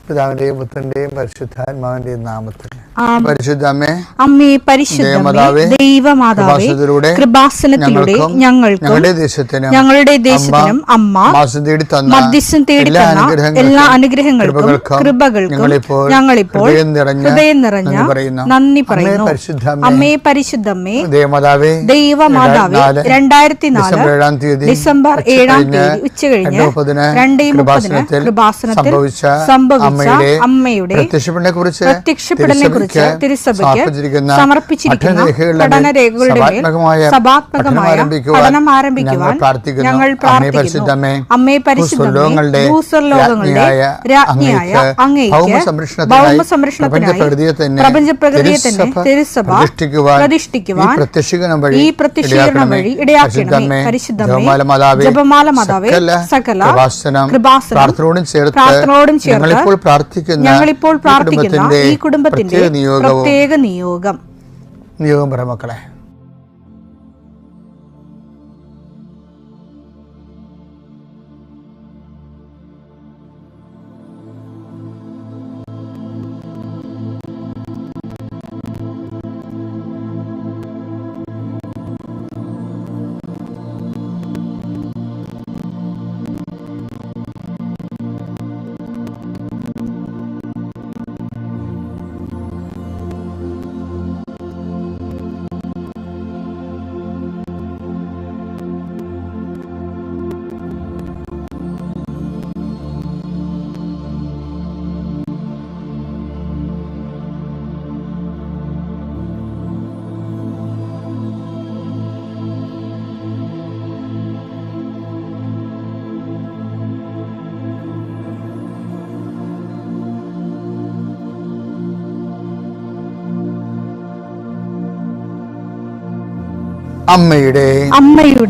പിതാവിന്റെയും പുത്രന്റെയും പരിശുദ്ധാത്മാവിന്റെയും നാമത്തിൽ പരിശുദ്ധ അമ്മേ, പരിശുദ്ധ ദൈവമാതാവേ, കൃപാസനത്തിലൂടെ ഞങ്ങളുടെ ദേശത്തിനും അമ്മ മധ്യസ്ഥം തേടി തന്ന എല്ലാ അനുഗ്രഹങ്ങൾക്കും കൃപകൾക്കും ഞങ്ങളിപ്പോൾ ഹൃദയം നിറഞ്ഞ നന്ദി പറയുന്നു. അമ്മേ, പരിശുദ്ധമ്മേ, ദൈവമാതാവേ, 2004 ഡിസംബർ 7 ഉച്ചകഴിഞ്ഞ് 2:30 കൃപാസനത്തിൽ സംഭവിച്ച അമ്മയുടെ പ്രത്യക്ഷപ്പെടലിനെ കുറിച്ച് തിരുസഭയ്ക്ക് സമർപ്പിച്ചിരിക്കുന്ന പഠനരേഖകളുടെ മേൽ സഭാത്മകമായ പഠനം ആരംഭിക്കുവാൻ ഞങ്ങൾ പ്രാർത്ഥിക്കുന്നു. അമ്മേ, പരിശുദ്ധമേ, ഭൂസ്വർലോകങ്ങളുടെ രാജ്ഞിയായ അങ്ങേയ്ക്ക് ഭൗമസംരക്ഷണത്തിനായി പ്രപഞ്ചപ്രകൃതിയെ തന്നെ തിരുസഭ പ്രതിഷ്ഠിക്കുവാൻ ഈ പ്രത്യക്ഷീകരണം വഴി ഇടയാക്കണമേ. പരിശുദ്ധമേ, ജപമാല മാതാവേ, സകല കൃപാസനം പ്രാർത്ഥനയോടും ചേർത്ത് ഞങ്ങളിപ്പോൾ പ്രാർത്ഥിക്കുന്ന ഈ കുടുംബത്തിന്റെ പ്രത്യേക നിയോഗം പറ മക്കളെ. അമ്മയുടെ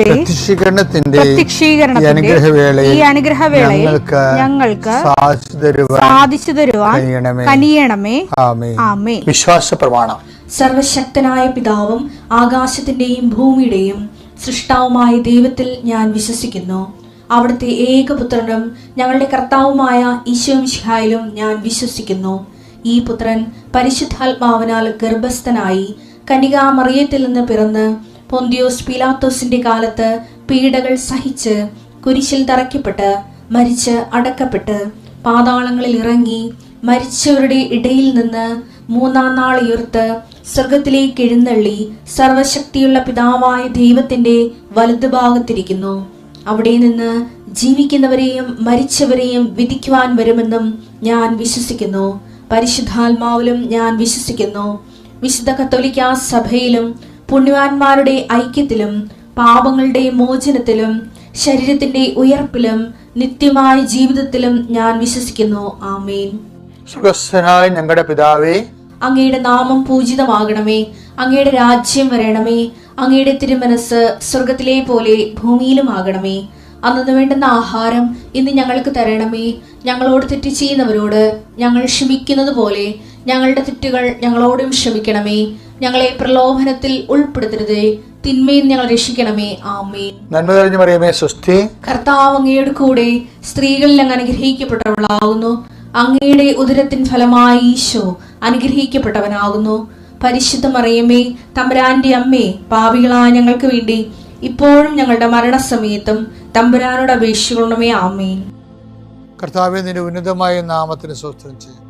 പ്രത്യക്ഷീകരണത്തിന്റെ ഈ അനുഗ്രഹവേളയിൽ ഞങ്ങൾക്ക് സാധിച്ചു തരുവാൻ കനിയണമേ. ആമേൻ. വിശ്വാസ പ്രമാണം. സർവശക്തനായ പിതാവും ആകാശത്തിന്റെയും ഭൂമിയുടെയും സൃഷ്ടാവുമായ ദൈവത്തിൽ ഞാൻ വിശ്വസിക്കുന്നു. അവിടുത്തെ ഏകപുത്രനും ഞങ്ങളുടെ കർത്താവുമായ ഈശോ മിശിഹായിലും ഞാൻ വിശ്വസിക്കുന്നു. ഈ പുത്രൻ പരിശുദ്ധാത്മാവിനാൽ ഗർഭസ്ഥനായി കന്യകാമറിയത്തിൽ നിന്ന് പിറന്ന് പൊന്തിയോസ് പീലാത്തോസിന്റെ കാലത്ത് പീഡകൾ സഹിച്ച് കുരിശിൽ തറയ്ക്കപ്പെട്ട് മരിച്ച് അടക്കപ്പെട്ട് പാതാളങ്ങളിൽ ഇറങ്ങി മരിച്ചവരുടെ ഇടയിൽ നിന്ന് 3-ാം നാൾ ഉയർത്ത് സ്വർഗത്തിലേക്ക് എഴുന്നള്ളി സർവശക്തിയുള്ള പിതാവായ ദൈവത്തിന്റെ വലതുഭാഗത്തിരിക്കുന്നു. അവിടെ നിന്ന് ജീവിക്കുന്നവരെയും മരിച്ചവരെയും വിധിക്കുവാൻ വരുമെന്നും ഞാൻ വിശ്വസിക്കുന്നു. പരിശുദ്ധാത്മാവിലും ഞാൻ വിശ്വസിക്കുന്നു. വിശുദ്ധ കത്തോലിക്കാ സഭയിലും പുണ്യവാന്മാരുടെ ഐക്യത്തിലും പാപങ്ങളുടെ മോചനത്തിലും ശരീരത്തിന്റെ ഉയർപ്പിലും നിത്യമായ ജീവിതത്തിലും ഞാൻ വിശ്വസിക്കുന്നു. ആമേൻ. സുഖസ്ഥനായ ഞങ്ങളുടെ പിതാവേ, അങ്ങയുടെ നാമം പൂജിതമാകണമേ. അങ്ങയുടെ രാജ്യം വരണമേ. അങ്ങയുടെ തിരുമനസ് സ്വർഗത്തിലെ പോലെ ഭൂമിയിലും ആകണമേ. അന്നു വേണ്ടുന്ന ആഹാരം ഇന്ന് ഞങ്ങൾക്ക് തരണമേ. ഞങ്ങളോട് തെറ്റ് ചെയ്യുന്നവരോട് ഞങ്ങൾ ക്ഷമിക്കുന്നത് പോലെ ഞങ്ങളുടെ തെറ്റുകൾ ഞങ്ങളോടും ക്ഷമിക്കണമേ. ഞങ്ങളെ പ്രലോഭനത്തിൽ ഉൾപ്പെടുത്തരുതേ, തിന്മയിൽ ഞങ്ങൾ രക്ഷിക്കണമേ. ആമേൻ. നന്മ നിറഞ്ഞ മറിയമേ, സ്വസ്തി. കർത്താവ് അങ്ങയുടെ കൂടെ സ്ത്രീകളിൽ അങ്ങ് അനുഗ്രഹിക്കപ്പെട്ടവളാകുന്നു. അങ്ങയുടെ ഉദരത്തിൻ ഫലമായി ഈശോ അനുഗ്രഹിക്കപ്പെട്ടവനാകുന്നു. പരിശുദ്ധ മറിയമേ, തമ്പുരാന്റെ അമ്മേ, പാപികളായ ഞങ്ങൾക്ക് വേണ്ടി ഇപ്പോഴും ഞങ്ങളുടെ മരണസമയത്തും തമ്പുരാനോട് അപേക്ഷിക്കണമേ. ആമേൻ. കർത്താവേ, നിന്റെ ഉന്നതമായ നാമത്തിന് സ്തോത്രം ചെയ്യും.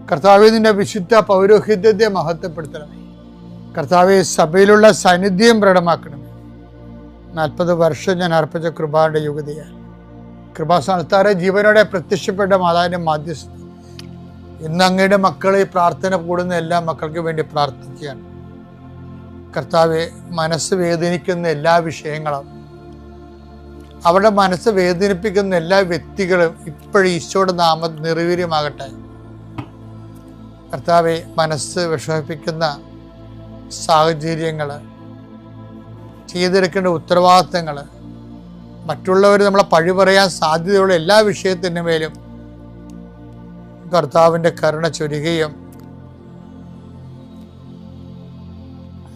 കർത്താവേ, നിന്റെ വിശുദ്ധ പൗരോഹിത്യത്തെ മഹത്വപ്പെടുത്തണമേ. കർത്താവെ, സഭയിലുള്ള സാന്നിധ്യം പ്രകടമാക്കണമേ. 40 വർഷം ഞാൻ അർപ്പിച്ച കൃപാന്റെ യുഗതിയാൽ കൃപാസ്ഥാനത്താറെ ജീവനോടെ പ്രത്യക്ഷപ്പെട്ട മാതാവിന്റെ മാധ്യസ്ഥ ഇന്ന് അങ്ങയുടെ മക്കളെ പ്രാർത്ഥന കൂടുന്ന എല്ലാ മക്കൾക്ക് വേണ്ടി പ്രാർത്ഥിക്കുകയാണ്. കർത്താവെ, മനസ്സ് വേദനിക്കുന്ന എല്ലാ വിഷയങ്ങളും, അവരുടെ മനസ്സ് വേദനിപ്പിക്കുന്ന എല്ലാ വ്യക്തികളും ഇപ്പോഴും ഈശോയുടെ നാമം നിർവീര്യമാകട്ടെ. കർത്താവെ, മനസ്സ് വിഷമിപ്പിക്കുന്ന സാഹചര്യങ്ങൾ, ചെയ്തെടുക്കേണ്ട ഉത്തരവാദിത്തങ്ങൾ, മറ്റുള്ളവർ നമ്മളെ പഴി പറയാൻ സാധ്യതയുള്ള എല്ലാ വിഷയത്തിൻ്റെ മേലും കർത്താവിൻ്റെ കരുണ ചൊരികയും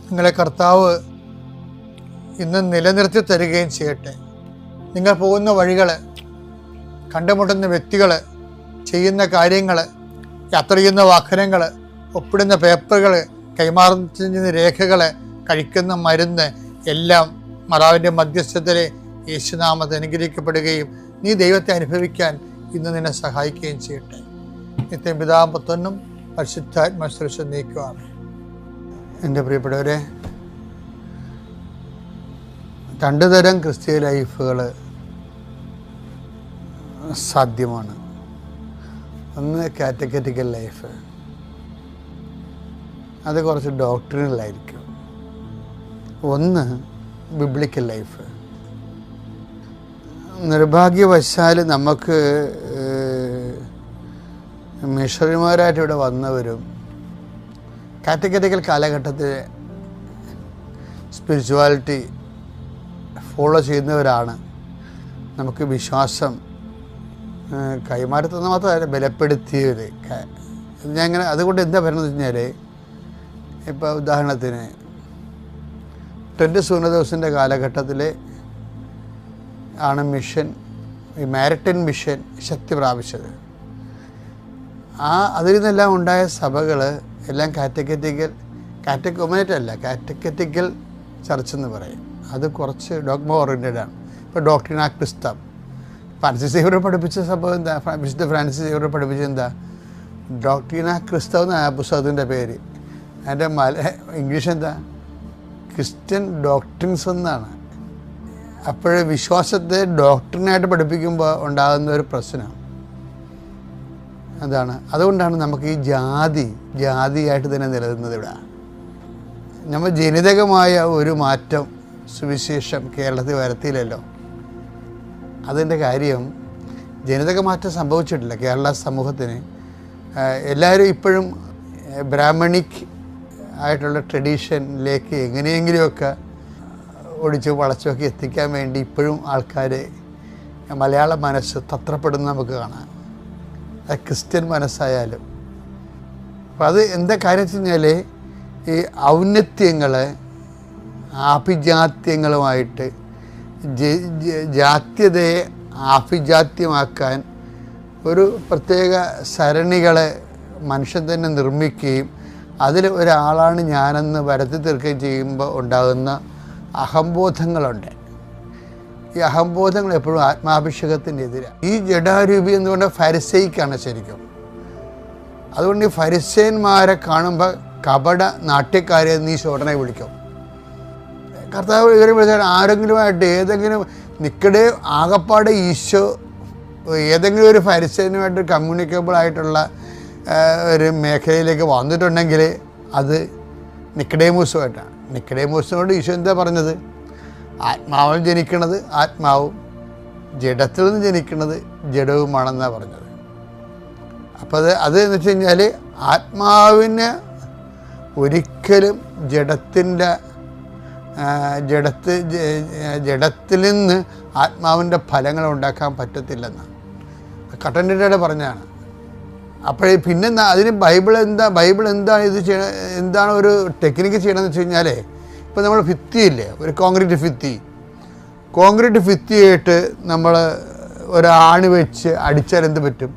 നിങ്ങളെ കർത്താവ് ഇന്ന് നിലനിർത്തി തരികയും ചെയ്യട്ടെ. നിങ്ങൾ പോകുന്ന വഴികൾ, കണ്ടുമുട്ടുന്ന വ്യക്തികൾ, ചെയ്യുന്ന കാര്യങ്ങൾ, യാത്ര ചെയ്യുന്ന വാഹനങ്ങൾ, ഒപ്പിടുന്ന പേപ്പറുകൾ, കൈമാറുന്ന രേഖകൾ, കഴിക്കുന്ന മരുന്ന് എല്ലാം മാതാവിൻ്റെ മധ്യസ്ഥത്തിൽ യേശുനാമത്തിൽ അനുഗ്രഹിക്കപ്പെടുകയും നീ ദൈവത്തെ അനുഭവിക്കാൻ ഇന്ന് നിന്നെ സഹായിക്കുകയും ചെയ്യട്ടെ. നിത്യം പിതാവും പുത്രനും പരിശുദ്ധാത്മാശ്രേഷ്ഠ നീക്കുവാണ്. എൻ്റെ പ്രിയപ്പെട്ടവരെ, 2 തരം ക്രിസ്തീയ ലൈഫുകൾ സാധ്യമാണ്. ഒന്ന് കാറ്റഗറ്റിക്കൽ ലൈഫ്, അത് കുറച്ച് ഡോക്ട്രിനലായിരിക്കും. ഒന്ന് ബിബ്ലിക്കൽ ലൈഫ്. നിർഭാഗ്യവശാൽ നമുക്ക് മിഷണറിമാരായിട്ട് ഇവിടെ വന്നവരും കാറ്റഗറ്റിക്കൽ കാലഘട്ടത്തിൽ സ്പിരിച്വാലിറ്റി ഫോളോ ചെയ്യുന്നവരാണ് നമുക്ക് വിശ്വാസം കൈമാറുന്നത് മാത്രമല്ല ബലപ്പെടുത്തിയവർ. ഞാൻ ഇങ്ങനെ അതുകൊണ്ട് എന്താ പറയുന്നത് വെച്ച് കഴിഞ്ഞാൽ, ഇപ്പോൾ ഉദാഹരണത്തിന് 20 സൂര്യദോസിൻ്റെ കാലഘട്ടത്തിൽ ആണ് മിഷൻ, ഈ മാരിടൈം മിഷൻ ശക്തി പ്രാപിച്ചത്. അതിൽ നിന്നെല്ലാം ഉണ്ടായ സഭകൾ എല്ലാം കാറ്റഗറ്റിക്കൽ ചർച്ച് എന്ന് പറയും. അത് കുറച്ച് ഡോഗ്മ ഓറിയൻറ്റഡാണ്. ഇപ്പോൾ ഡോക്ട്രിന ക്രിസ്തം, ഫ്രാൻസിസ് സേവ്യർ പഠിപ്പിച്ച സംഭവം എന്താ? വിശുദ്ധ ഫ്രാൻസിസ് സേവ്യർ പഠിപ്പിച്ചത് എന്താ? ഡോക്ട്രിന ക്രിസ്തം എന്ന പുസ്തകത്തിൻ്റെ പേര്. അതിൻ്റെ ഇംഗ്ലീഷ് എന്താ? ക്രിസ്ത്യൻ ഡോക്ട്രിൻസ് എന്നാണ്. അപ്പോഴേ വിശ്വാസത്തെ ഡോക്ട്രിനായിട്ട് പഠിപ്പിക്കുമ്പോൾ ഉണ്ടാകുന്ന ഒരു പ്രശ്നം അതാണ്. അതുകൊണ്ടാണ് നമുക്ക് ഈ ജാതിയായിട്ട് തന്നെ നിലനിന്നത്. ഇവിടെ നമ്മൾ ജനിതകമായ ഒരു മാറ്റം സുവിശേഷം കേരളത്തിൽ വരുത്തിയില്ലല്ലോ. അതിൻ്റെ കാര്യം ജനിതക മാറ്റം സംഭവിച്ചിട്ടില്ല കേരള സമൂഹത്തിന്. എല്ലാവരും ഇപ്പോഴും ബ്രാഹ്മണിക് ആയിട്ടുള്ള ട്രഡീഷനിലേക്ക് എങ്ങനെയെങ്കിലുമൊക്കെ ഒടിച്ച് വളച്ചൊക്കെ എത്തിക്കാൻ വേണ്ടി ഇപ്പോഴും ആൾക്കാർ മലയാള മനസ്സ് തത്രപ്പെടുന്ന നമുക്ക് കാണാം. അത് ക്രിസ്ത്യൻ മനസ്സായാലും. അപ്പം അത് എന്താ കാര്യം വെച്ച് കഴിഞ്ഞാൽ, ഈ ഔന്നത്യങ്ങൾ ആഭിജാത്യങ്ങളുമായിട്ട് ജാത്യതയെ ആഭിജാത്യമാക്കാൻ ഒരു പ്രത്യേക സരണികളെ മനുഷ്യൻ തന്നെ നിർമ്മിക്കുകയും അതിൽ ഒരാളാണ് ഞാനെന്ന് വരുത്തി തീർക്കുകയും ചെയ്യുമ്പോൾ ഉണ്ടാകുന്ന അഹംബോധങ്ങളുണ്ട്. ഈ അഹംബോധങ്ങൾ എപ്പോഴും ആത്മാഭിഷേകത്തിൻ്റെ എതിരാണ്. ഈ ജഡാരൂപി എന്ന് പറഞ്ഞാൽ ഫരിസൈക്കാണ് ശരിക്കും. അതുകൊണ്ട് ഈ ഫരിസേന്മാരെ കാണുമ്പോൾ കപട നാട്യക്കാരെ നീ ഉടനെ വിളിക്കും. കർത്താവ് ഇവരെ വിളിച്ചാൽ ആരെങ്കിലുമായിട്ട് ഏതെങ്കിലും നിക്കടെ ആകപ്പാടെ ഈശോ ഏതെങ്കിലും ഒരു ഫരിസേനുമായിട്ട് കമ്മ്യൂണിക്കബിൾ ആയിട്ടുള്ള ഒരു മേഖലയിലേക്ക് വന്നിട്ടുണ്ടെങ്കിൽ അത് നിക്കഡേമൂസുമായിട്ടാണ്. നിക്കഡേമൂസിനോട് ഈശോ എന്താ പറഞ്ഞത്? ആത്മാവിൽ ജനിക്കുന്നത് ആത്മാവും, ജഡത്തിൽ നിന്ന് ജനിക്കുന്നത് ജഡവുമാണെന്നാണ് പറഞ്ഞത്. അപ്പോൾ അത് എന്ന് വെച്ച് കഴിഞ്ഞാൽ ആത്മാവിന് ഒരിക്കലും ജഡത്തിൽ നിന്ന് ആത്മാവിൻ്റെ ഫലങ്ങൾ ഉണ്ടാക്കാൻ പറ്റത്തില്ലെന്നാണ് കട്ടൻ്റെ പറഞ്ഞതാണ്. അപ്പോഴേ പിന്നെ അതിന് ബൈബിൾ എന്താണ് ഇത് എന്താണ് ഒരു ടെക്നിക്ക് ചെയ്യണമെന്ന് വെച്ച് കഴിഞ്ഞാൽ, ഇപ്പോൾ നമ്മൾ ഭിത്തിയില്ലേ, ഒരു കോൺക്രീറ്റ് ഭിത്തിയായിട്ട് നമ്മൾ ഒരാണി വെച്ച് അടിച്ചാൽ എന്ത് പറ്റും?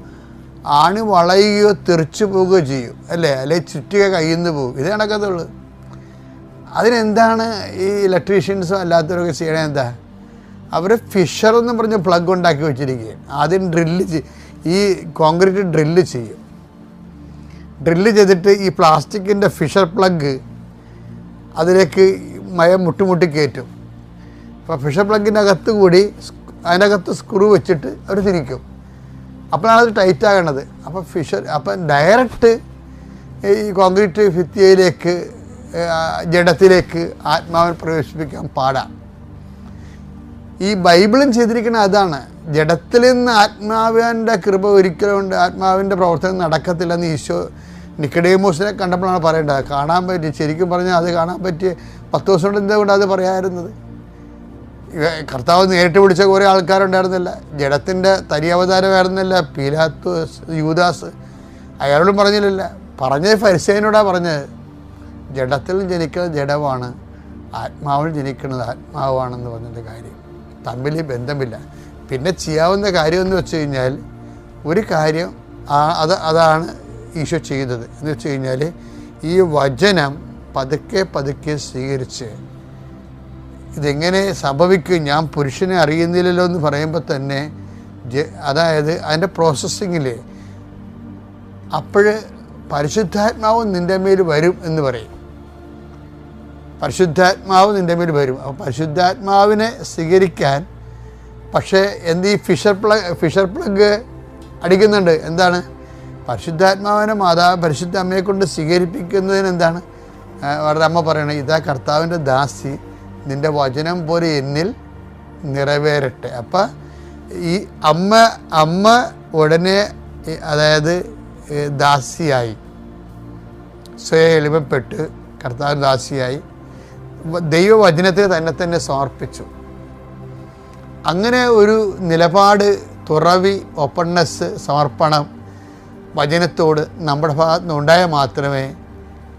ആണി വളയുകയോ തെറിച്ചു പോവുകയോ ചെയ്യും, അല്ലേ? അല്ലെങ്കിൽ ചുറ്റിക കയ്യിൽ നിന്ന് പോകും. ഇത് നടക്കത്തുള്ളൂ. അതിനെന്താണ് ഈ ഇലക്ട്രീഷ്യൻസും അല്ലാത്തവരൊക്കെ ചെയ്യണേ? എന്താ, അവർ ഫിഷർ എന്ന് പറഞ്ഞ് പ്ലഗ് ഉണ്ടാക്കി വെച്ചിരിക്കുകയാണ്. ആദ്യം ഈ കോൺക്രീറ്റ് ഡ്രില്ല് ചെയ്യും. ഡ്രില്ല് ചെയ്തിട്ട് ഈ പ്ലാസ്റ്റിക്കിൻ്റെ ഫിഷർ പ്ലഗ് അതിലേക്ക് മയം മുട്ടി കയറ്റും. അപ്പോൾ ഫിഷർ പ്ലഗിൻ്റെ അകത്ത് കൂടി അതിനകത്ത് സ്ക്രൂ വെച്ചിട്ട് അവർ തിരിക്കും. അപ്പോഴാണ് അത് ടൈറ്റ് ആകണത്. അപ്പം ഡയറക്റ്റ് ഈ കോൺക്രീറ്റ് ഭിത്തിയിലേക്ക് ജഡത്തിലേക്ക് ആത്മാവിനെ പ്രവേശിപ്പിക്കാൻ പാടാം. ഈ ബൈബിളും ചെയ്തിരിക്കുന്നത് അതാണ്. ജഡത്തിൽ നിന്ന് ആത്മാവിൻ്റെ കൃപ ഒരിക്കലും ഉണ്ട്, ആത്മാവിൻ്റെ പ്രവർത്തനം നടക്കത്തില്ലെന്ന് ഈശോ നിക്കഡേമോസിനെ കണ്ടപ്പോഴാണ് പറയേണ്ടത്. കാണാൻ പറ്റി, ശരിക്കും പറഞ്ഞാൽ അത് കാണാൻ പറ്റിയ 10 ദിവസം കൊണ്ട് എന്തുകൊണ്ട് അത് പറയാമായിരുന്നത്? കർത്താവ് നേരിട്ട് വിളിച്ച കുറേ ആൾക്കാരുണ്ടായിരുന്നില്ല. ജഡത്തിൻ്റെ തരി അവതാരമായിരുന്നില്ല പീലാത്തോസ്, യൂദാസ്, അയാളോടും പറഞ്ഞില്ല. പറഞ്ഞത് ഫരിസേയനോടാണ് പറഞ്ഞത്. ജഡത്തിൽ ജനിക്കുന്നത് ജഡമാണ്, ആത്മാവിൽ ജനിക്കുന്നത് ആത്മാവാണെന്ന് പറഞ്ഞതിൻ്റെ കാര്യം തമ്മിൽ ബന്ധമില്ല. പിന്നെ ചെയ്യാവുന്ന കാര്യമെന്ന് വെച്ച് കഴിഞ്ഞാൽ, ഒരു കാര്യം അതാണ് ഈശോ ചെയ്തത്. എന്ന് വെച്ച് കഴിഞ്ഞാൽ ഈ വചനം പതുക്കെ പതുക്കെ സ്വീകരിച്ച് ഇതെങ്ങനെ സംഭവിക്കും, ഞാൻ പുരുഷനെ അറിയുന്നില്ലല്ലോ എന്ന് പറയുമ്പോൾ തന്നെ അതായത് അതിൻ്റെ പ്രോസസ്സിങ്ങിൽ അപ്പോൾ പരിശുദ്ധാത്മാവ് നിൻ്റെ മേൽ വരും എന്ന് പറയും. പരിശുദ്ധാത്മാവ് നിൻ്റെ മേൽ വരും. അപ്പോൾ പരിശുദ്ധാത്മാവിനെ സ്വീകരിക്കാൻ പക്ഷേ ഈ ഫിഷർ പ്ലഗ് അടിക്കുന്നുണ്ട്. എന്താണ്? പരിശുദ്ധാത്മാവിനെ പരിശുദ്ധ അമ്മയെ കൊണ്ട് സ്വീകരിപ്പിക്കുന്നതിന് എന്താണ് അവരുടെ അമ്മ പറയണത്? ഇതാ കർത്താവിൻ്റെ ദാസി, നിൻ്റെ വചനം പോലെ എന്നിൽ നിറവേറട്ടെ. അപ്പം ഈ അമ്മ ഉടനെ അതായത് ദാസിയായി, സ്വയം എളിമപ്പെട്ട് കർത്താവ് ദാസിയായി ദൈവവചനത്തെ തന്നെ സമർപ്പിച്ചു. അങ്ങനെ ഒരു നിലപാട്, തുറവി, ഓപ്പൺനെസ്, സമർപ്പണം വചനത്തോട് നമ്മുടെ ഭാഗത്ത് നിന്ന് ഉണ്ടായാൽ മാത്രമേ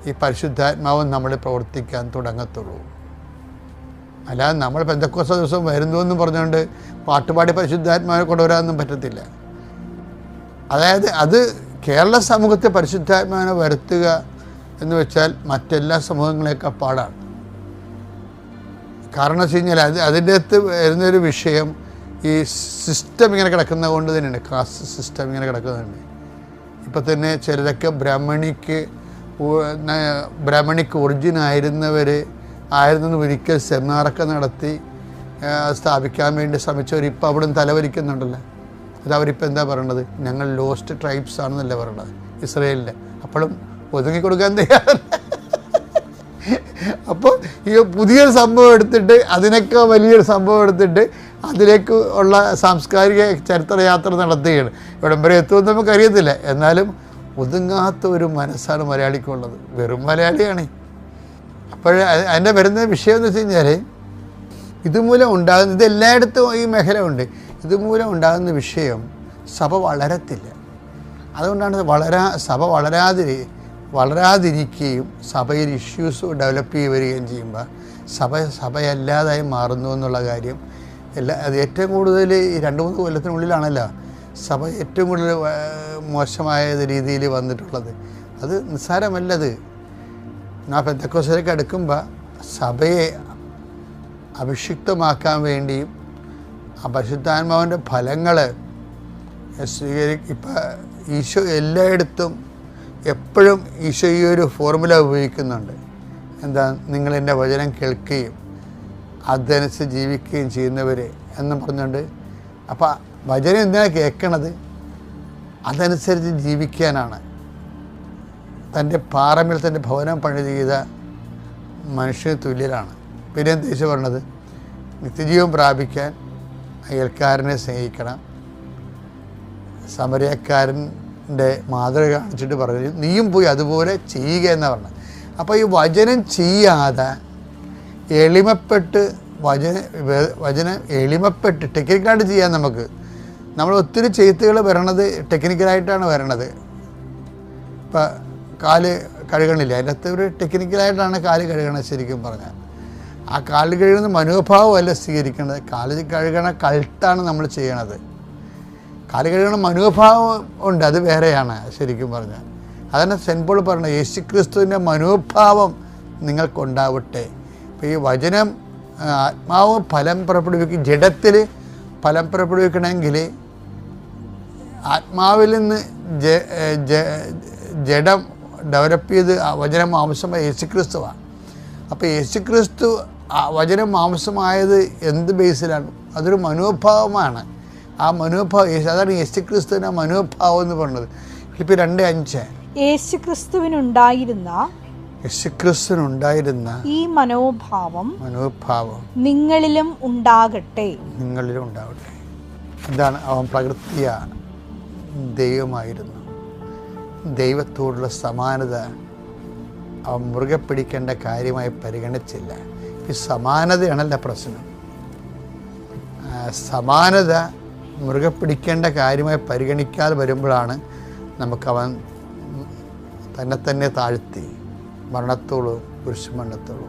ഈ പരിശുദ്ധാത്മാവ് നമ്മൾ പ്രവർത്തിക്കാൻ തുടങ്ങത്തുള്ളൂ. അല്ലാതെ നമ്മൾ പെന്തക്കോസ്ത ദിവസം വരുന്നു എന്ന് പറഞ്ഞുകൊണ്ട് പാട്ടുപാടി പരിശുദ്ധാത്മാവിനെ കൊണ്ടുവരാനൊന്നും പറ്റത്തില്ല. അതായത് അത് കേരള സമൂഹത്തെ പരിശുദ്ധാത്മാവിനെ വരുത്തുക എന്ന് വെച്ചാൽ മറ്റെല്ലാ സമൂഹങ്ങളെയൊക്കെ പാടാണ്. കാരണം വെച്ച് കഴിഞ്ഞാൽ അതിൻ്റെ അകത്ത് വരുന്നൊരു വിഷയം ഈ സിസ്റ്റം ഇങ്ങനെ കിടക്കുന്നത് കൊണ്ട് തന്നെയാണ്. കാസ്റ്റ് സിസ്റ്റം ഇങ്ങനെ കിടക്കുന്നുണ്ട്. ഇപ്പം തന്നെ ചിലരൊക്കെ ബ്രാഹ്മണിക്ക് ഒറിജിൻ ആയിരുന്നെന്ന് ഒരിക്കൽ സെമിനാറൊക്കെ നടത്തി സ്ഥാപിക്കാൻ വേണ്ടി ശ്രമിച്ചവർ ഇപ്പം അവിടെ നിന്ന് തലവരിക്കുന്നുണ്ടല്ലോ. അതവരിപ്പോൾ എന്താ പറയണത്? ഞങ്ങൾ ലോസ്റ്റ് ട്രൈബ്സ് ആണെന്നല്ല പറയണത് ഇസ്രയേലിൻ്റെ. അപ്പോഴും ഒതുങ്ങി കൊടുക്കാൻ തയ്യാറല്ല. അപ്പോൾ ഈ പുതിയൊരു സംഭവം എടുത്തിട്ട്, അതിനൊക്കെ വലിയൊരു സംഭവം എടുത്തിട്ട് അതിലേക്ക് ഉള്ള സാംസ്കാരിക ചരിത്രയാത്ര നടത്തുകയാണ്. ഇവിടം വരെ എത്തുമെന്ന് നമുക്കറിയത്തില്ല. എന്നാലും ഒതുങ്ങാത്ത ഒരു മനസ്സാണ് മലയാളിക്കുള്ളത്. വെറും മലയാളിയാണ്. അപ്പോൾ അതിൻ്റെ വരുന്ന വിഷയം എന്ന് വെച്ച് കഴിഞ്ഞാൽ ഇതുമൂലം ഉണ്ടാകുന്ന, ഇതെല്ലായിടത്തും ഈ മേഖല ഉണ്ട്, ഇതുമൂലം ഉണ്ടാകുന്ന വിഷയം സഭ വളരത്തില്ല. അതുകൊണ്ടാണ് സഭ വളരാതിരിക്കുകയും സഭയിൽ ഇഷ്യൂസ് ഡെവലപ്പ് ചെയ്ത് വരികയും ചെയ്യുമ്പോൾ സഭയല്ലാതായി മാറുന്നു എന്നുള്ള കാര്യം അത് ഏറ്റവും കൂടുതൽ ഈ 2-3 കൊല്ലത്തിനുള്ളിലാണല്ലോ സഭ ഏറ്റവും കൂടുതൽ മോശമായ രീതിയിൽ വന്നിട്ടുള്ളത്. അത് നിസ്സാരമല്ലത്. നാ പെന്തക്കോസ്തിലേക്ക് അടുക്കുമ്പോൾ സഭയെ അഭിഷിക്തമാക്കാൻ വേണ്ടിയും പരിശുദ്ധാത്മാവിൻ്റെ ഫലങ്ങൾ ഇപ്പം ഈശോ എല്ലായിടത്തും എപ്പോഴും ഈശോ ഈ ഒരു ഫോർമുല ഉപയോഗിക്കുന്നുണ്ട്. എന്താ? നിങ്ങളെൻ്റെ വചനം കേൾക്കുകയും അതനുസരിച്ച് ജീവിക്കുകയും ചെയ്യുന്നവർ എന്ന് പറഞ്ഞുകൊണ്ട്. അപ്പം വചനം എന്തിനാണ് കേൾക്കണത്? അതനുസരിച്ച് ജീവിക്കാനാണ്. തൻ്റെ പാറമേൽ തൻ്റെ ഭവനം പണി ചെയ്ത മനുഷ്യന് തുല്യരാണ്. പിന്നെ എന്താ ഈശോ പറഞ്ഞത്? നിത്യജീവൻ പ്രാപിക്കാൻ അയൽക്കാരനെ സ്നേഹിക്കണം. സമരക്കാരൻ്റെ മാതൃക കാണിച്ചിട്ട് പറഞ്ഞു, നീയും പോയി അതുപോലെ ചെയ്യുക എന്നാണ് പറഞ്ഞത്. അപ്പോൾ ഈ വചനം ചെയ്യാതെ എളിമപ്പെട്ട് വചനം എളിമപ്പെട്ട് ടെക്നിക്കലായിട്ട് ചെയ്യാൻ നമ്മൾ ഒത്തിരി ചെയ്ത്തുകൾ വരണത് ടെക്നിക്കലായിട്ടാണ് വരണത്. ഇപ്പം കാല് കഴുകണില്ല, അതിൻ്റെ അകത്ത് ഒരു ടെക്നിക്കലായിട്ടാണ് കാല് കഴുകണത്. ശരിക്കും പറഞ്ഞാൽ ആ കാല് കഴുകുന്ന മനോഭാവമല്ല സ്വീകരിക്കേണ്ടത്. കാല് കഴുകണ കൾട്ടാണ് നമ്മൾ ചെയ്യണത്. കാല് കഴുകണ മനോഭാവം ഉണ്ട്, അത് വേറെയാണ് ശരിക്കും പറഞ്ഞാൽ. അതന്നെ സെൻറ്റ് പോൾ പറഞ്ഞത്, യേശുക്രിസ്തുവിൻ്റെ മനോഭാവം നിങ്ങൾക്കുണ്ടാവട്ടെ. ഇപ്പോൾ ഈ വചനം ആത്മാവ് ഫലം പുറപ്പെടുവിക്കും. ജഡത്തിൽ ഫലം പുറപ്പെടുവിക്കണമെങ്കിൽ ആത്മാവിൽ നിന്ന് ജഡം ഡെവലപ്പ് ചെയ്ത് വചനം മാംസമായ യേശുക്രിസ്തുവാണ്. അപ്പോൾ യേശുക്രിസ്തു വചനം മാംസമായത് എന്ത് ബേസിലാണ്? അതൊരു മനോഭാവമാണ്. ആ മനോഭാവം അതാണ് യേശുക്രിസ്തുവിൻ്റെ മനോഭാവം എന്ന് പറയുന്നത്. ഫിലിപ്പിയർ 2:5 യേശുക്രിസ്തുവിനുണ്ടായിരുന്ന ഈ മനോഭാവം നിങ്ങളിലും ഉണ്ടാകട്ടെ. എന്താണ്? അവൻ പ്രകൃതിയ ദൈവമായിരുന്നു. ദൈവത്തോടുള്ള സമാനത അവൻ മുറുകെ പിടിക്കേണ്ട കാര്യമായി പരിഗണിച്ചില്ല. ഈ സമാനതയാണല്ല പ്രശ്നം. സമാനത മുറുകെ പിടിക്കേണ്ട കാര്യമായി പരിഗണിക്കാതെ വരുമ്പോഴാണ് നമുക്കവൻ തന്നെ താഴ്ത്തി മരണത്തോളൂ, കുരിശുമരണത്തോളൂ.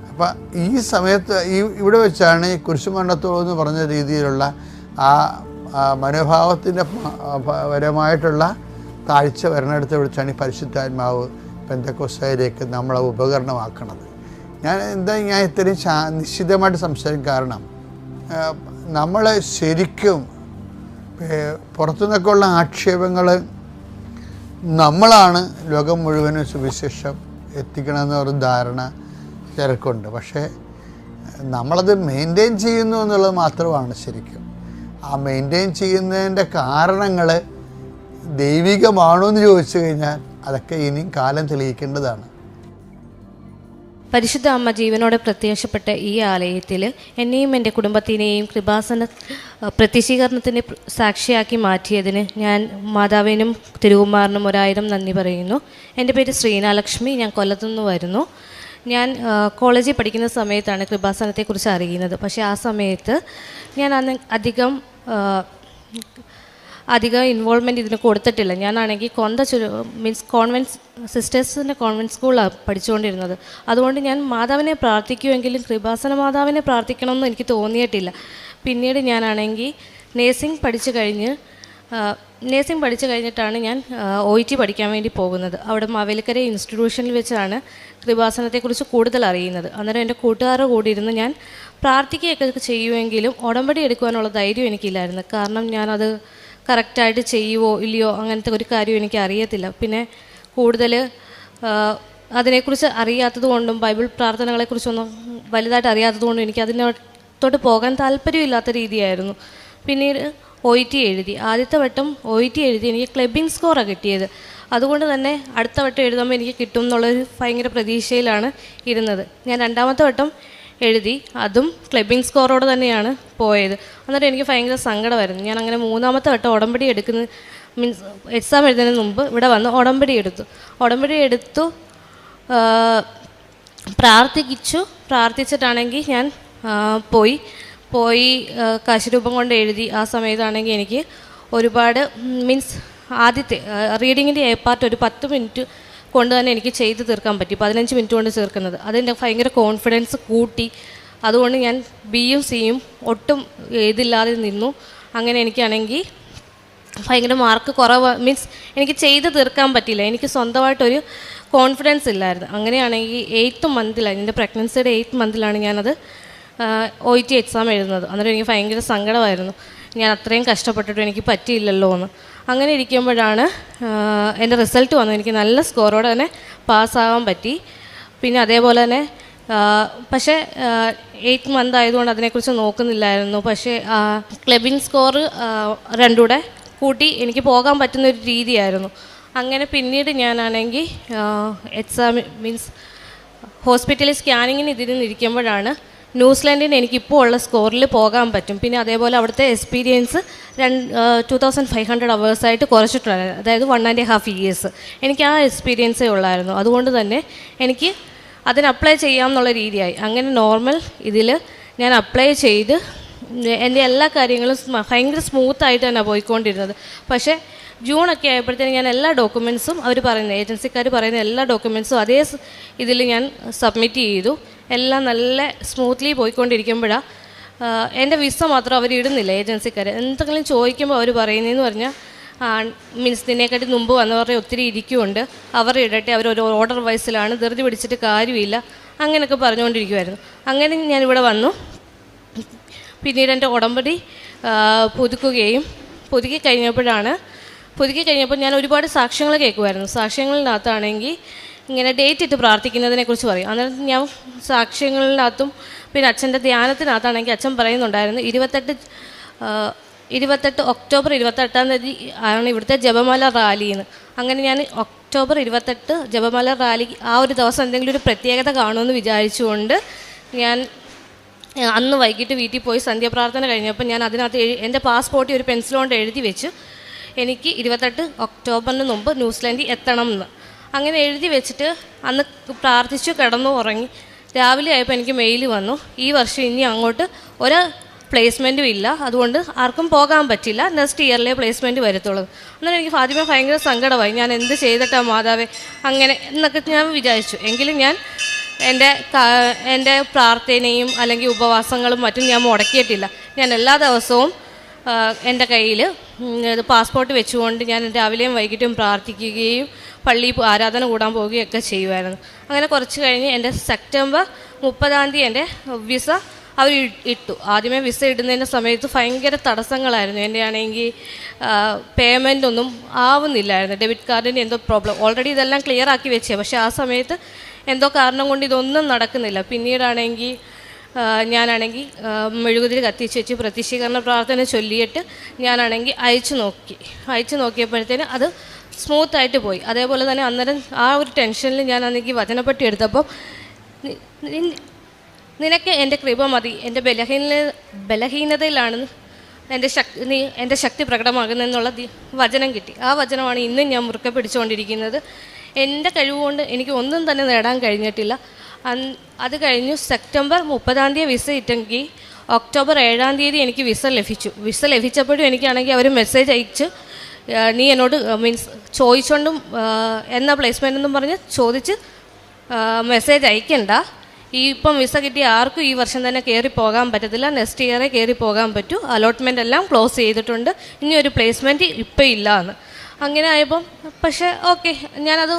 അപ്പം ഈ സമയത്ത് ഇവിടെ വെച്ചാണ് ഈ കുരിശുമരണത്തോളൂ എന്ന് പറഞ്ഞ രീതിയിലുള്ള ആ മനോഭാവത്തിൻ്റെ പരമായിട്ടുള്ള താഴ്ച വരണടുത്ത് വിളിച്ചാണ് ഈ പരിശുദ്ധാത്മാവ് പെന്തക്കോസ്തായിലേക്ക് നമ്മളെ ഉപകരണമാക്കണത്. ഞാൻ ഇത്രയും നിശ്ചിതമായിട്ട് സംസാരിക്കും. കാരണം നമ്മൾ ശരിക്കും പുറത്തുനിന്നൊക്കെയുള്ള ആക്ഷേപങ്ങൾ നമ്മളാണ് ലോകം മുഴുവനും സുവിശേഷം എത്തിക്കണമെന്ന ഒരു ധാരണ ചിലർക്കുണ്ട്. പക്ഷേ നമ്മളത് മെയിൻറ്റെയിൻ ചെയ്യുന്നു എന്നുള്ളത് മാത്രമാണ് ശരിക്കും. ആ മെയിൻറ്റെയിൻ ചെയ്യുന്നതിൻ്റെ കാരണങ്ങൾ ദൈവികമാണോ എന്ന് ചോദിച്ചു കഴിഞ്ഞാൽ അതൊക്കെ ഇനിയും കാലം തെളിയിക്കേണ്ടതാണ്. പരിശുദ്ധ അമ്മ ജീവനോടെ പ്രത്യക്ഷപ്പെട്ട ഈ ആലയത്തിൽ എന്നെയും എൻ്റെ കുടുംബത്തിനെയും കൃപാസന പ്രത്യക്ഷീകരണത്തിന് സാക്ഷിയാക്കി മാറ്റിയതിന് ഞാൻ മാതാവിനും തിരുകുമാറിനും 1000 നന്ദി പറയുന്നു. എൻ്റെ പേര് ശ്രീനാലക്ഷ്മി. ഞാൻ കൊല്ലത്തുനിന്ന് വരുന്നു. ഞാൻ കോളേജിൽ പഠിക്കുന്ന സമയത്താണ് കൃപാസനത്തെക്കുറിച്ച് അറിയുന്നത്. പക്ഷേ ആ സമയത്ത് ഞാൻ അന്ന് അധികം ഇൻവോൾവ്മെൻറ്റ് ഇതിന് കൊടുത്തിട്ടില്ല. ഞാനാണെങ്കിൽ കോൺവെൻറ്റ് സിസ്റ്റേഴ്സിൻ്റെ കോൺവെൻറ്റ് സ്കൂളിലാണ് പഠിച്ചുകൊണ്ടിരുന്നത്. അതുകൊണ്ട് ഞാൻ മാതാവിനെ പ്രാർത്ഥിക്കുമെങ്കിലും കൃപാസന മാതാവിനെ പ്രാർത്ഥിക്കണമെന്ന് എനിക്ക് തോന്നിയിട്ടില്ല. പിന്നീട് ഞാനാണെങ്കിൽ നേഴ്സിംഗ് പഠിച്ചു കഴിഞ്ഞിട്ടാണ് ഞാൻ OIT പഠിക്കാൻ വേണ്ടി പോകുന്നത്. അവിടെ മാവേലിക്കര ഇൻസ്റ്റിറ്റ്യൂഷനിൽ വെച്ചാണ് കൃപാസനത്തെക്കുറിച്ച് കൂടുതൽ അറിയുന്നത്. അന്നേരം എൻ്റെ കൂട്ടുകാരുടെ കൂടി ഇരുന്ന് ഞാൻ പ്രാർത്ഥിക്കുകയൊക്കെ ചെയ്യുമെങ്കിലും ഉടമ്പടി എടുക്കുവാനുള്ള ധൈര്യം എനിക്കില്ലായിരുന്നു. കാരണം ഞാനത് കറക്റ്റായിട്ട് ചെയ്യുമോ ഇല്ലയോ അങ്ങനത്തെ ഒരു കാര്യം എനിക്ക് അറിയത്തില്ല. പിന്നെ കൂടുതൽ അതിനെക്കുറിച്ച് അറിയാത്തത് കൊണ്ടും ബൈബിൾ പ്രാർത്ഥനകളെക്കുറിച്ചൊന്നും വലുതായിട്ട് അറിയാത്തത് കൊണ്ടും എനിക്ക് അതിനോട്ട് പോകാൻ താല്പര്യമില്ലാത്ത രീതിയായിരുന്നു. പിന്നീട് OIT എഴുതി. ആദ്യത്തെ വട്ടം OIT എഴുതി എനിക്ക് ക്ലബിംഗ് സ്കോറാണ് കിട്ടിയത്. അതുകൊണ്ട് തന്നെ അടുത്ത വട്ടം എഴുതുമ്പോൾ എനിക്ക് കിട്ടും എന്നുള്ളൊരു ഭയങ്കര പ്രതീക്ഷയിലാണ് ഇരുന്നത്. ഞാൻ രണ്ടാമത്തെ വട്ടം എഴുതി. അതും ക്ലബിംഗ് സ്കോറോടെ തന്നെയാണ് പോയത്. അന്നേരം എനിക്ക് ഭയങ്കര സങ്കടമായിരുന്നു. ഞാൻ അങ്ങനെ മൂന്നാമത്തെ വട്ടം ഉടമ്പടി മീൻസ് എക്സാം എഴുതുന്നതിന് മുമ്പ് ഇവിടെ വന്ന് ഉടമ്പടി എടുത്തു പ്രാർത്ഥിച്ചിട്ടാണെങ്കിൽ ഞാൻ പോയി കാശിരൂപം കൊണ്ട് എഴുതി. ആ സമയത്താണെങ്കിൽ എനിക്ക് ഒരുപാട് മീൻസ് ആദ്യത്തെ റീഡിങ്ങിൻ്റെ എ പാർട്ട് ഒരു 10 മിനിറ്റ് കൊണ്ട് തന്നെ എനിക്ക് ചെയ്ത് തീർക്കാൻ പറ്റി. 15 മിനിറ്റ് കൊണ്ട് തീർക്കുന്നത്. അതെൻ്റെ ഭയങ്കര കോൺഫിഡൻസ് കൂട്ടി. അതുകൊണ്ട് ഞാൻ Bയും Cയും ഒട്ടും ഇതില്ലാതെ നിന്നു. അങ്ങനെ എനിക്കാണെങ്കിൽ ഭയങ്കര മാർക്ക് കുറവ് മീൻസ് എനിക്ക് ചെയ്ത് തീർക്കാൻ പറ്റില്ല. എനിക്ക് സ്വന്തമായിട്ടൊരു കോൺഫിഡൻസ് ഇല്ലായിരുന്നു. അങ്ങനെയാണെങ്കിൽ 8th മന്തിലാണ് എൻ്റെ പ്രഗ്നൻസിയുടെ 8th മന്തിലാണ് ഞാനത് OIT എക്സാം എഴുതുന്നത്. അന്നേരം എനിക്ക് ഭയങ്കര സങ്കടമായിരുന്നു. ഞാൻ അത്രയും കഷ്ടപ്പെട്ടിട്ടും എനിക്ക് പറ്റിയില്ലല്ലോ എന്ന്. അങ്ങനെ ഇരിക്കുമ്പോഴാണ് എൻ്റെ റിസൾട്ട് വന്നത്. എനിക്ക് നല്ല സ്കോറോടെ തന്നെ പാസ്സാകാൻ പറ്റി. പിന്നെ അതേപോലെ തന്നെ പക്ഷേ 8th മന്ത് ആയതുകൊണ്ട് അതിനെക്കുറിച്ച് നോക്കുന്നില്ലായിരുന്നു. പക്ഷേ ക്ലബിംഗ് സ്കോർ 2 കൂടെ കൂട്ടി എനിക്ക് പോകാൻ പറ്റുന്നൊരു രീതിയായിരുന്നു. അങ്ങനെ പിന്നീട് ഞാനാണെങ്കിൽ എക്സാം മീൻസ് ഹോസ്പിറ്റലിൽ സ്കാനിങ്ങിന് ഇതിരിക്കുമ്പോഴാണ് ന്യൂസിലാൻഡിന് എനിക്കിപ്പോൾ ഉള്ള സ്കോറിൽ പോകാൻ പറ്റും. പിന്നെ അതേപോലെ അവിടുത്തെ എക്സ്പീരിയൻസ് 2500 അവേഴ്സായിട്ട് കുറച്ചിട്ടുണ്ടായിരുന്നു. അതായത് 1.5 years എനിക്ക് ആ എക്സ്പീരിയൻസേ ഉള്ളായിരുന്നു. അതുകൊണ്ട് തന്നെ എനിക്ക് അതിന് അപ്ലൈ ചെയ്യാമെന്നുള്ള രീതിയായി. അങ്ങനെ നോർമൽ ഇതിൽ ഞാൻ അപ്ലൈ ചെയ്ത് എൻ്റെ എല്ലാ കാര്യങ്ങളും ഭയങ്കര സ്മൂത്തായിട്ട് തന്നെ പോയിക്കൊണ്ടിരുന്നത്. പക്ഷേ ജൂണൊക്കെ ആയപ്പോഴത്തേനും ഞാൻ എല്ലാ ഡോക്യുമെൻറ്റ്സും ഏജൻസിക്കാർ പറയുന്ന എല്ലാ ഡോക്യുമെൻറ്റ്സും അതേ ഇതിൽ ഞാൻ സബ്മിറ്റ് ചെയ്തു. എല്ലാം നല്ല സ്മൂത്ത്ലി പോയിക്കൊണ്ടിരിക്കുമ്പോഴാണ് എൻ്റെ വിസ മാത്രം അവർ ഇടുന്നില്ല ഏജൻസിക്കാർ. എന്തെങ്കിലും ചോദിക്കുമ്പോൾ അവർ പറയുന്നതെന്ന് പറഞ്ഞാൽ മീൻസ് നിന്നെക്കാട്ടി മുമ്പ് വന്നവരുടെ ഒത്തിരി ഇരിക്കുന്നുണ്ട്, അവർ ഇടട്ടെ, അവരൊരു ഓർഡർ വൈസിലാണ്, ധൃതി പിടിച്ചിട്ട് കാര്യമില്ല, അങ്ങനെയൊക്കെ പറഞ്ഞുകൊണ്ടിരിക്കുമായിരുന്നു. അങ്ങനെ ഞാനിവിടെ വന്നു. പിന്നീട് എൻ്റെ ഉടമ്പടി പുതുക്കി കഴിഞ്ഞപ്പോൾ ഞാൻ ഒരുപാട് സാക്ഷ്യങ്ങൾ കേൾക്കുമായിരുന്നു. സാക്ഷ്യങ്ങളിനകത്താണെങ്കിൽ ഇങ്ങനെ ഡേറ്റ് ഇട്ട് പ്രാർത്ഥിക്കുന്നതിനെക്കുറിച്ച് പറയും. അന്നേരം ഞാൻ സാക്ഷ്യങ്ങളിനകത്തും പിന്നെ അച്ഛൻ്റെ ധ്യാനത്തിനകത്താണെങ്കിൽ അച്ഛൻ പറയുന്നുണ്ടായിരുന്നു 28 ഒക്ടോബർ 28 ആണ് ഇവിടുത്തെ ജപമാല റാലിന്ന്. അങ്ങനെ ഞാൻ ഒക്ടോബർ 28 ജപമാല റാലി ആ ഒരു ദിവസം എന്തെങ്കിലും ഒരു പ്രത്യേകത കാണുമെന്ന് വിചാരിച്ചുകൊണ്ട് ഞാൻ അന്ന് വൈകിട്ട് വീട്ടിൽ പോയി സന്ധ്യാപ്രാർത്ഥന കഴിഞ്ഞപ്പോൾ ഞാൻ അതിനകത്ത് എൻ്റെ പാസ്പോർട്ടിൽ ഒരു പെൻസിലുകൊണ്ട് എഴുതി വെച്ചു എനിക്ക് 28 ഒക്ടോബറിന് മുമ്പ് ന്യൂസിലാൻഡിൽ എത്തണം എന്ന്. അങ്ങനെ എഴുതി വെച്ചിട്ട് അന്ന് പ്രാർത്ഥിച്ചു കിടന്നു ഉറങ്ങി. രാവിലെ ആയപ്പോൾ എനിക്ക് മെയിൽ വന്നു, ഈ വർഷം ഇനി അങ്ങോട്ട് ഒരു പ്ലേസ്മെൻറ്റും ഇല്ല, അതുകൊണ്ട് ആർക്കും പോകാൻ പറ്റില്ല, നെക്സ്റ്റ് ഇയറിലെ പ്ലേസ്മെൻറ്റ് വരത്തുള്ളൂ. അന്നേരം എനിക്ക് ആദ്യമേ ഭയങ്കര സങ്കടമായി. ഞാൻ എന്ത് ചെയ്തിട്ടാണ് മാതാവേ അങ്ങനെ എന്നൊക്കെ ഞാൻ വിചാരിച്ചു. എങ്കിലും ഞാൻ എൻ്റെ പ്രാർത്ഥനയും അല്ലെങ്കിൽ ഉപവാസങ്ങളും മറ്റും ഞാൻ മുടക്കിയിട്ടില്ല. ഞാൻ എല്ലാ ദിവസവും എൻ്റെ കയ്യിൽ പാസ്പോർട്ട് വെച്ചുകൊണ്ട് ഞാൻ രാവിലെയും വൈകിട്ടും പ്രാർത്ഥിക്കുകയും പള്ളിയിൽ ആരാധന കൂടാൻ പോവുകയൊക്കെ ചെയ്യുമായിരുന്നു. അങ്ങനെ കുറച്ച് കഴിഞ്ഞ് എൻ്റെ സെപ്റ്റംബർ 30 എൻ്റെ വിസ അവർ ഇട്ടു. ആദ്യമേ വിസ ഇടുന്നതിൻ്റെ സമയത്ത് ഭയങ്കര തടസ്സങ്ങളായിരുന്നു. എൻ്റെ ആണെങ്കിൽ പേയ്മെൻ്റ് ഒന്നും ആവുന്നില്ലായിരുന്നു. ഡെബിറ്റ് കാർഡിന് എന്തോ പ്രോബ്ലം, ഓൾറെഡി ഇതെല്ലാം ക്ലിയർ ആക്കി വെച്ചേ, പക്ഷേ ആ സമയത്ത് എന്തോ കാരണം കൊണ്ട് ഇതൊന്നും നടക്കുന്നില്ല. പിന്നീടാണെങ്കിൽ ഞാനാണെങ്കിൽ മെഴുകുതിരി കത്തിച്ച് വെച്ച് പ്രത്യക്ഷീകരണ പ്രാർത്ഥന ചൊല്ലിയിട്ട് ഞാനാണെങ്കിൽ അയച്ചു നോക്കിയപ്പോഴത്തേന് അത് സ്മൂത്തായിട്ട് പോയി. അതേപോലെ തന്നെ അന്നേരം ആ ഒരു ടെൻഷനിൽ ഞാനാണെങ്കിൽ വചനപ്പെട്ടി എടുത്തപ്പോൾ നിനക്ക് എൻ്റെ കൃപ മതി, എൻ്റെ ബലഹീനതയിലാണ് എൻ്റെ ശക്തി പ്രകടമാകുന്നതെന്നുള്ള വചനം കിട്ടി. ആ വചനമാണ് ഇന്നും ഞാൻ മുറുക്കെ പിടിച്ചുകൊണ്ടിരിക്കുന്നത്. എൻ്റെ കഴിവുകൊണ്ട് എനിക്ക് ഒന്നും തന്നെ നേടാൻ കഴിഞ്ഞിട്ടില്ല. അത് കഴിഞ്ഞു സെപ്റ്റംബർ 30 വിസ ഇട്ടെങ്കിൽ ഒക്ടോബർ 7 എനിക്ക് വിസ ലഭിച്ചപ്പോഴും എനിക്കാണെങ്കിൽ അവർ മെസ്സേജ് അയച്ച് നീ എന്നോട് ചോദിച്ചുകൊണ്ടും എന്നാ പ്ലേസ്മെൻ്റ് എന്നും പറഞ്ഞ് ചോദിച്ച് മെസ്സേജ് അയക്കണ്ട, ഇപ്പം വിസ കിട്ടിയ ആർക്കും ഈ വർഷം തന്നെ കയറി പോകാൻ പറ്റത്തില്ല, നെക്സ്റ്റ് ഇയറേ കയറി പോകാൻ പറ്റൂ, അലോട്ട്മെൻ്റ് എല്ലാം ക്ലോസ് ചെയ്തിട്ടുണ്ട്, ഇനി ഒരു പ്ലേസ്മെൻറ്റ് ഇപ്പം ഇല്ല എന്ന്. അങ്ങനെ ആയപ്പം പക്ഷേ ഓക്കെ, ഞാനത്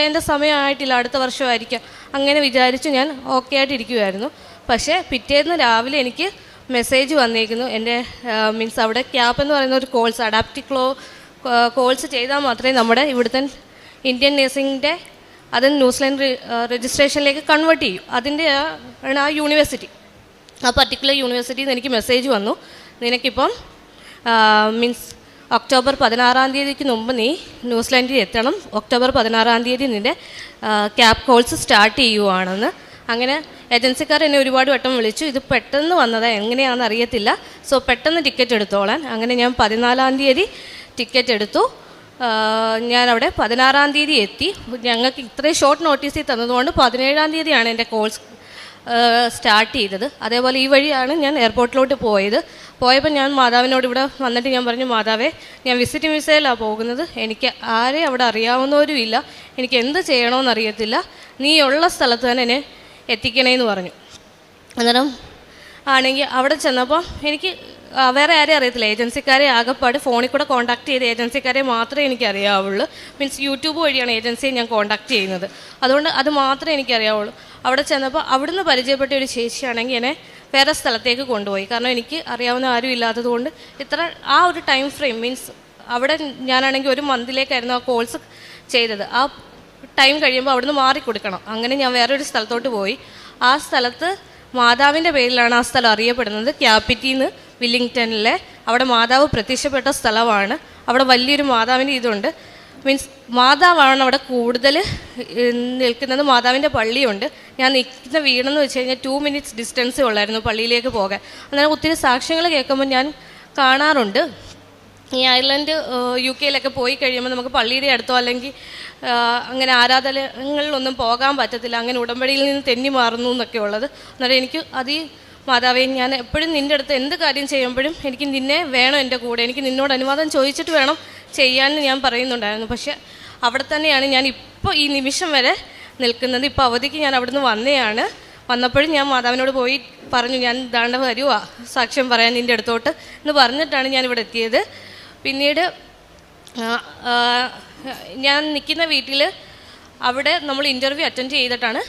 എൻ്റെ സമയമായിട്ടില്ല, അടുത്ത വർഷമായിരിക്കാം അങ്ങനെ വിചാരിച്ചു ഞാൻ ഓക്കെ ആയിട്ടിരിക്കുമായിരുന്നു. പക്ഷേ പിറ്റേന്ന് രാവിലെ എനിക്ക് മെസ്സേജ് വന്നിരിക്കുന്നു. എൻ്റെ അവിടെ ക്യാപ്പ് എന്ന് പറയുന്ന ഒരു കോഴ്സ്, അഡാപ്റ്റീവ് കോഴ്സ് ചെയ്താൽ മാത്രമേ നമ്മുടെ ഇവിടുത്തെ ഇന്ത്യൻ നേഴ്സിങ്ങിൻ്റെ അത് ന്യൂസിലാൻഡ് രജിസ്ട്രേഷനിലേക്ക് കൺവേർട്ട് ചെയ്യും. അതിൻ്റെ ആണ് ആ യൂണിവേഴ്സിറ്റി, ആ പർട്ടിക്കുലർ യൂണിവേഴ്സിറ്റിയിൽ നിന്ന് എനിക്ക് മെസ്സേജ് വന്നു, നിനക്കിപ്പം ഒക്ടോബർ 16 മുമ്പ് നീ ന്യൂസിലാൻഡിൽ എത്തണം, ഒക്ടോബർ 16 നിൻ്റെ ക്യാബ് കോഴ്സ് സ്റ്റാർട്ട് ചെയ്യുവാണെന്ന്. അങ്ങനെ ഏജൻസിക്കാർ എന്നെ ഒരുപാട് വട്ടം വിളിച്ചു. ഇത് പെട്ടെന്ന് വന്നതാണ്, എങ്ങനെയാണെന്ന് അറിയത്തില്ല, സോ പെട്ടെന്ന് ടിക്കറ്റ് എടുത്തോളാൻ. അങ്ങനെ ഞാൻ 14 ടിക്കറ്റ് എടുത്തു. ഞാനവിടെ 16 എത്തി. ഞങ്ങൾക്ക് ഇത്രയും ഷോർട്ട് നോട്ടീസിൽ തന്നതുകൊണ്ട് 17 എൻ്റെ കോഴ്സ് സ്റ്റാർട്ട് ചെയ്തത്. അതേപോലെ ഈ വഴിയാണ് ഞാൻ എയർപോർട്ടിലോട്ട് പോയപ്പോൾ ഞാൻ മാതാവിനോട് ഇവിടെ വന്നിട്ട് ഞാൻ പറഞ്ഞു, മാതാവേ ഞാൻ വിസിറ്റിംഗ് വിസയിലാണ് പോകുന്നത്, എനിക്ക് ആരെയും അവിടെ അറിയാവുന്നവരും ഇല്ല, എനിക്ക് എന്ത് ചെയ്യണമെന്നറിയത്തില്ല, നീ ഉള്ള സ്ഥലത്ത് തന്നെ എന്നെ എത്തിക്കണേന്ന് പറഞ്ഞു. അന്നേരം ആണെങ്കിൽ അവിടെ ചെന്നപ്പോൾ എനിക്ക് വേറെ ആരെയും അറിയത്തില്ല, ഏജൻസിക്കാരെ ആകെപ്പാട് ഫോണിൽ കൂടെ കോൺടാക്ട് ചെയ്ത ഏജൻസിക്കാരെ മാത്രമേ എനിക്കറിയാവുള്ളൂ. യൂട്യൂബ് വഴിയാണ് ഏജൻസിയെ ഞാൻ കോൺടാക്ട് ചെയ്യുന്നത്, അതുകൊണ്ട് അത് മാത്രമേ എനിക്കറിയാവുള്ളൂ. അവിടെ ചെന്നപ്പോൾ അവിടുന്ന് പരിചയപ്പെട്ട ഒരു ചേച്ചിയാണെങ്കിൽ എന്നെ വേറെ സ്ഥലത്തേക്ക് കൊണ്ടുപോയി. കാരണം എനിക്ക് അറിയാവുന്ന ആരും ഇല്ലാത്തതുകൊണ്ട് ആ ഒരു ടൈം ഫ്രെയിം അവിടെ ഞാനാണെങ്കിൽ ഒരു മന്തിലേക്കായിരുന്നു ആ കോഴ്സ് ചെയ്തത്. ആ ടൈം കഴിയുമ്പോൾ അവിടുന്ന് മാറിക്കൊടുക്കണം. അങ്ങനെ ഞാൻ വേറൊരു സ്ഥലത്തോട്ട് പോയി. ആ സ്ഥലത്ത് മാതാവിൻ്റെ പേരിലാണ് ആ സ്ഥലം അറിയപ്പെടുന്നത്, ക്യാപിറ്റിന്ന് വില്ലിംഗ്ടണിലെ. അവിടെ മാതാവ് പ്രത്യക്ഷപ്പെട്ട സ്ഥലമാണ്. അവിടെ വലിയൊരു മാതാവിൻ്റെ ഇതുണ്ട്, മാതാവാണ് അവിടെ കൂടുതൽ നിൽക്കുന്നത്. മാതാവിൻ്റെ പള്ളിയുണ്ട്. ഞാൻ നിൽക്കുന്ന വീടെന്ന് വെച്ച് കഴിഞ്ഞാൽ 2 minutes ഡിസ്റ്റൻസേ ഉള്ളായിരുന്നു പള്ളിയിലേക്ക് പോകാൻ. അന്നേരം ഒത്തിരി സാക്ഷ്യങ്ങൾ കേൾക്കുമ്പോൾ ഞാൻ കാണാറുണ്ട്, ഈ അയർലൻഡ് UK പോയി കഴിയുമ്പോൾ നമുക്ക് പള്ളിയുടെ അടുത്തോ അല്ലെങ്കിൽ അങ്ങനെ ആരാധനകളിലൊന്നും പോകാൻ പറ്റത്തില്ല, അങ്ങനെ ഉടമ്പടിയിൽ നിന്ന് തെന്നി മാറുന്നു എന്നൊക്കെ ഉള്ളത്. അന്നേരം എനിക്ക് മാതാവേ, ഞാൻ എപ്പോഴും നിൻ്റെ അടുത്ത് എന്ത് കാര്യം ചെയ്യുമ്പോഴും എനിക്ക് നിന്നെ വേണം എൻ്റെ കൂടെ, എനിക്ക് നിന്നോട് അനുവാദം ചോദിച്ചിട്ട് വേണം ചെയ്യാമെന്ന് ഞാൻ പറയുന്നുണ്ടായിരുന്നു. പക്ഷേ അവിടെ തന്നെയാണ് ഞാൻ ഇപ്പോൾ ഈ നിമിഷം വരെ നിൽക്കുന്നത്. ഇപ്പോൾ അവധിക്ക് ഞാൻ അവിടുന്ന് വന്നപ്പോഴും ഞാൻ മാതാവിനോട് പോയി പറഞ്ഞു, ഞാൻ ദാണ്ട വരുവാ സാക്ഷ്യം പറയാൻ നിൻ്റെ അടുത്തോട്ട് എന്ന് പറഞ്ഞിട്ടാണ് ഞാൻ ഇവിടെ എത്തിയത്. പിന്നീട് ഞാൻ നിൽക്കുന്ന വീട്ടിൽ അവിടെ നമ്മൾ ഇൻ്റർവ്യൂ അറ്റൻഡ് ചെയ്തിട്ടാണ്,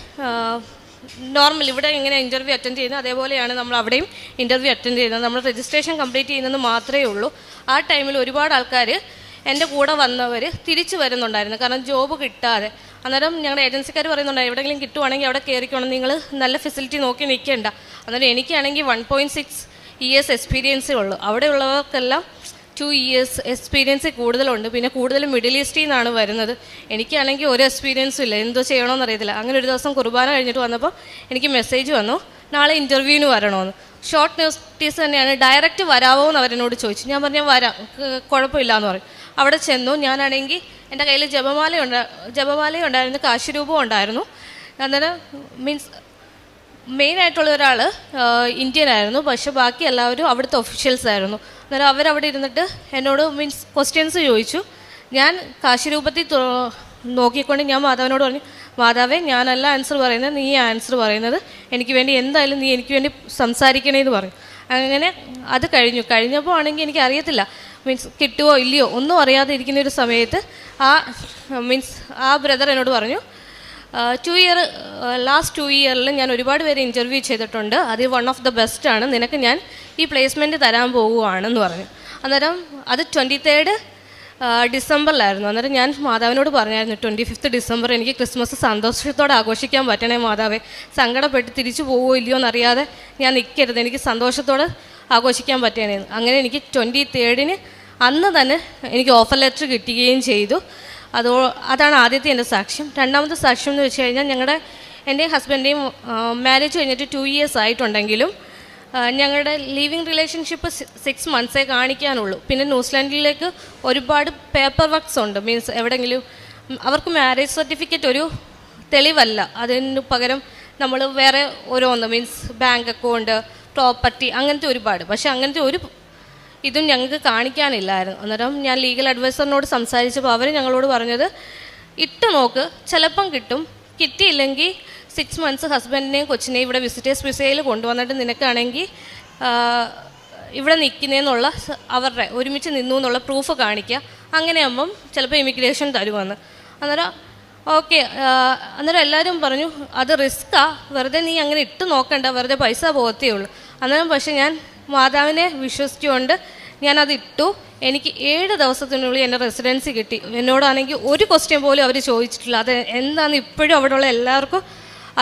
നോർമൽ ഇവിടെ എങ്ങനെ ഇൻ്റർവ്യൂ അറ്റൻഡ് ചെയ്യുന്നത് അതേപോലെയാണ് നമ്മൾ അവിടെയും ഇൻ്റർവ്യൂ അറ്റൻഡ് ചെയ്യുന്നത്. നമ്മൾ രജിസ്ട്രേഷൻ കംപ്ലീറ്റ് ചെയ്യുന്നത് മാത്രമേ ഉള്ളൂ. ആ ടൈമിൽ ഒരുപാട് ആൾക്കാർ എൻ്റെ കൂടെ വന്നവർ തിരിച്ചു വരുന്നുണ്ടായിരുന്നു, കാരണം ജോബ് കിട്ടാതെ. അന്നേരം ഞങ്ങളുടെ ഏജൻസിക്കാർ പറയുന്നുണ്ടായിരുന്നു, എവിടെയെങ്കിലും കിട്ടുവാണെങ്കിൽ അവിടെ കയറിക്കണം, നിങ്ങൾ നല്ല ഫെസിലിറ്റി നോക്കി നിൽക്കേണ്ട. അന്നേരം എനിക്കാണെങ്കിൽ 1.6 years എക്സ്പീരിയൻസേ ഉള്ളൂ. അവിടെയുള്ളവർക്കെല്ലാം 2 years എക്സ്പീരിയൻസ് കൂടുതലുണ്ട്. പിന്നെ കൂടുതലും മിഡിൽ ഈസ്റ്റിൽ നിന്നാണ് വരുന്നത്. എനിക്കാണെങ്കിൽ ഒരു എക്സ്പീരിയൻസും ഇല്ല, എന്തോ ചെയ്യണമെന്ന് അറിയത്തില്ല. അങ്ങനെ ഒരു ദിവസം കുർബാന കഴിഞ്ഞിട്ട് വന്നപ്പോൾ എനിക്ക് മെസ്സേജ് വന്നു, നാളെ ഇൻ്റർവ്യൂവിന് വരണമെന്ന്. ഷോർട്ട് നോട്ടീസ് തന്നെയാണ്, ഡയറക്റ്റ് വരാമോ എന്ന് അവരെന്നോട് ചോദിച്ചു. ഞാൻ പറഞ്ഞു വരാം, കുഴപ്പമില്ല എന്ന് പറയും. അവിടെ ചെന്നു. ഞാനാണെങ്കിൽ എൻ്റെ കയ്യിൽ ജപമാലയും ഉണ്ടായിരുന്നു, കാശിരൂപവും ഉണ്ടായിരുന്നു. അന്നേരം മെയിനായിട്ടുള്ള ഒരാൾ ഇന്ത്യൻ ആയിരുന്നു, പക്ഷെ ബാക്കി എല്ലാവരും അവിടുത്തെ ഒഫീഷ്യൽസ് ആയിരുന്നു. അന്നേരം അവരവിടെ ഇരുന്നിട്ട് എന്നോട് ക്വസ്റ്റ്യൻസ് ചോദിച്ചു. ഞാൻ കാശിരൂപത്തിൽ നോക്കിക്കൊണ്ട് ഞാൻ മാതാവിനോട് പറഞ്ഞു, മാതാവേ ഞാനല്ല ആൻസർ പറയുന്നത്, നീ ആൻസർ പറയുന്നത്, എനിക്ക് വേണ്ടി എന്തായാലും നീ എനിക്ക് വേണ്ടി സംസാരിക്കണേന്ന് പറഞ്ഞു. അങ്ങനെ അത് കഴിഞ്ഞപ്പോൾ ആണെങ്കിൽ എനിക്ക് അറിയത്തില്ല, മീൻസ് കിട്ടുമോ ഇല്ലയോ ഒന്നും അറിയാതെ ഇരിക്കുന്ന ഒരു സമയത്ത് ആ ബ്രദർ എന്നോട് പറഞ്ഞു, ലാസ്റ്റ് 2 ഇയറിൽ ഞാൻ ഒരുപാട് പേരെ ഇൻ്റർവ്യൂ ചെയ്തിട്ടുണ്ട്, അതിൽ വൺ ഓഫ് ദ ബെസ്റ്റ് ആണ്, നിനക്ക് ഞാൻ ഈ പ്ലേസ്മെൻറ്റ് തരാൻ പോവുകയാണെന്ന് പറഞ്ഞു. അന്നേരം അത് 23rd ഡിസംബറിലായിരുന്നു. അന്നേരം ഞാൻ മാതാവിനോട് പറഞ്ഞായിരുന്നു, 25th ഡിസംബർ എനിക്ക് ക്രിസ്മസ് സന്തോഷത്തോടെ ആഘോഷിക്കാൻ പറ്റണേ മാതാവേ, സങ്കടപ്പെട്ട് തിരിച്ചു പോവുമോ ഇല്ലയോ എന്നറിയാതെ ഞാൻ നിൽക്കരുത്, എനിക്ക് സന്തോഷത്തോടെ ആഘോഷിക്കാൻ പറ്റണേന്ന്. അങ്ങനെ എനിക്ക് 23rd അന്ന് തന്നെ എനിക്ക് ഓഫർ ലെറ്റർ കിട്ടുകയും ചെയ്തു. അതാണ് ആദ്യത്തെ എൻ്റെ സാക്ഷ്യം. രണ്ടാമത്തെ സാക്ഷ്യം എന്ന് വെച്ച് കഴിഞ്ഞാൽ എൻ്റെയും ഹസ്ബൻഡേയും മാരേജ് കഴിഞ്ഞിട്ട് 2 years ആയിട്ടുണ്ടെങ്കിലും ഞങ്ങളുടെ ലിവിങ് റിലേഷൻഷിപ്പ് 6 monthsേ കാണിക്കാനുള്ളൂ. പിന്നെ ന്യൂസിലാൻഡിലേക്ക് ഒരുപാട് പേപ്പർ വർക്ക്സ് ഉണ്ട്, മീൻസ് എവിടെയെങ്കിലും അവർക്ക് മാരേജ് സർട്ടിഫിക്കറ്റ് ഒരു തെളിവല്ല, അതിന് പകരം നമ്മൾ വേറെ ഓരോന്ന് മീൻസ് ബാങ്ക് അക്കൗണ്ട്, പ്രോപ്പർട്ടി, അങ്ങനത്തെ ഒരുപാട്. പക്ഷേ അങ്ങനത്തെ ഒരു ഇതും ഞങ്ങൾക്ക് കാണിക്കാനില്ലായിരുന്നു. അന്നേരം ഞാൻ ലീഗൽ അഡ്വൈസറിനോട് സംസാരിച്ചപ്പോൾ അവർ ഞങ്ങളോട് പറഞ്ഞത്, ഇട്ട് നോക്ക്, ചിലപ്പം കിട്ടും, കിട്ടിയില്ലെങ്കിൽ 6 months ഹസ്ബൻഡിനെയും കൊച്ചിനെയും ഇവിടെ വിസിറ്റേഴ്സ് വിസയിൽ കൊണ്ടുവന്നിട്ട് നിനക്കാണെങ്കിൽ ഇവിടെ നിൽക്കുന്നതെന്നുള്ള അവരുടെ ഒരുമിച്ച് നിന്നു എന്നുള്ള പ്രൂഫ് കാണിക്കുക, അങ്ങനെയാകുമ്പം ചിലപ്പോൾ ഇമിഗ്രേഷൻ തരുമെന്ന്. അന്നേരം ഓക്കെ. അന്നേരം എല്ലാവരും പറഞ്ഞു അത് റിസ്ക്കാ, വെറുതെ നീ അങ്ങനെ ഇട്ട് നോക്കണ്ട, വെറുതെ പൈസ പോകത്തേ ഉള്ളൂ. അന്നേരം പക്ഷേ ഞാൻ മാതാവിനെ വിശ്വസിച്ചുകൊണ്ട് ഞാനത് ഇട്ടു. എനിക്ക് 7 ദിവസത്തിനുള്ളിൽ എൻ്റെ റെസിഡൻസി കിട്ടി. എന്നോടാണെങ്കിൽ ഒരു ക്വസ്റ്റ്യൻ പോലും അവർ ചോദിച്ചിട്ടില്ല. അത് എന്താണെന്ന് ഇപ്പോഴും അവിടെയുള്ള എല്ലാവർക്കും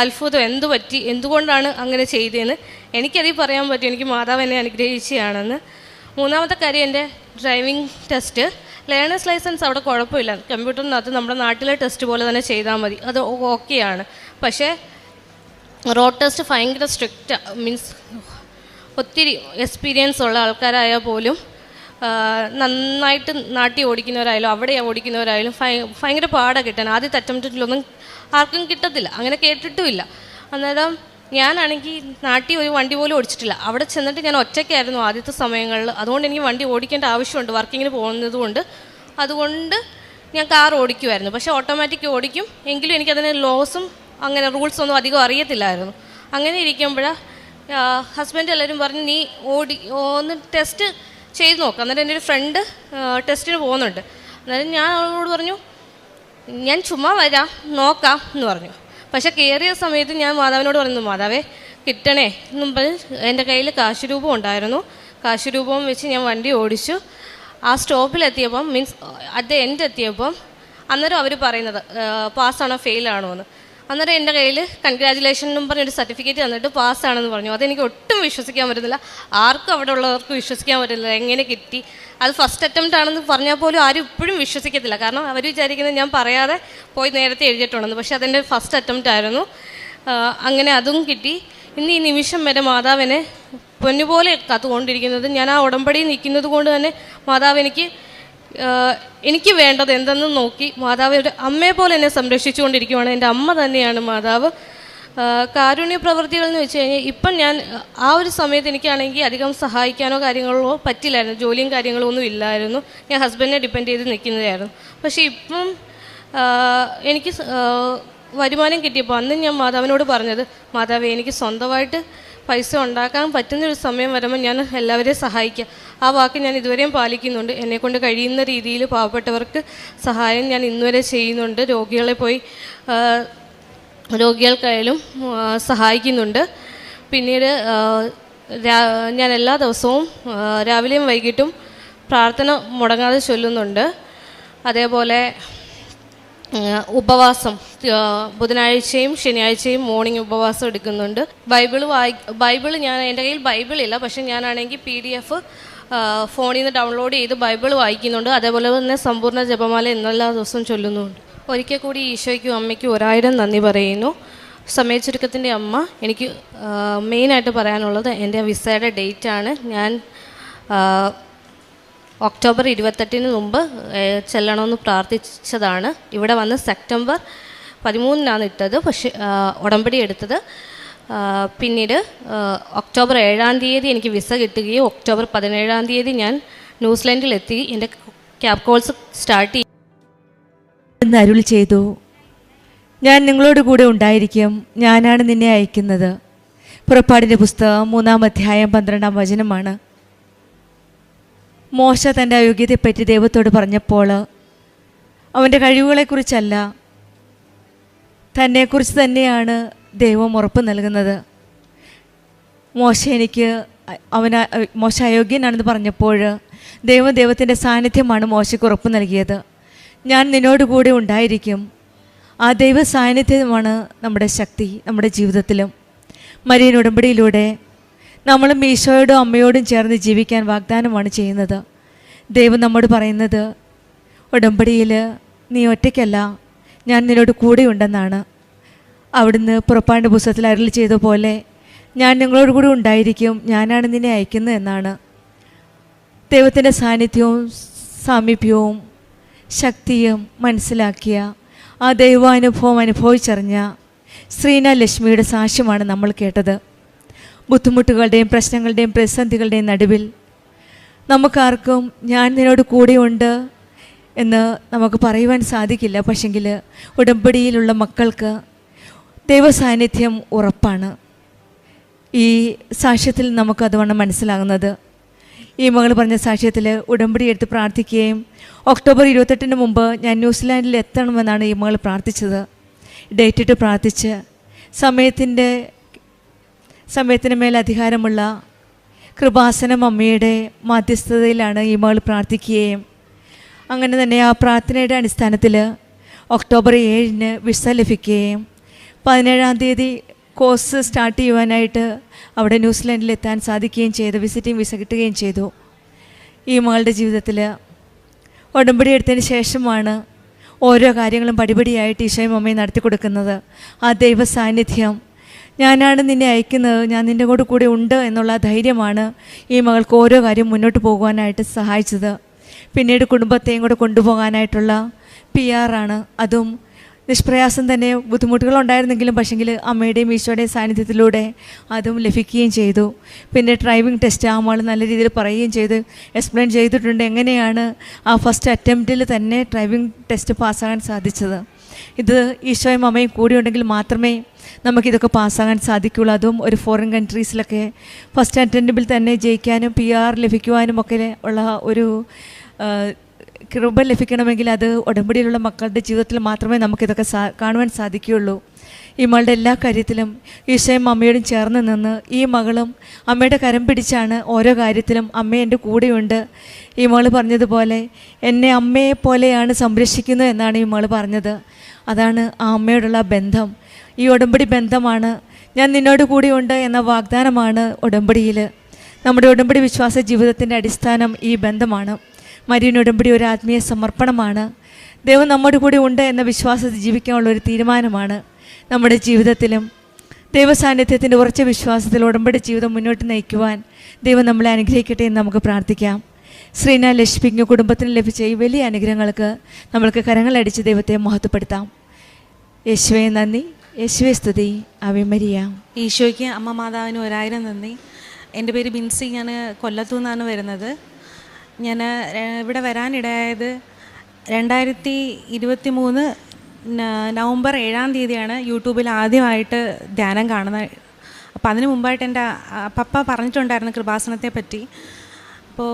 അത്ഭുതം, എന്ത് പറ്റി, എന്തുകൊണ്ടാണ് അങ്ങനെ ചെയ്തതെന്ന് എനിക്കതിൽ പറയാൻ പറ്റും. എനിക്ക് മാതാവ് എന്നെ അനുഗ്രഹിക്കുകയാണെന്ന്. മൂന്നാമത്തെ കാര്യം, എൻ്റെ ഡ്രൈവിംഗ് ടെസ്റ്റ്, ലേണേഴ്സ് ലൈസൻസ് അവിടെ കുഴപ്പമില്ല, കമ്പ്യൂട്ടറിനകത്ത് നമ്മുടെ നാട്ടിലെ ടെസ്റ്റ് പോലെ തന്നെ ചെയ്താൽ മതി, അത് ഓക്കെയാണ്. പക്ഷേ റോഡ് ടെസ്റ്റ് ഭയങ്കര സ്ട്രിക്റ്റ്, മീൻസ് ഒത്തിരി എക്സ്പീരിയൻസ് ഉള്ള ആൾക്കാരായാൽ പോലും നന്നായിട്ട് നാട്ടിൽ ഓടിക്കുന്നവരായാലും അവിടെ ഓടിക്കുന്നവരായാലും ഭയങ്കര പാടാണ് കിട്ടാൻ. ആദ്യത്തെ അറ്റംപ്റ്റിലൊന്നും ആർക്കും കിട്ടത്തില്ല, അങ്ങനെ കേട്ടിട്ടുമില്ല. അന്നേരം ഞാനാണെങ്കിൽ നാട്ടിൽ ഒരു വണ്ടി പോലും ഓടിച്ചിട്ടില്ല. അവിടെ ചെന്നിട്ട് ഞാൻ ഒറ്റയ്ക്കായിരുന്നു ആദ്യത്തെ സമയങ്ങളിൽ. അതുകൊണ്ട് എനിക്ക് വണ്ടി ഓടിക്കേണ്ട ആവശ്യമുണ്ട്, വർക്കിങ്ങിന് പോകുന്നത് അതുകൊണ്ട് ഞാൻ കാർ ഓടിക്കുമായിരുന്നു. പക്ഷേ ഓട്ടോമാറ്റിക് ഓടിക്കും, എങ്കിലും എനിക്കതിന് ലോസും അങ്ങനെ റൂൾസൊന്നും അധികം അറിയത്തില്ലായിരുന്നു. അങ്ങനെ ഇരിക്കുമ്പോഴാണ് ഹസ്ബൻഡ് എല്ലാവരും പറഞ്ഞ്, നീ ഒന്ന് ടെസ്റ്റ് ചെയ്ത് നോക്കാം. അന്നേരം എൻ്റെ ഒരു ഫ്രണ്ട് ടെസ്റ്റിന് പോകുന്നുണ്ട്. അന്നേരം ഞാൻ അവളോട് പറഞ്ഞു, ഞാൻ ചുമ്മാ വരാം, നോക്കാം എന്ന് പറഞ്ഞു. പക്ഷേ കയറിയ സമയത്ത് ഞാൻ മാതാവിനോട് പറഞ്ഞു, മാതാവേ കിട്ടണേ എന്നും പറഞ്ഞ് എൻ്റെ കയ്യിൽ കാശ് രൂപം ഉണ്ടായിരുന്നു. കാശ് രൂപവും വെച്ച് ഞാൻ വണ്ടി ഓടിച്ചു. ആ സ്റ്റോപ്പിലെത്തിയപ്പം, മീൻസ് അറ്റ് ദ എൻഡ് എത്തിയപ്പം അന്നേരം അവർ പറയുന്നത് പാസ്സാണോ ഫെയിലാണോ എന്ന്. അന്നേരം എൻ്റെ കയ്യിൽ കൺഗ്രാജുലേഷൻ എന്നും പറഞ്ഞൊരു സർട്ടിഫിക്കറ്റ് തന്നിട്ട് പാസ്സാണെന്ന് പറഞ്ഞു. അതെനിക്ക് ഒട്ടും വിശ്വസിക്കാൻ പറ്റുന്നില്ല, ആർക്കും അവിടെ ഉള്ളവർക്ക് വിശ്വസിക്കാൻ പറ്റുന്നില്ല. എങ്ങനെ കിട്ടി, അത് ഫസ്റ്റ് അറ്റംപ്റ്റ് ആണെന്ന് പറഞ്ഞാൽ പോലും ആരും ഇപ്പോഴും വിശ്വസിക്കത്തില്ല. കാരണം അവർ വിചാരിക്കുന്നത് ഞാൻ പറയാതെ പോയി നേരത്തെ എഴുതിയിട്ടുണ്ടെന്ന്. പക്ഷേ അതെൻ്റെ ഫസ്റ്റ് അറ്റംപ്റ്റ് ആയിരുന്നു. അങ്ങനെ അതും കിട്ടി. ഇന്ന് ഈ നിമിഷം വരെ മാതാവിനെ പൊന്നുപോലെ കാത്തുകൊണ്ടിരിക്കുന്നത്, ഞാൻ ആ ഉടമ്പടിയിൽ നിൽക്കുന്നത് കൊണ്ട് തന്നെ മാതാവ് എനിക്ക് വേണ്ടത് എന്തെന്ന് നോക്കി മാതാവ് ഒരു അമ്മയെ പോലെ എന്നെ സംരക്ഷിച്ചുകൊണ്ടിരിക്കുകയാണ്. എൻ്റെ അമ്മ തന്നെയാണ് മാതാവ്. കാരുണ്യ പ്രവൃത്തികൾ എന്ന് വെച്ച് കഴിഞ്ഞാൽ ഇപ്പം ഞാൻ ആ ഒരു സമയത്ത് എനിക്കാണെങ്കിൽ അധികം സഹായിക്കാനോ കാര്യങ്ങളോ പറ്റില്ലായിരുന്നു, ജോലിയും കാര്യങ്ങളോ ഒന്നും ഇല്ലായിരുന്നു. ഞാൻ ഹസ്ബൻഡിനെ ഡിപ്പെൻഡ് ചെയ്ത് നിൽക്കുന്നതായിരുന്നു. പക്ഷേ ഇപ്പം എനിക്ക് വരുമാനം കിട്ടിയപ്പോൾ അന്ന് ഞാൻ മാതാവിനോട് പറഞ്ഞത്, മാതാവേ എനിക്ക് സ്വന്തമായിട്ട് പൈസ ഉണ്ടാക്കാൻ പറ്റുന്നൊരു സമയം വരുമ്പോൾ ഞാൻ എല്ലാവരെയും സഹായിക്കാം. ആ വാക്ക് ഞാൻ ഇതുവരെയും പാലിക്കുന്നുണ്ട്. എന്നെക്കൊണ്ട് കഴിയുന്ന രീതിയിൽ പാവപ്പെട്ടവർക്ക് സഹായം ഞാൻ ഇന്നുവരെ ചെയ്യുന്നുണ്ട്. രോഗികൾക്കായാലും സഹായിക്കുന്നുണ്ട്. പിന്നീട് ഞാൻ എല്ലാ ദിവസവും രാവിലെയും വൈകിട്ടും പ്രാർത്ഥന മുടങ്ങാതെ ചൊല്ലുന്നുണ്ട്. അതേപോലെ ഉപവാസം ബുധനാഴ്ചയും ശനിയാഴ്ചയും മോർണിംഗ് ഉപവാസം എടുക്കുന്നുണ്ട്. ബൈബിൾ ഞാൻ എൻ്റെ കയ്യിൽ ബൈബിളില്ല, പക്ഷെ ഞാനാണെങ്കിൽ PDF ഫോണിൽ നിന്ന് ഡൗൺലോഡ് ചെയ്ത് ബൈബിൾ വായിക്കുന്നുണ്ട്. അതേപോലെ തന്നെ സമ്പൂർണ്ണ ജപമാല എല്ലാ ദിവസവും ചൊല്ലുന്നുണ്ട്. ഒരിക്കൽ കൂടി ഈശോയ്ക്കും അമ്മയ്ക്കും 1000 നന്ദി പറയുന്നു. സമയച്ചുരുക്കത്തിൻ്റെ അമ്മ, എനിക്ക് മെയിനായിട്ട് പറയാനുള്ളത് എൻ്റെ വിസയുടെ ഡേറ്റാണ്. ഞാൻ ഒക്ടോബർ 28 മുമ്പ് ചെല്ലണമെന്ന് പ്രാർത്ഥിച്ചതാണ്. ഇവിടെ വന്ന് സെപ്റ്റംബർ 13 ഇട്ടത്, പക്ഷേ ഉടമ്പടി എടുത്തത്. പിന്നീട് ഒക്ടോബർ 7 എനിക്ക് വിസ കിട്ടുകയും ഒക്ടോബർ 17 ഞാൻ ന്യൂസിലാൻഡിലെത്തി എൻ്റെ ക്യാബ് കോൾസ് സ്റ്റാർട്ട് ചെയ്തു. അരുൾ ചെയ്തു, ഞാൻ നിങ്ങളോട് കൂടെ ഉണ്ടായിരിക്കും, ഞാനാണ് നിന്നെ അയക്കുന്നത്. പുറപ്പാടിൻ്റെ പുസ്തകം 3-ാം അധ്യായം 12-ാം വചനമാണ്. മോശ തൻ്റെ അയോഗ്യതയെപ്പറ്റി ദൈവത്തോട് പറഞ്ഞപ്പോൾ അവൻ്റെ കഴിവുകളെക്കുറിച്ചല്ല, തന്നെക്കുറിച്ച് തന്നെയാണ് ദൈവം ഉറപ്പ് നൽകുന്നത്. മോശ അയോഗ്യനാണെന്ന് പറഞ്ഞപ്പോൾ ദൈവത്തിൻ്റെ സാന്നിധ്യമാണ് മോശയ്ക്ക് ഉറപ്പ് നൽകിയത്. ഞാൻ നിന്നോട് കൂടെ ഉണ്ടായിരിക്കും. ആ ദൈവ സാന്നിധ്യമാണ് നമ്മുടെ ശക്തി. നമ്മുടെ ജീവിതത്തിലും മരിയൻ ഉടമ്പടിയിലൂടെ നമ്മളും ഈശോയോടും അമ്മയോടും ചേർന്ന് ജീവിക്കാൻ വാഗ്ദാനമാണ് ചെയ്യുന്നത്. ദൈവം നമ്മോട് പറയുന്നത്, ഉടമ്പടിയിൽ നീ ഒറ്റയ്ക്കല്ല, ഞാൻ നിന്നോട് കൂടെയുണ്ടെന്നാണ്. അവിടുന്ന് പുറപ്പാടിൻ്റെ പുസ്തകത്തിൽ അരുളി ചെയ്ത പോലെ ഞാൻ നിങ്ങളോട് കൂടി ഉണ്ടായിരിക്കും, ഞാനാണ് നിന്നെ അയക്കുന്നത് എന്നാണ്. ദൈവത്തിൻ്റെ സാന്നിധ്യവും സാമീപ്യവും ശക്തിയും മനസ്സിലാക്കിയ ആ ദൈവാനുഭവം അനുഭവിച്ചറിഞ്ഞ ശ്രീന ലക്ഷ്മിയുടെ സാക്ഷ്യമാണ് നമ്മൾ കേട്ടത്. ബുദ്ധിമുട്ടുകളുടെയും പ്രശ്നങ്ങളുടെയും പ്രതിസന്ധികളുടെയും നടുവിൽ നമുക്കാർക്കും ഞാൻ നിന്നോട് കൂടെയുണ്ട് എന്ന് നമുക്ക് പറയുവാൻ സാധിക്കില്ല. പക്ഷെങ്കിൽ ഉടമ്പടിയിലുള്ള മക്കൾക്ക് ദൈവസാന്നിധ്യം ഉറപ്പാണ്. ഈ സാക്ഷ്യത്തിൽ നമുക്കതുവണ്ണം മനസ്സിലാകുന്നത്. ഈ മകൾ പറഞ്ഞ സാക്ഷ്യത്തിൽ ഉടമ്പടി എടുത്ത് പ്രാർത്ഥിക്കുകയും ഒക്ടോബർ 28-ന് മുമ്പ് ഞാൻ ന്യൂസിലാൻഡിൽ എത്തണമെന്നാണ് ഈ മകൾ പ്രാർത്ഥിച്ചത്. ഡേറ്റ് ഇട്ട് പ്രാർത്ഥിച്ച് സമയത്തിന് മേൽ അധികാരമുള്ള കൃപാസനം അമ്മയുടെ മധ്യസ്ഥതയിലാണ് ഈ മകൾ പ്രാർത്ഥിക്കുകയും അങ്ങനെ തന്നെ ആ പ്രാർത്ഥനയുടെ അടിസ്ഥാനത്തിൽ ഒക്ടോബർ 7-ന് വിസ ലഭിക്കുകയും 17-ാം തീയതി കോഴ്സ് സ്റ്റാർട്ട് ചെയ്യുവാനായിട്ട് അവിടെ ന്യൂസിലാൻഡിൽ എത്താൻ സാധിക്കുകയും ചെയ്തു. വിസിറ്റിംഗ് വിസ കിട്ടുകയും ചെയ്തു. ഈ മകളുടെ ജീവിതത്തിൽ ഉടമ്പടി എടുത്തതിന് ശേഷമാണ് ഓരോ കാര്യങ്ങളും പടിപടിയായിട്ട് ഈശോയും അമ്മയും നടത്തി കൊടുക്കുന്നത്. ആ ദൈവ സാന്നിധ്യം, ഞാനാണ് നിന്നെ അയക്കുന്നത്, ഞാൻ നിൻ്റെ കൂടെ ഉണ്ട് എന്നുള്ള ധൈര്യമാണ് ഈ മകൾക്ക് ഓരോ കാര്യം മുന്നോട്ട് പോകുവാനായിട്ട് സഹായിച്ചത്. പിന്നീട് കുടുംബത്തെയും കൂടെ കൊണ്ടുപോകാനായിട്ടുള്ള PR ആണ്. അതും നിഷ്പ്രയാസം തന്നെ. ബുദ്ധിമുട്ടുകളുണ്ടായിരുന്നെങ്കിലും പക്ഷെങ്കിൽ അമ്മയുടെയും ഈശോയുടെയും സാന്നിധ്യത്തിലൂടെ അതും ലഭിക്കുകയും ചെയ്തു. പിന്നെ ഡ്രൈവിംഗ് ടെസ്റ്റ് ആ മകൾ നല്ല രീതിയിൽ പറയുകയും ചെയ്ത് എക്സ്പ്ലെയിൻ ചെയ്തിട്ടുണ്ട് എങ്ങനെയാണ് ആ ഫസ്റ്റ് അറ്റംപ്റ്റിൽ തന്നെ ഡ്രൈവിംഗ് ടെസ്റ്റ് പാസ്സാകാൻ സാധിച്ചത്. ഇത് ഈശോയും അമ്മയും കൂടി ഉണ്ടെങ്കിൽ മാത്രമേ നമുക്കിതൊക്കെ പാസ്സാകാൻ സാധിക്കുകയുള്ളൂ. അതും ഒരു ഫോറിൻ കൺട്രീസിലൊക്കെ ഫസ്റ്റ് അറ്റംപ്റ്റിൽ തന്നെ ജയിക്കാനും PR ലഭിക്കുവാനും ഒക്കെ ഉള്ള ഒരു കൃപ ലഭിക്കണമെങ്കിൽ അത് ഉടമ്പടിയിലുള്ള മക്കളുടെ ജീവിതത്തിൽ മാത്രമേ നമുക്കിതൊക്കെ കാണുവാൻ സാധിക്കുകയുള്ളൂ. ഈ മകളുടെ എല്ലാ കാര്യത്തിലും ഈശോയും അമ്മയോടും ചേർന്ന് നിന്ന് ഈ മകളും അമ്മയുടെ കരം പിടിച്ചാണ് ഓരോ കാര്യത്തിലും അമ്മ എൻ്റെ കൂടെയുണ്ട്. ഈ മകൾ പറഞ്ഞതുപോലെ എന്നെ അമ്മയെ പോലെയാണ് സംരക്ഷിക്കുന്നത് എന്നാണ് ഈ മകൾ പറഞ്ഞത്. അതാണ് ആ അമ്മയോടുള്ള ബന്ധം. ഈ ഉടമ്പടി ബന്ധമാണ്. ഞാൻ നിന്നോട് കൂടെയുണ്ട് എന്ന വാഗ്ദാനമാണ് ഉടമ്പടിയിൽ. നമ്മുടെ ഉടമ്പടി വിശ്വാസ ജീവിതത്തിൻ്റെ അടിസ്ഥാനം ഈ ബന്ധമാണ്. മരിയൻ ഉടമ്പടി ഒരു ആത്മീയ സമർപ്പണമാണ്. ദൈവം നമ്മുടെ കൂടെ ഉണ്ട് എന്ന വിശ്വാസത്തിൽ ജീവിക്കാനുള്ള ഒരു തീരുമാനമാണ്. നമ്മുടെ ജീവിതത്തിലും ദൈവസാന്നിധ്യത്തിൻ്റെ ഉറച്ച വിശ്വാസത്തിൽ ഉടമ്പടി ജീവിതം മുന്നോട്ട് നയിക്കുവാൻ ദൈവം നമ്മളെ അനുഗ്രഹിക്കട്ടെ എന്ന് നമുക്ക് പ്രാർത്ഥിക്കാം. ശ്രീന ലക്ഷ്മിക്ക് കുടുംബത്തിന് ലഭിച്ച ഈ വലിയ അനുഗ്രഹങ്ങൾക്ക് നമ്മൾക്ക് കരങ്ങളടിച്ച് ദൈവത്തെ മഹത്വപ്പെടുത്താം. യേശുവേ നന്ദി, യേശുവേ സ്തുതി, ആവേ മരിയ. ഈശോയ്ക്ക് അമ്മ മാതാവിന് 1000 നന്ദി. എൻ്റെ പേര് ബിൻസി, ഞാൻ കൊല്ലത്തു നിന്നാണ് വരുന്നത്. ഞാൻ ഇവിടെ വരാനിടയായത് 2023 നവംബർ 7-ാം തീയതിയാണ് യൂട്യൂബിൽ ആദ്യമായിട്ട് ധ്യാനം കാണുന്നത്. അപ്പോൾ അതിന് മുമ്പായിട്ട് എൻ്റെ പപ്പ പറഞ്ഞിട്ടുണ്ടായിരുന്നു കൃപാസനത്തെ പറ്റി. അപ്പോൾ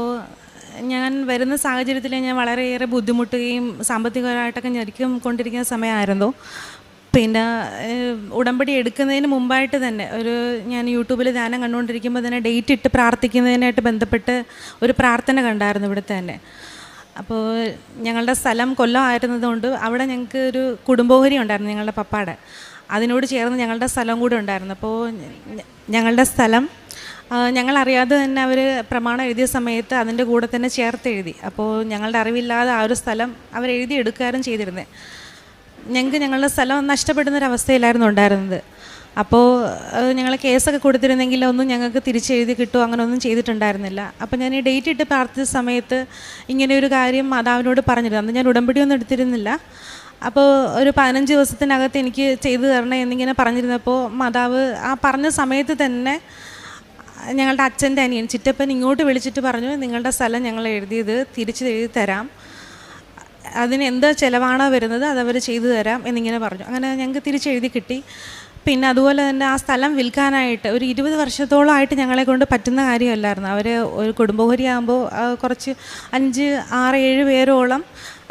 ഞാൻ വരുന്ന സാഹചര്യത്തിൽ ഞാൻ വളരെയേറെ ബുദ്ധിമുട്ടുകയും സാമ്പത്തികമായിട്ടൊക്കെ ഞെരുക്കം കൊണ്ടിരിക്കുന്ന സമയമായിരുന്നു. പിന്നെ ഉടമ്പടി എടുക്കുന്നതിന് മുമ്പായിട്ട് തന്നെ ഞാൻ യൂട്യൂബിൽ ധ്യാനം കണ്ടുകൊണ്ടിരിക്കുമ്പോൾ തന്നെ ഡേറ്റ് ഇട്ട് പ്രാർത്ഥിക്കുന്നതിനായിട്ട് ബന്ധപ്പെട്ട് ഒരു പ്രാർത്ഥന കണ്ടായിരുന്നു ഇവിടുത്തെ തന്നെ. അപ്പോൾ ഞങ്ങളുടെ സ്ഥലം കൊല്ലം ആയിരുന്നതുകൊണ്ട് അവിടെ ഞങ്ങൾക്ക് ഒരു കുടുംബോഹരി ഉണ്ടായിരുന്നു ഞങ്ങളുടെ പപ്പാടെ. അതിനോട് ചേർന്ന് ഞങ്ങളുടെ സ്ഥലം കൂടെ ഉണ്ടായിരുന്നു. അപ്പോൾ ഞങ്ങളുടെ സ്ഥലം ഞങ്ങളറിയാതെ തന്നെ അവർ പ്രമാണം എഴുതിയ സമയത്ത് അതിൻ്റെ കൂടെ തന്നെ ചേർത്ത് എഴുതി. അപ്പോൾ ഞങ്ങളുടെ അറിവില്ലാതെ ആ ഒരു സ്ഥലം അവരെഴുതി എടുക്കാനും ചെയ്തിരുന്നത്. ഞങ്ങളുടെ സ്ഥലം നഷ്ടപ്പെടുന്നൊരവസ്ഥയിലായിരുന്നു ഉണ്ടായിരുന്നത്. അപ്പോൾ ഞങ്ങൾ കേസൊക്കെ കൊടുത്തിരുന്നെങ്കിൽ ഒന്നും ഞങ്ങൾക്ക് തിരിച്ചെഴുതി കിട്ടുമോ അങ്ങനെ ഒന്നും ചെയ്തിട്ടുണ്ടായിരുന്നില്ല. അപ്പോൾ ഞാൻ ഈ ഡേറ്റ് ഇട്ട് പ്രാർത്ഥിച്ച സമയത്ത് ഇങ്ങനെ ഒരു കാര്യം മാതാവിനോട് പറഞ്ഞിരുന്നു. അന്ന് ഞാൻ ഉടമ്പടിയൊന്നും എടുത്തിരുന്നില്ല. അപ്പോൾ ഒരു 15 ദിവസത്തിനകത്ത് എനിക്ക് ചെയ്തു തരണേ എന്നിങ്ങനെ പറഞ്ഞിരുന്നപ്പോൾ മാതാവ് ആ പറഞ്ഞ സമയത്ത് തന്നെ ഞങ്ങളുടെ അച്ഛൻ്റെ അനിയൻ ചിറ്റപ്പൻ ഇങ്ങോട്ട് വിളിച്ചിട്ട് പറഞ്ഞു, നിങ്ങളുടെ സ്ഥലം ഞങ്ങൾ എഴുതിയത് തിരിച്ച് എഴുതി തരാം, അതിന് എന്താ ചിലവാണോ വരുന്നത് അതവർ ചെയ്തു തരാം എന്നിങ്ങനെ പറഞ്ഞു. അങ്ങനെ ഞങ്ങൾക്ക് തിരിച്ചെഴുതി കിട്ടി. പിന്നെ അതുപോലെ തന്നെ ആ സ്ഥലം വിൽക്കാനായിട്ട് ഒരു 20 വർഷത്തോളമായിട്ട് ഞങ്ങളെ കൊണ്ട് പറ്റുന്ന കാര്യമല്ലായിരുന്നു. അവർ ഒരു കുടുംബോഹരിയാകുമ്പോൾ കുറച്ച് 5, 6, 7 പേരോളം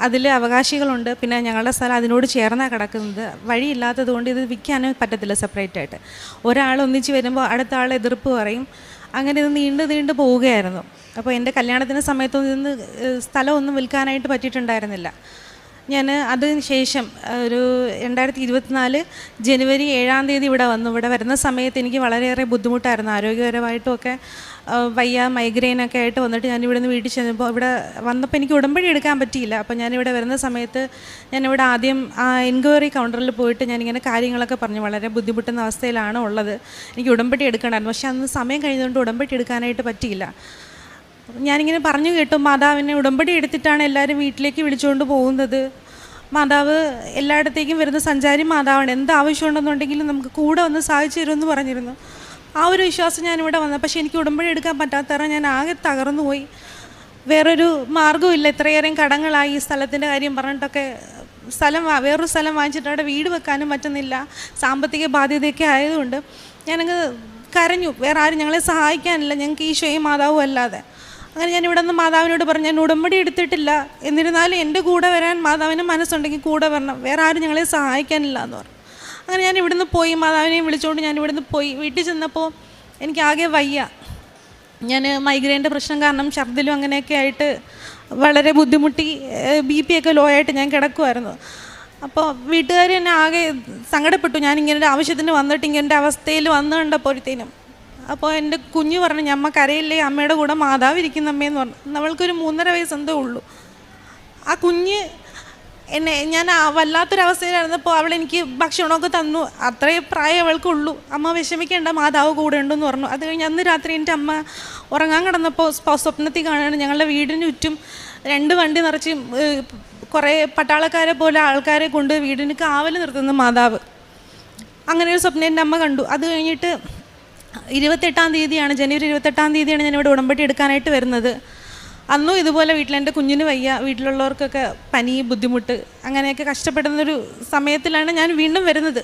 അതിൽ അവകാശികളുണ്ട്. പിന്നെ ഞങ്ങളുടെ സ്ഥലം അതിനോട് ചേർന്നാണ് കിടക്കുന്നത്. വഴിയില്ലാത്തത് കൊണ്ട് ഇത് വിൽക്കാനും പറ്റത്തില്ല സെപ്പറേറ്റായിട്ട്. ഒരാൾ ഒന്നിച്ച് വരുമ്പോൾ അടുത്ത ആൾ എതിർപ്പ് പറയും. അങ്ങനെ ഇത് നീണ്ടു പോവുകയായിരുന്നു. അപ്പോൾ എൻ്റെ കല്യാണത്തിൻ്റെ സമയത്തൊന്നും ഇന്ന് സ്ഥലമൊന്നും വിൽക്കാനായിട്ട് പറ്റിയിട്ടുണ്ടായിരുന്നില്ല. ഞാൻ അതിന് ശേഷം ഒരു 2024 ജനുവരി 7-ാം തീയതി ഇവിടെ വന്നു. ഇവിടെ വരുന്ന സമയത്ത് എനിക്ക് വളരെയേറെ ബുദ്ധിമുട്ടായിരുന്നു, ആരോഗ്യപരമായിട്ടുമൊക്കെ വയ്യ, മൈഗ്രെയിനൊക്കെ ആയിട്ട് വന്നിട്ട് ഞാനിവിടെ നിന്ന് വീട്ടിൽ ചെന്നപ്പോൾ ഇവിടെ വന്നപ്പോൾ എനിക്ക് ഉടമ്പടി എടുക്കാൻ പറ്റിയില്ല. അപ്പോൾ ഞാനിവിടെ വരുന്ന സമയത്ത് ഞാനിവിടെ ആദ്യം ആ എൻക്വയറി കൗണ്ടറിൽ പോയിട്ട് ഞാനിങ്ങനെ കാര്യങ്ങളൊക്കെ പറഞ്ഞു. വളരെ ബുദ്ധിമുട്ടുന്ന അവസ്ഥയിലാണ് ഉള്ളത്, എനിക്ക് ഉടമ്പടി എടുക്കണമായിരുന്നു. പക്ഷേ അന്ന് സമയം കഴിഞ്ഞതുകൊണ്ട് ഉടമ്പടി എടുക്കാനായിട്ട് പറ്റിയില്ല. ഞാനിങ്ങനെ പറഞ്ഞു കേട്ടു, മാതാവിനെ ഉടമ്പടി എടുത്തിട്ടാണ് എല്ലാവരും വീട്ടിലേക്ക് വിളിച്ചുകൊണ്ട് പോകുന്നത്. മാതാവ് എല്ലായിടത്തേക്കും വരുന്ന സഞ്ചാരി മാതാവാണ്, എന്ത് ആവശ്യമുണ്ടെന്നുണ്ടെങ്കിലും നമുക്ക് കൂടെ വന്ന് സഹായിച്ചു തരുമെന്ന് പറഞ്ഞിരുന്നു. ആ ഒരു വിശ്വാസം ഞാനിവിടെ വന്നത്. പക്ഷേ എനിക്ക് ഉടമ്പടി എടുക്കാൻ പറ്റാത്തറ ഞാൻ ആകെ തകർന്നു പോയി. വേറൊരു മാർഗ്ഗമില്ല, ഇത്രയേറെ കടങ്ങളായി. സ്ഥലത്തിൻ്റെ കാര്യം പറഞ്ഞിട്ടൊക്കെ വേറൊരു സ്ഥലം വാങ്ങിച്ചിട്ട് അവിടെ വീട് വെക്കാനും പറ്റുന്നില്ല. സാമ്പത്തിക ബാധ്യതയൊക്കെ ആയതുകൊണ്ട് ഞാനങ്ങ് കരഞ്ഞു. വേറെ ആരും ഞങ്ങളെ സഹായിക്കാനില്ല, ഞങ്ങൾക്ക് ഈശോയും മാതാവും അല്ലാതെ. അങ്ങനെ ഞാൻ ഇവിടെ നിന്ന് മാതാവിനോട് പറഞ്ഞു, ഞാൻ ഉടമ്പടി എടുത്തിട്ടില്ല, എന്നിരുന്നാലും എൻ്റെ കൂടെ വരാൻ മാതാവിന് മനസ്സുണ്ടെങ്കിൽ കൂടെ വരണം, വേറെ ആരും ഞങ്ങളെ സഹായിക്കാനില്ല എന്ന് പറഞ്ഞു. അങ്ങനെ ഞാൻ ഇവിടുന്ന് പോയി, മാതാവിനെയും വിളിച്ചുകൊണ്ട് ഞാൻ ഇവിടുന്ന് പോയി. വീട്ടിൽ ചെന്നപ്പോൾ എനിക്കാകെ വയ്യ. ഞാൻ മൈഗ്രെയിൻ്റെ പ്രശ്നം കാരണം ഛർദ്ദിലും അങ്ങനെയൊക്കെ ആയിട്ട് വളരെ ബുദ്ധിമുട്ടി, BP ഒക്കെ ലോ ആയിട്ട് ഞാൻ കിടക്കുമായിരുന്നു. അപ്പോൾ വീട്ടുകാർ എന്നെ ആകെ സങ്കടപ്പെട്ടു. ഞാനിങ്ങനെ ആവശ്യത്തിന് വന്നിട്ട് ഇങ്ങനെ അവസ്ഥയിൽ വന്നു കണ്ടപ്പോഴത്തേനും. അപ്പോൾ എൻ്റെ കുഞ്ഞ് പറഞ്ഞു, ഞമ്മ കരയില്ലേ, അമ്മയുടെ കൂടെ മാതാവ് ഇരിക്കുന്നമ്മയെന്ന് പറഞ്ഞു. നമ്മൾക്കൊരു 3.5 വയസ്സ് എന്തോ ഉള്ളൂ. ആ കുഞ്ഞ് ഞാൻ വല്ലാത്തൊരവസ്ഥയിലായിരുന്നപ്പോൾ അവളെനിക്ക് ഭക്ഷണമൊക്കെ തന്നു. അത്രയും പ്രായം അവൾക്കുള്ളൂ. അമ്മ വിഷമിക്കേണ്ട, മാതാവ് കൂടെ ഉണ്ടെന്ന് പറഞ്ഞു. അത് കഴിഞ്ഞ് അന്ന് രാത്രി എൻ്റെ അമ്മ ഉറങ്ങാൻ കിടന്നപ്പോൾ സ്വപ്നത്തിൽ കാണുകയാണ്, ഞങ്ങളുടെ വീടിന് ചുറ്റും 2 വണ്ടി നിറച്ച് കുറേ പട്ടാളക്കാരെ പോലെ ആൾക്കാരെ കൊണ്ട് വീടിന് കാവൽ നിർത്തുന്ന മാതാവ്. അങ്ങനെ ഒരു സ്വപ്നം എൻ്റെ അമ്മ കണ്ടു. അത് കഴിഞ്ഞിട്ട് 28-ാം തീയതിയാണ്, ജനുവരി 28-ാം തീയതിയാണ് ഞാനിവിടെ ഉടമ്പടി എടുക്കാനായിട്ട് വരുന്നത്. അന്നും ഇതുപോലെ വീട്ടിലെൻ്റെ കുഞ്ഞിന് വയ്യ, വീട്ടിലുള്ളവർക്കൊക്കെ പനി, ബുദ്ധിമുട്ട്, അങ്ങനെയൊക്കെ കഷ്ടപ്പെടുന്നൊരു സമയത്തിലാണ് ഞാൻ വീണ്ടും വരുന്നത്.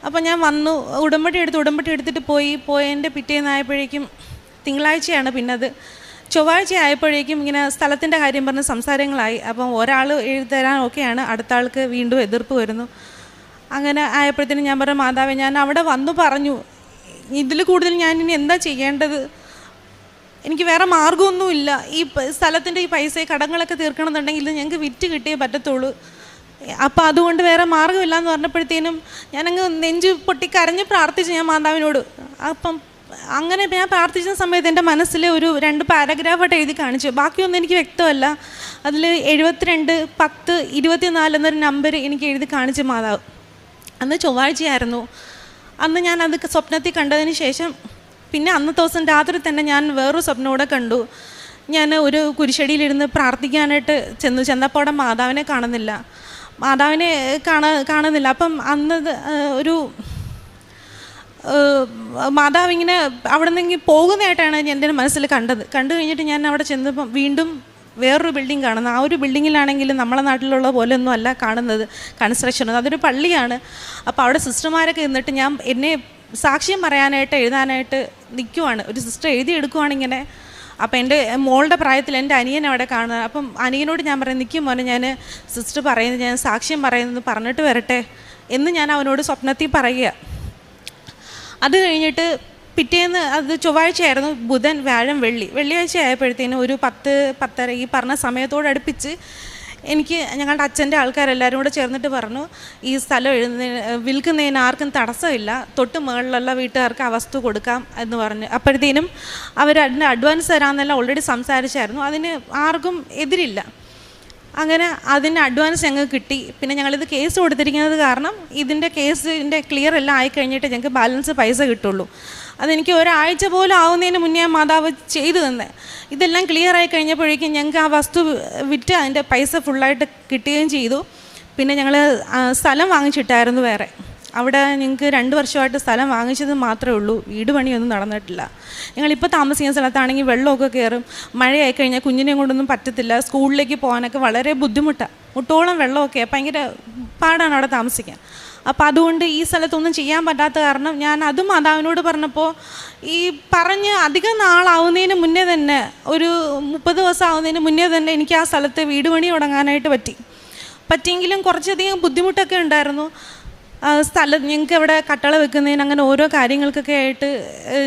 അപ്പോൾ ഞാൻ വന്നു, ഉടമ്പടി എടുത്തിട്ട് പോയതിൻ്റെ പിറ്റേന്നായപ്പോഴേക്കും, തിങ്കളാഴ്ചയാണ് പിന്നത്, ചൊവ്വാഴ്ച ആയപ്പോഴേക്കും ഇങ്ങനെ സ്ഥലത്തിൻ്റെ കാര്യം പറഞ്ഞ് സംസാരങ്ങളായി. അപ്പം ഒരാൾ എഴുതിത്തരാൻ ഓക്കെയാണ്, അടുത്ത ആൾക്ക് വീണ്ടും എതിർപ്പ് വരുന്നു. അങ്ങനെ ആയപ്പോഴത്തേനും ഞാൻ പറഞ്ഞു, മാതാവേ ഞാൻ അവിടെ വന്നു പറഞ്ഞു, ഇതിൽ കൂടുതൽ ഞാൻ ഇനി എന്താ ചെയ്യേണ്ടത്, എനിക്ക് വേറെ മാർഗ്ഗമൊന്നുമില്ല. ഈ സ്ഥലത്തിൻ്റെ ഈ പൈസ കടങ്ങളൊക്കെ തീർക്കണമെന്നുണ്ടെങ്കിൽ ഇത് ഞങ്ങൾക്ക് വിറ്റ് കിട്ടിയേ പറ്റത്തുള്ളൂ. അപ്പോൾ അതുകൊണ്ട് വേറെ മാർഗ്ഗമില്ല എന്ന് പറഞ്ഞപ്പോഴത്തേനും ഞാനങ്ങ് നെഞ്ച് പൊട്ടി കരഞ്ഞ് പ്രാർത്ഥിച്ചു ഞാൻ മാതാവിനോട്. അപ്പം അങ്ങനെ ഞാൻ പ്രാർത്ഥിച്ച സമയത്ത് എൻ്റെ മനസ്സിൽ ഒരു 2 പാരഗ്രാഫായിട്ട് എഴുതി കാണിച്ചു. ബാക്കിയൊന്നും എനിക്ക് വ്യക്തമല്ല. അതിൽ 72-10-24 എന്നൊരു നമ്പർ എനിക്ക് എഴുതി കാണിച്ചു മാതാവ്. അന്ന് ചൊവ്വാഴ്ചയായിരുന്നു. അന്ന് ഞാനത് സ്വപ്നത്തിൽ കണ്ടതിന് ശേഷം പിന്നെ അന്നത്തെ ദിവസം രാത്രി തന്നെ ഞാൻ വേറൊരു സ്വപ്നം കൂടെ കണ്ടു. ഞാൻ ഒരു കുരിശടിയിലിരുന്ന് പ്രാർത്ഥിക്കാനായിട്ട് ചെന്നപ്പോൾ അവിടെ മാതാവിനെ കാണുന്നില്ല. അപ്പം അന്ന് ഒരു മാതാവിങ്ങനെ അവിടെ നിന്ന് പോകുന്നതായിട്ടാണ് എൻ്റെ മനസ്സിൽ കണ്ടു കഴിഞ്ഞിട്ട് ഞാൻ അവിടെ ചെന്നപ്പം വീണ്ടും വേറൊരു ബിൽഡിംഗ് കാണുന്നത്. ആ ഒരു ബിൽഡിങ്ങിലാണെങ്കിൽ നമ്മളെ നാട്ടിലുള്ള പോലെ ഒന്നും അല്ല കാണുന്നത്, കൺസ്ട്രക്ഷൻ. അതൊരു പള്ളിയാണ്. അപ്പോൾ അവിടെ സിസ്റ്റർമാരൊക്കെ നിന്നിട്ട് എന്നെ സാക്ഷ്യം പറയാനായിട്ട് എഴുതാനായിട്ട് നിൽക്കുവാണ്. ഒരു സിസ്റ്റർ എഴുതിയെടുക്കുവാണ് ഇങ്ങനെ. അപ്പോൾ എൻ്റെ മോളുടെ പ്രായത്തിൽ എൻ്റെ അനിയൻ അവിടെ കാണുന്നത്. അപ്പം അനിയനോട് ഞാൻ പറയും, നിൽക്കും മോനെ, ഞാൻ സിസ്റ്റർ പറയുന്നത്, ഞാൻ സാക്ഷ്യം പറയുന്നത് പറഞ്ഞിട്ട് വരട്ടെ എന്ന് ഞാൻ അവനോട് സ്വപ്നത്തിൽ പറയുക. അത് കഴിഞ്ഞിട്ട് പിറ്റേന്ന്, അത് ചൊവ്വാഴ്ചയായിരുന്നു, ബുധൻ, വ്യാഴം, വെള്ളിയാഴ്ച ആയപ്പോഴത്തേനും ഒരു 10-10:30 ഈ പറഞ്ഞ സമയത്തോടടുപ്പിച്ച് എനിക്ക് ഞങ്ങളുടെ അച്ഛൻ്റെ ആൾക്കാരെല്ലാവരും കൂടെ ചേർന്നിട്ട് പറഞ്ഞു, ഈ സ്ഥലം വിൽക്കുന്നതിന് ആർക്കും തടസ്സമില്ല, തൊട്ട് മുകളിലുള്ള വീട്ടുകാർക്ക് ആ വസ്തു കൊടുക്കാം എന്ന് പറഞ്ഞു. അപ്പോഴത്തേനും അതിന് അഡ്വാൻസ് തരാമെന്നെല്ലാം ഓൾറെഡി സംസാരിച്ചായിരുന്നു. അതിന് ആർക്കും എതിരില്ല. അങ്ങനെ അതിന് അഡ്വാൻസ് ഞങ്ങൾക്ക് കിട്ടി. പിന്നെ ഞങ്ങളിത് കേസ് കൊടുത്തിരിക്കുന്നത് കാരണം ഇതിൻ്റെ കേസിൻ്റെ ക്ലിയർ എല്ലാം ആയിക്കഴിഞ്ഞിട്ട് ഞങ്ങൾക്ക് ബാലൻസ് പൈസ കിട്ടുള്ളൂ. അതെനിക്ക് ഒരാഴ്ച പോലും ആവുന്നതിന് മുന്നേ മാതാവ് ചെയ്തു തന്നെ. ഇതെല്ലാം ക്ലിയർ ആയി കഴിഞ്ഞപ്പോഴേക്കും ഞങ്ങൾക്ക് ആ വസ്തു വിറ്റ് അതിൻ്റെ പൈസ ഫുള്ളായിട്ട് കിട്ടുകയും ചെയ്തു. പിന്നെ ഞങ്ങൾ സ്ഥലം വാങ്ങിച്ചിട്ടായിരുന്നു വേറെ. അവിടെ ഞങ്ങൾക്ക് 2 വർഷമായിട്ട് സ്ഥലം വാങ്ങിച്ചത് മാത്രമേ ഉള്ളൂ, വീട് പണിയൊന്നും നടന്നിട്ടില്ല. ഞങ്ങളിപ്പോൾ താമസിക്കുന്ന സ്ഥലത്താണെങ്കിൽ വെള്ളമൊക്കെ കയറും, മഴയായി കഴിഞ്ഞാൽ കുഞ്ഞിനെയും കൊണ്ടൊന്നും പറ്റത്തില്ല, സ്കൂളിലേക്ക് പോകാനൊക്കെ വളരെ ബുദ്ധിമുട്ടാണ്, മുട്ടോളം വെള്ളമൊക്കെ, ഭയങ്കര പാടാണ് അവിടെ താമസിക്കാൻ. അപ്പോൾ അതുകൊണ്ട് ഈ സ്ഥലത്തൊന്നും ചെയ്യാൻ പറ്റാത്ത കാരണം ഞാൻ അതും മാതാവിനോട് പറഞ്ഞപ്പോൾ ഈ പറഞ്ഞ് അധികം നാളാവുന്നതിന് മുന്നേ തന്നെ, ഒരു 30 ദിവസം ആവുന്നതിന് മുന്നേ തന്നെ എനിക്ക് ആ സ്ഥലത്ത് വീട് പണി തുടങ്ങാനായിട്ട് പറ്റിയെങ്കിലും കുറച്ചധികം ബുദ്ധിമുട്ടൊക്കെ ഉണ്ടായിരുന്നു. സ്ഥലം ഞങ്ങൾക്ക് ഇവിടെ കട്ടള വെക്കുന്നതിന് അങ്ങനെ ഓരോ കാര്യങ്ങൾക്കൊക്കെ ആയിട്ട്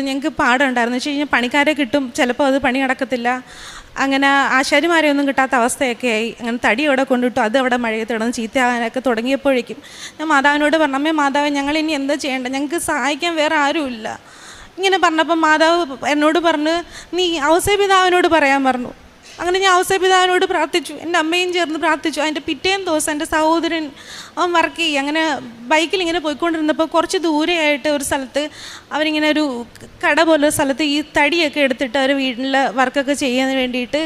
ഞങ്ങൾക്ക് പാടുണ്ടായിരുന്നു. വെച്ച് കഴിഞ്ഞാൽ പണിക്കാരെ കിട്ടും, ചിലപ്പോൾ അത് പണി നടക്കത്തില്ല, അങ്ങനെ ആശാരിമാരെ ഒന്നും കിട്ടാത്ത അവസ്ഥയൊക്കെ ആയി. അങ്ങനെ തടി അവിടെ കൊണ്ടിട്ടു, അത് അവിടെ മഴയത്ത് കിടന്ന് ചീത്തയാകാനൊക്കെ തുടങ്ങിയപ്പോഴേക്കും ഞാൻ മാതാവിനോട് പറഞ്ഞു, അമ്മേ മാതാവ് ഞങ്ങളിനി എന്താ ചെയ്യേണ്ടത്, ഞങ്ങൾക്ക് സഹായിക്കാൻ വേറെ ആരുമില്ല. ഇങ്ങനെ പറഞ്ഞപ്പോൾ മാതാവ് എന്നോട് പറഞ്ഞ് നീ ഔസേപിതാവിനോട് പറയാൻ പറഞ്ഞു. അങ്ങനെ ഞാൻ ഔസേപിതാവിനോട് പ്രാർത്ഥിച്ചു, എൻ്റെ അമ്മയും ചേർന്ന് പ്രാർത്ഥിച്ചു. അതിൻ്റെ പിറ്റേന്ന് ദിവസം എൻ്റെ സഹോദരൻ അവൻ വർക്ക് ചെയ്യും, അങ്ങനെ ബൈക്കിൽ ഇങ്ങനെ പോയിക്കൊണ്ടിരുന്നപ്പോൾ കുറച്ച് ദൂരെയായിട്ട് ഒരു സ്ഥലത്ത് അവരിങ്ങനെ ഒരു കട പോലെ സ്ഥലത്ത് ഈ തടിയൊക്കെ എടുത്തിട്ട് അവർ വീട്ടിൽ വർക്കൊക്കെ ചെയ്യാൻ വേണ്ടിയിട്ട്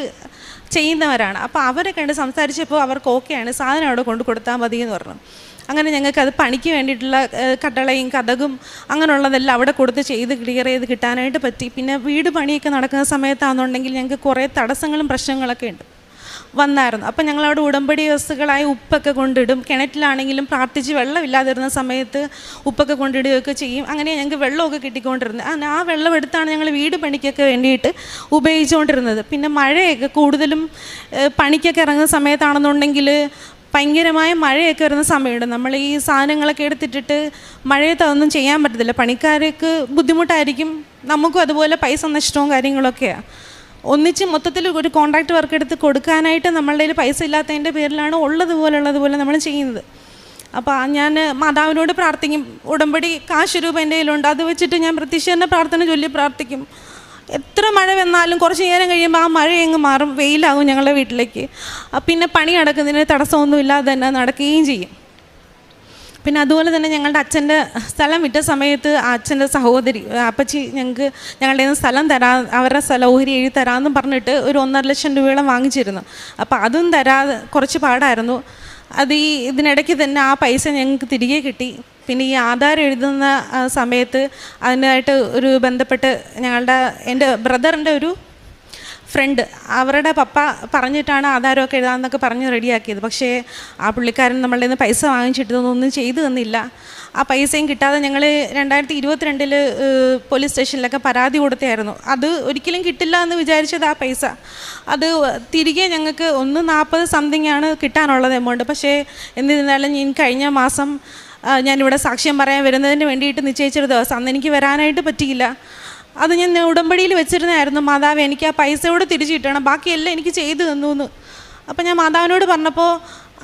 ചെയ്യുന്നവരാണ്. അപ്പോൾ അവരെ കണ്ട് സംസാരിച്ചപ്പോൾ അവർക്ക് ഓക്കെയാണ്, സാധനം അവിടെ കൊണ്ട് കൊടുത്താൽ മതി എന്ന് പറഞ്ഞു. അങ്ങനെ ഞങ്ങൾക്കത് പണിക്ക് വേണ്ടിയിട്ടുള്ള കട്ടളയും കതകും അങ്ങനെയുള്ളതെല്ലാം അവിടെ കൊടുത്ത് ക്ലിയർ ചെയ്ത് കിട്ടാനായിട്ട് പറ്റി. പിന്നെ വീട് പണിയൊക്കെ നടക്കുന്ന സമയത്താണെന്നുണ്ടെങ്കിൽ ഞങ്ങൾക്ക് കുറേ തടസ്സങ്ങളും പ്രശ്നങ്ങളൊക്കെ വന്നായിരുന്നു. അപ്പം ഞങ്ങളവിടെ ഉടമ്പടി വസ്തുക്കളായി ഉപ്പൊക്കെ കൊണ്ടിടും, കിണറ്റിലാണെങ്കിലും പ്രാർത്ഥിച്ച് വെള്ളമില്ലാതിരുന്ന സമയത്ത് ഉപ്പൊക്കെ കൊണ്ടിടുകയൊക്കെ ചെയ്യും. അങ്ങനെ ഞങ്ങൾക്ക് വെള്ളമൊക്കെ കിട്ടിക്കൊണ്ടിരുന്നത്. ആ വെള്ളം എടുത്താണ് ഞങ്ങൾ വീട് പണിക്കൊക്കെ വേണ്ടിയിട്ട് ഉപയോഗിച്ചുകൊണ്ടിരുന്നത്. പിന്നെ മഴയൊക്കെ കൂടുതലും പണിക്കൊക്കെ ഇറങ്ങുന്ന സമയത്താണെന്നുണ്ടെങ്കിൽ ഭയങ്കരമായ മഴയൊക്കെ വരുന്ന സമയമുണ്ട്. നമ്മൾ ഈ സാധനങ്ങളൊക്കെ എടുത്തിട്ടിട്ട് മഴയത്ത് അതൊന്നും ചെയ്യാൻ പറ്റത്തില്ല, പണിക്കാർക്ക് ബുദ്ധിമുട്ടായിരിക്കും, നമുക്കും അതുപോലെ പൈസ നഷ്ടവും കാര്യങ്ങളൊക്കെയാണ്. ഒന്നിച്ച് മൊത്തത്തിൽ ഒരു കോൺട്രാക്ട് വർക്ക് എടുത്ത് കൊടുക്കാനായിട്ട് നമ്മളുടെ കയ്യിൽ പൈസ ഇല്ലാത്തതിൻ്റെ പേരിലാണ് ഉള്ളതുപോലെ നമ്മൾ ചെയ്യുന്നത്. അപ്പോൾ ഞാൻ മാതാവിനോട് പ്രാർത്ഥിക്കും, ഉടമ്പടി കാശ് രൂപ എൻ്റെ കയ്യിലുണ്ട്, അത് വെച്ചിട്ട് ഞാൻ പ്രത്യക്ഷീകരണ പ്രാർത്ഥന ചൊല്ലി പ്രാർത്ഥിക്കും. എത്ര മഴ വന്നാലും കുറച്ച് നേരം കഴിയുമ്പോൾ ആ മഴ അങ്ങ് മാറും, വെയിലാകും ഞങ്ങളുടെ വീട്ടിലേക്ക്. പിന്നെ പണി നടക്കുന്നതിന് തടസ്സമൊന്നും ഇല്ലാതെ തന്നെ നടക്കുകയും ചെയ്യും. പിന്നെ അതുപോലെ തന്നെ ഞങ്ങളുടെ അച്ഛൻ്റെ സ്ഥലം വിറ്റ സമയത്ത് അച്ഛൻ്റെ സഹോദരി അപ്പച്ചി ഞങ്ങളുടെ സ്ഥലം അവരുടെ സ്ഥലം ഓഹരി എഴുതി തരാമെന്നും പറഞ്ഞിട്ട് ഒരു 1.5 ലക്ഷം രൂപയോളം വാങ്ങിച്ചിരുന്നു. അപ്പോൾ അതും തരാതെ കുറച്ച് പാടായിരുന്നു. അത് ഇതിനിടയ്ക്ക് തന്നെ ആ പൈസ ഞങ്ങൾക്ക് തിരികെ കിട്ടി. പിന്നെ ഈ ആധാരം എഴുതുന്ന സമയത്ത് അതിനായിട്ട് ഒരു ബന്ധപ്പെട്ട് എൻ്റെ ബ്രദറിൻ്റെ ഒരു ഫ്രണ്ട്, അവരുടെ പപ്പ പറഞ്ഞിട്ടാണ് ആധാരമൊക്കെ എഴുതാമെന്നൊക്കെ പറഞ്ഞ് റെഡിയാക്കിയത്. പക്ഷേ ആ പുള്ളിക്കാരൻ നമ്മളുടെ നിന്ന് പൈസ വാങ്ങിച്ചിട്ടൊന്നും ചെയ്തു തന്നില്ല. ആ പൈസയും കിട്ടാതെ ഞങ്ങൾ 2022 പോലീസ് സ്റ്റേഷനിലൊക്കെ പരാതി കൊടുത്തായിരുന്നു. അത് ഒരിക്കലും കിട്ടില്ല എന്ന് വിചാരിച്ചത് ആ പൈസ അത് തിരികെ ഞങ്ങൾക്ക് 140 സംതിങ് ആണ് കിട്ടാനുള്ളത് എമൗണ്ട്. പക്ഷേ എന്നിരുന്നാലും ഞാൻ കഴിഞ്ഞ മാസം ഞാനിവിടെ സാക്ഷ്യം പറയാൻ വരുന്നതിന് വേണ്ടിയിട്ട് നിശ്ചയിച്ചൊരു ദിവസം, അന്ന് എനിക്ക് വരാനായിട്ട് പറ്റിയില്ല. അത് ഞാൻ ഉടമ്പടിയിൽ വെച്ചിരുന്നായിരുന്നു, മാതാവ് എനിക്ക് ആ പൈസയോട് തിരിച്ചു കിട്ടണം, ബാക്കിയെല്ലാം എനിക്ക് ചെയ്തു തന്നു എന്ന്. അപ്പോൾ ഞാൻ മാതാവിനോട് പറഞ്ഞപ്പോൾ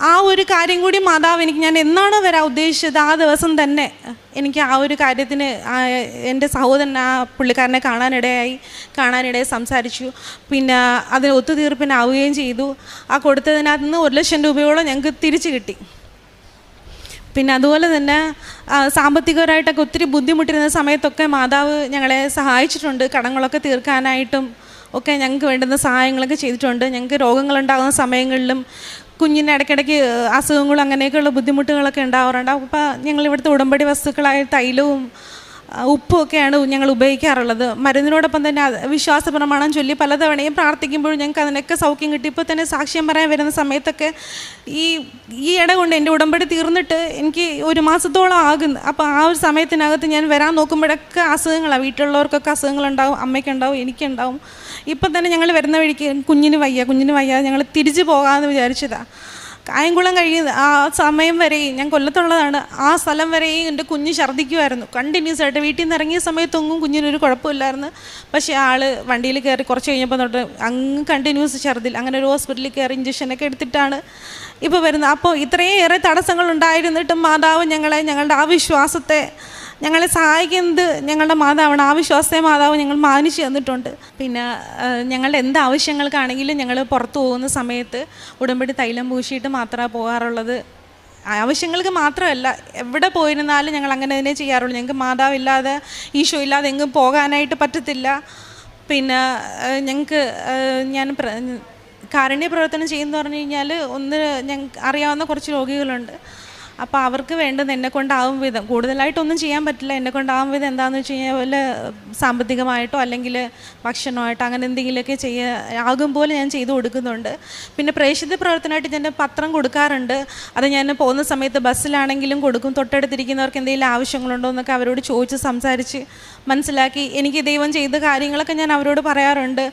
ആ ഒരു കാര്യം കൂടി മാതാവ് ഞാൻ എന്നാണോ വരാൻ ഉദ്ദേശിച്ചത് ആ ദിവസം തന്നെ എനിക്ക് ആ ഒരു കാര്യത്തിന് എൻ്റെ സഹോദരൻ ആ പുള്ളിക്കാരനെ കാണാനിടയായി സംസാരിച്ചു. പിന്നെ അതിന് ഒത്തുതീർപ്പിനാവുകയും ചെയ്തു. ആ കൊടുത്തതിനകത്ത് നിന്ന് 1 ലക്ഷം രൂപയോളം ഞങ്ങൾക്ക് തിരിച്ചു കിട്ടി. പിന്നെ അതുപോലെ തന്നെ സാമ്പത്തികപരമായിട്ടൊക്കെ ഒത്തിരി ബുദ്ധിമുട്ടിരുന്ന സമയത്തൊക്കെ മാതാവ് ഞങ്ങളെ സഹായിച്ചിട്ടുണ്ട്. കടങ്ങളൊക്കെ തീർക്കാനായിട്ടും ഒക്കെ ഞങ്ങൾക്ക് വേണ്ടുന്ന സഹായങ്ങളൊക്കെ ചെയ്തിട്ടുണ്ട്. ഞങ്ങൾക്ക് രോഗങ്ങളുണ്ടാകുന്ന സമയങ്ങളിലും കുഞ്ഞിന് ഇടയ്ക്കിടയ്ക്ക് അസുഖങ്ങളും അങ്ങനെയൊക്കെയുള്ള ബുദ്ധിമുട്ടുകളൊക്കെ ഉണ്ടാവാറുണ്ട്. അപ്പോൾ ഞങ്ങളിവിടുത്തെ ഉടമ്പടി വസ്തുക്കളായ തൈലവും ഉപ്പും ഒക്കെയാണ് ഞങ്ങൾ ഉപയോഗിക്കാറുള്ളത്. മരുന്നിനോടൊപ്പം തന്നെ വിശ്വാസ പ്രമാണം ചൊല്ലി പലതവണയും പ്രാർത്ഥിക്കുമ്പോഴും ഞങ്ങൾക്ക് അതിനൊക്കെ സൗഖ്യം കിട്ടി. ഇപ്പോൾ തന്നെ സാക്ഷ്യം പറയാൻ വരുന്ന സമയത്തൊക്കെ ഈ ഇട കൊണ്ട് എൻ്റെ ഉടമ്പടി തീർന്നിട്ട് എനിക്ക് 1 മാസത്തോളം ആകുന്നു. അപ്പോൾ ആ ഒരു സമയത്തിനകത്ത് ഞാൻ വരാൻ നോക്കുമ്പോഴൊക്കെ അസുഖങ്ങളാണ്, വീട്ടിലുള്ളവർക്കൊക്കെ അസുഖങ്ങളുണ്ടാവും, അമ്മയ്ക്കുണ്ടാവും, എനിക്കുണ്ടാവും. ഇപ്പം തന്നെ ഞങ്ങൾ വരുന്ന വഴിക്ക് കുഞ്ഞിന് വയ്യ ഞങ്ങൾ തിരിച്ചു പോകാമെന്ന് വിചാരിച്ചതാണ്. കായംകുളം കഴിയുന്ന ആ സമയം വരെയും, ഞാൻ കൊല്ലത്തുള്ളതാണ്, ആ സ്ഥലം വരെയും എൻ്റെ കുഞ്ഞ് ഛർദ്ദിക്കുമായിരുന്നു കണ്ടിന്യൂസ് ആയിട്ട്. വീട്ടിൽ നിന്ന് ഇറങ്ങിയ സമയത്തൊന്നും കുഞ്ഞിനൊരു കുഴപ്പമില്ലായിരുന്നു. പക്ഷേ ആൾ വണ്ടിയിൽ കയറി കുറച്ച് കഴിഞ്ഞപ്പോൾ തൊട്ട് അങ്ങ് കണ്ടിന്യൂസ് ഛർദ്ദിൽ. അങ്ങനെ ഒരു ഹോസ്പിറ്റലിൽ കയറി ഇഞ്ചക്ഷനൊക്കെ എടുത്തിട്ടാണ് ഇപ്പോൾ വരുന്നത്. അപ്പോൾ ഇത്രയേറെ തടസ്സങ്ങളുണ്ടായിരുന്നിട്ടും മാതാവ് ഞങ്ങളുടെ ആ വിശ്വാസത്തെ ഞങ്ങളെ സഹായിക്കുന്നത് ഞങ്ങളുടെ മാതാവാണ്. ആ വിശ്വാസത്തെ മാതാവ് ഞങ്ങൾ മാനിച്ചു തന്നിട്ടുണ്ട്. പിന്നെ ഞങ്ങളുടെ എന്ത് ആവശ്യങ്ങൾക്കാണെങ്കിലും ഞങ്ങൾ പുറത്തു പോകുന്ന സമയത്ത് ഉടമ്പടി തൈലം പൂശിയിട്ട് മാത്രമേ പോകാറുള്ളത്. ആവശ്യങ്ങൾക്ക് മാത്രമല്ല, എവിടെ പോയിരുന്നാലും ഞങ്ങൾ അങ്ങനെ തന്നെ ചെയ്യാറുള്ളൂ. ഞങ്ങൾക്ക് മാതാവില്ലാതെ ഈശോ ഇല്ലാതെ എങ്ങും പോകാനായിട്ട് പറ്റത്തില്ല. പിന്നെ ഞങ്ങൾക്ക് ഞാൻ കാരുണ്യ പ്രവർത്തനം ചെയ്യുമെന്ന് പറഞ്ഞു കഴിഞ്ഞാൽ ഞങ്ങൾക്ക് അറിയാവുന്ന കുറച്ച് രോഗികളുണ്ട്. അപ്പോൾ അവർക്ക് വേണ്ടത് എന്നെക്കൊണ്ടാവും വിധം, കൂടുതലായിട്ടൊന്നും ചെയ്യാൻ പറ്റില്ല, എന്നെക്കൊണ്ടാവും വിധം എന്താണെന്ന് വെച്ച് കഴിഞ്ഞാൽ വല്ല സാമ്പത്തികമായിട്ടോ അല്ലെങ്കിൽ ഭക്ഷണമായിട്ടോ അങ്ങനെ എന്തെങ്കിലുമൊക്കെ ആകും പോലെ ഞാൻ ചെയ്തു കൊടുക്കുന്നുണ്ട്. പിന്നെ പ്രേക്ഷിത പ്രവർത്തനമായിട്ട് ഞാൻ പത്രം കൊടുക്കാറുണ്ട്. അത് ഞാൻ പോകുന്ന സമയത്ത് ബസ്സിലാണെങ്കിലും കൊടുക്കും. തൊട്ടടുത്തിരിക്കുന്നവർക്ക് എന്തെങ്കിലും ആവശ്യങ്ങളുണ്ടോ എന്നൊക്കെ അവരോട് ചോദിച്ച് സംസാരിച്ച് മനസ്സിലാക്കി എനിക്ക് ദൈവം ചെയ്ത കാര്യങ്ങളൊക്കെ ഞാൻ അവരോട് പറയാറുണ്ട്.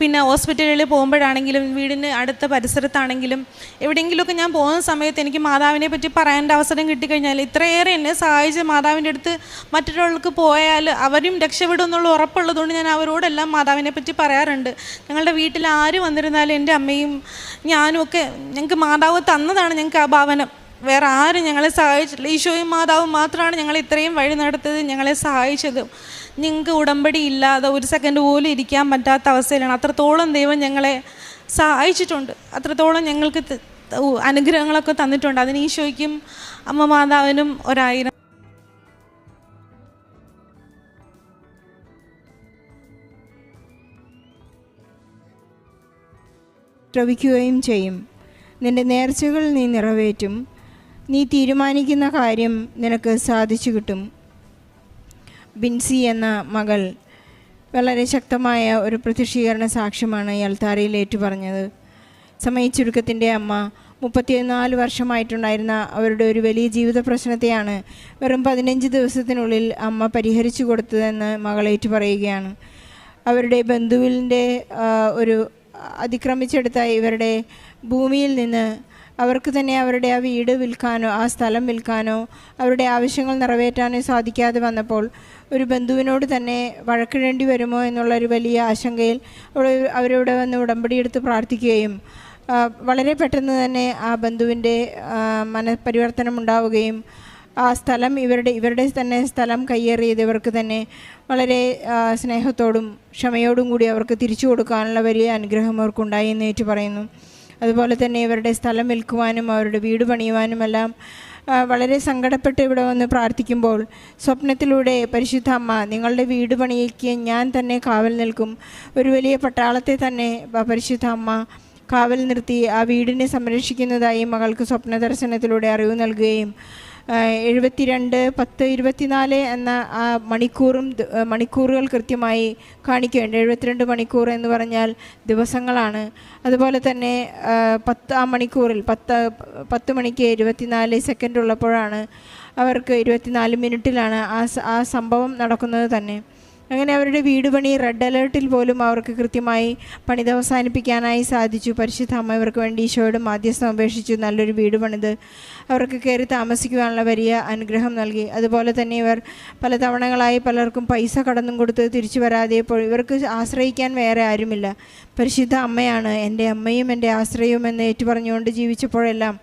പിന്നെ ഹോസ്പിറ്റലുകളിൽ പോകുമ്പോഴാണെങ്കിലും വീടിന് അടുത്ത പരിസരത്താണെങ്കിലും എവിടെയെങ്കിലുമൊക്കെ ഞാൻ പോകുന്ന സമയത്ത് എനിക്ക് മാതാവിനെ പറ്റി പറയാൻ്റെ അവസരം കിട്ടിക്കഴിഞ്ഞാൽ ഇത്രയേറെ എന്നെ സഹായിച്ച മാതാവിൻ്റെ അടുത്ത് മറ്റൊരാൾക്ക് പോയാൽ അവരും രക്ഷപ്പെടും എന്നുള്ള ഉറപ്പുള്ളതുകൊണ്ട് ഞാൻ അവരോടെല്ലാം മാതാവിനെ പറ്റി പറയാറുണ്ട്. ഞങ്ങളുടെ വീട്ടിൽ ആര് വന്നിരുന്നാലും എൻ്റെ അമ്മയും ഞാനും ഒക്കെ ഞങ്ങൾക്ക് മാതാവ് തന്നതാണ് ഞങ്ങൾക്ക് ആ ഭവനം. വേറെ ആരും ഞങ്ങളെ സഹായിച്ചിട്ടില്ല. ഈശോയും മാതാവും മാത്രമാണ് ഞങ്ങളെ ഇത്രയും വഴി നടത്തിയത്, ഞങ്ങളെ സഹായിച്ചത്. ഞങ്ങൾക്ക് ഉടമ്പടി ഇല്ലാതെ ഒരു സെക്കൻഡ് പോലും ഇരിക്കാൻ പറ്റാത്ത അവസ്ഥയിലാണ്. അത്രത്തോളം ദൈവം ഞങ്ങളെ സഹായിച്ചിട്ടുണ്ട്, അത്രത്തോളം ഞങ്ങൾക്ക് അനുഗ്രഹങ്ങളൊക്കെ തന്നിട്ടുണ്ട്. അതിന് ഈശോയ്ക്കും അമ്മ മാതാവിനും 1000 ശ്രവിക്കുകയും ചെയ്യും. നിന്റെ നേർച്ചകൾ നീ നിറവേറ്റും. നീ തീരുമാനിക്കുന്ന കാര്യം നിനക്ക് സാധിച്ചു കിട്ടും. ബിൻസി എന്ന മകൾ വളരെ ശക്തമായ ഒരു പ്രത്യക്ഷീകരണ സാക്ഷ്യമാണ് ഈ അൾത്താരയിൽ ഏറ്റുപറഞ്ഞത്. സമയച്ചുരുക്കത്തിൻ്റെ അമ്മ 34 വർഷമായിട്ടുണ്ടായിരുന്ന അവരുടെ ഒരു വലിയ ജീവിത പ്രശ്നത്തെയാണ് വെറും 15 ദിവസത്തിനുള്ളിൽ അമ്മ പരിഹരിച്ചു കൊടുത്തതെന്ന് മകളേറ്റു പറയുകയാണ്. അവരുടെ ബന്ധുവിൻ്റെ ഒരു അതിക്രമിച്ചെടുത്ത ഇവരുടെ ഭൂമിയിൽ നിന്ന് അവർക്ക് തന്നെ അവരുടെ ആ വീട് വിൽക്കാനോ ആ സ്ഥലം വിൽക്കാനോ അവരുടെ ആവശ്യങ്ങൾ നിറവേറ്റാനോ സാധിക്കാതെ വന്നപ്പോൾ ഒരു ബന്ധുവിനോട് തന്നെ വഴക്കിടേണ്ടി വരുമോ എന്നുള്ളൊരു വലിയ ആശങ്കയിൽ അവരോട് വന്ന് ഉടമ്പടിയെടുത്ത് പ്രാർത്ഥിക്കുകയും വളരെ പെട്ടെന്ന് തന്നെ ആ ബന്ധുവിൻ്റെ മനപരിവർത്തനം ഉണ്ടാവുകയും ആ സ്ഥലം ഇവരുടെ തന്നെ സ്ഥലം കയ്യേറിയത് ഇവർക്ക് തന്നെ വളരെ സ്നേഹത്തോടും ക്ഷമയോടും കൂടി അവർക്ക് തിരിച്ചു കൊടുക്കാനുള്ള വലിയ അനുഗ്രഹം അവർക്കുണ്ടായി എന്ന് ഏറ്റു പറയുന്നു. അതുപോലെ തന്നെ ഇവരുടെ സ്ഥലം വിൽക്കുവാനും അവരുടെ വീട് പണിയുവാനുമെല്ലാം വളരെ സങ്കടപ്പെട്ട് ഇവിടെ വന്ന് പ്രാർത്ഥിക്കുമ്പോൾ സ്വപ്നത്തിലൂടെ പരിശുദ്ധ അമ്മ നിങ്ങളുടെ വീട് പണിക്ക് ഞാൻ തന്നെ കാവൽ നിൽക്കും, ഒരു വലിയ പട്ടാളത്തെ തന്നെ പരിശുദ്ധ അമ്മ കാവൽ നിർത്തി ആ വീടിനെ സംരക്ഷിക്കുന്നതായി മകൾക്ക് സ്വപ്ന ദർശനത്തിലൂടെ അറിവ് നൽകുകയും 72:10:24 എന്ന ആ മണിക്കൂറുകൾ കൃത്യമായി കാണിക്കുകയുണ്ട്. 72 മണിക്കൂർ എന്ന് പറഞ്ഞാൽ ദിവസങ്ങളാണ്. അതുപോലെ തന്നെ 10 മണിക്കൂറിൽ 10 മണിക്ക് 24 സെക്കൻഡ് ഉള്ളപ്പോഴാണ് അവർക്ക് 24 മിനിറ്റിലാണ് ആ സംഭവം നടക്കുന്നത് തന്നെ. അങ്ങനെ അവരുടെ വീട് പണി റെഡ് അലേർട്ടിൽ പോലും അവർക്ക് കൃത്യമായി പണിത് അവസാനിപ്പിക്കാനായി സാധിച്ചു. പരിശുദ്ധ അമ്മ ഇവർക്ക് വേണ്ടി ഈശോയോട് മാധ്യസ്ഥം അപേക്ഷിച്ചു നല്ലൊരു വീട് പണിത് അവർക്ക് കയറി താമസിക്കുവാനുള്ള വലിയ അനുഗ്രഹം നൽകി. അതുപോലെ തന്നെ ഇവർ പല തവണകളായി പലർക്കും പൈസ കടന്നും കൊടുത്ത് തിരിച്ചു വരാതെയപ്പോൾ ഇവർക്ക് ആശ്രയിക്കാൻ വേറെ ആരുമില്ല. പരിശുദ്ധ അമ്മയാണ് എൻ്റെ അമ്മയും എൻ്റെ ആശ്രയവും എന്ന് ഏറ്റുപറഞ്ഞുകൊണ്ട് ജീവിച്ചപ്പോഴെല്ലാം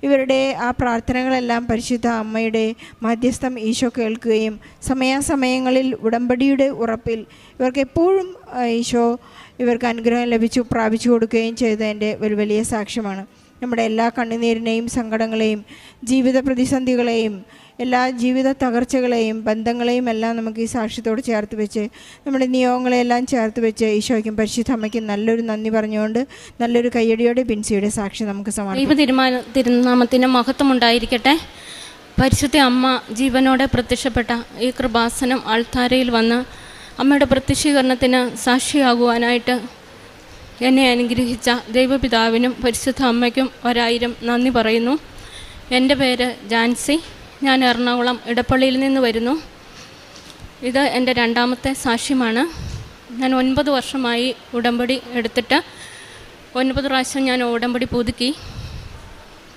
ഇവരുടെ ആ പ്രാർത്ഥനകളെല്ലാം പരിശുദ്ധ അമ്മയുടെ മധ്യസ്ഥം ഈശോ കേൾക്കുകയും സമയാസമയങ്ങളിൽ ഉടമ്പടിയുടെ ഉറപ്പിൽ ഇവർക്ക് എപ്പോഴും ഈശോ ഇവർക്ക് അനുഗ്രഹം പ്രാപിച്ചു കൊടുക്കുകയും ചെയ്തതിൻ്റെ ഒരു വലിയ സാക്ഷ്യമാണ്. നമ്മുടെ എല്ലാ കണ്ണുനീരിനെയും സങ്കടങ്ങളെയും ജീവിത പ്രതിസന്ധികളെയും എല്ലാ ജീവിത തകർച്ചകളെയും ബന്ധങ്ങളെയും എല്ലാം നമുക്ക് ഈ സാക്ഷ്യത്തോട് ചേർത്ത് വെച്ച് നമ്മുടെ നിയോഗങ്ങളെല്ലാം ചേർത്ത് വെച്ച് ഈശോയ്ക്കും പരിശുദ്ധ അമ്മയ്ക്കും നല്ലൊരു നന്ദി പറഞ്ഞുകൊണ്ട് നല്ലൊരു കയ്യടിയോടെ ബിൻസിയുടെ സാക്ഷ്യം നമുക്ക് സമാപിക്കാം. തിരുനാമത്തിന് മഹത്വം ഉണ്ടായിരിക്കട്ടെ. പരിശുദ്ധ അമ്മ ജീവനോടെ പ്രത്യക്ഷപ്പെട്ട ഈ കൃപാസനം അൾത്താരയിൽ വന്ന് അമ്മയുടെ പ്രത്യക്ഷീകരണത്തിന് സാക്ഷിയാകുവാനായിട്ട് എന്നെ അനുഗ്രഹിച്ച ദൈവപിതാവിനും പരിശുദ്ധ അമ്മയ്ക്കും 1000 നന്ദി പറയുന്നു. എൻ്റെ പേര് ജാൻസി. ഞാൻ എറണാകുളം ഇടപ്പള്ളിയിൽ നിന്ന് വരുന്നു. ഇത് എൻ്റെ 2ാമത്തെ സാക്ഷ്യമാണ്. ഞാൻ 9 വർഷമായി ഉടമ്പടി എടുത്തിട്ട് 9 പ്രാവശ്യം ഞാൻ ഉടമ്പടി പുതുക്കി.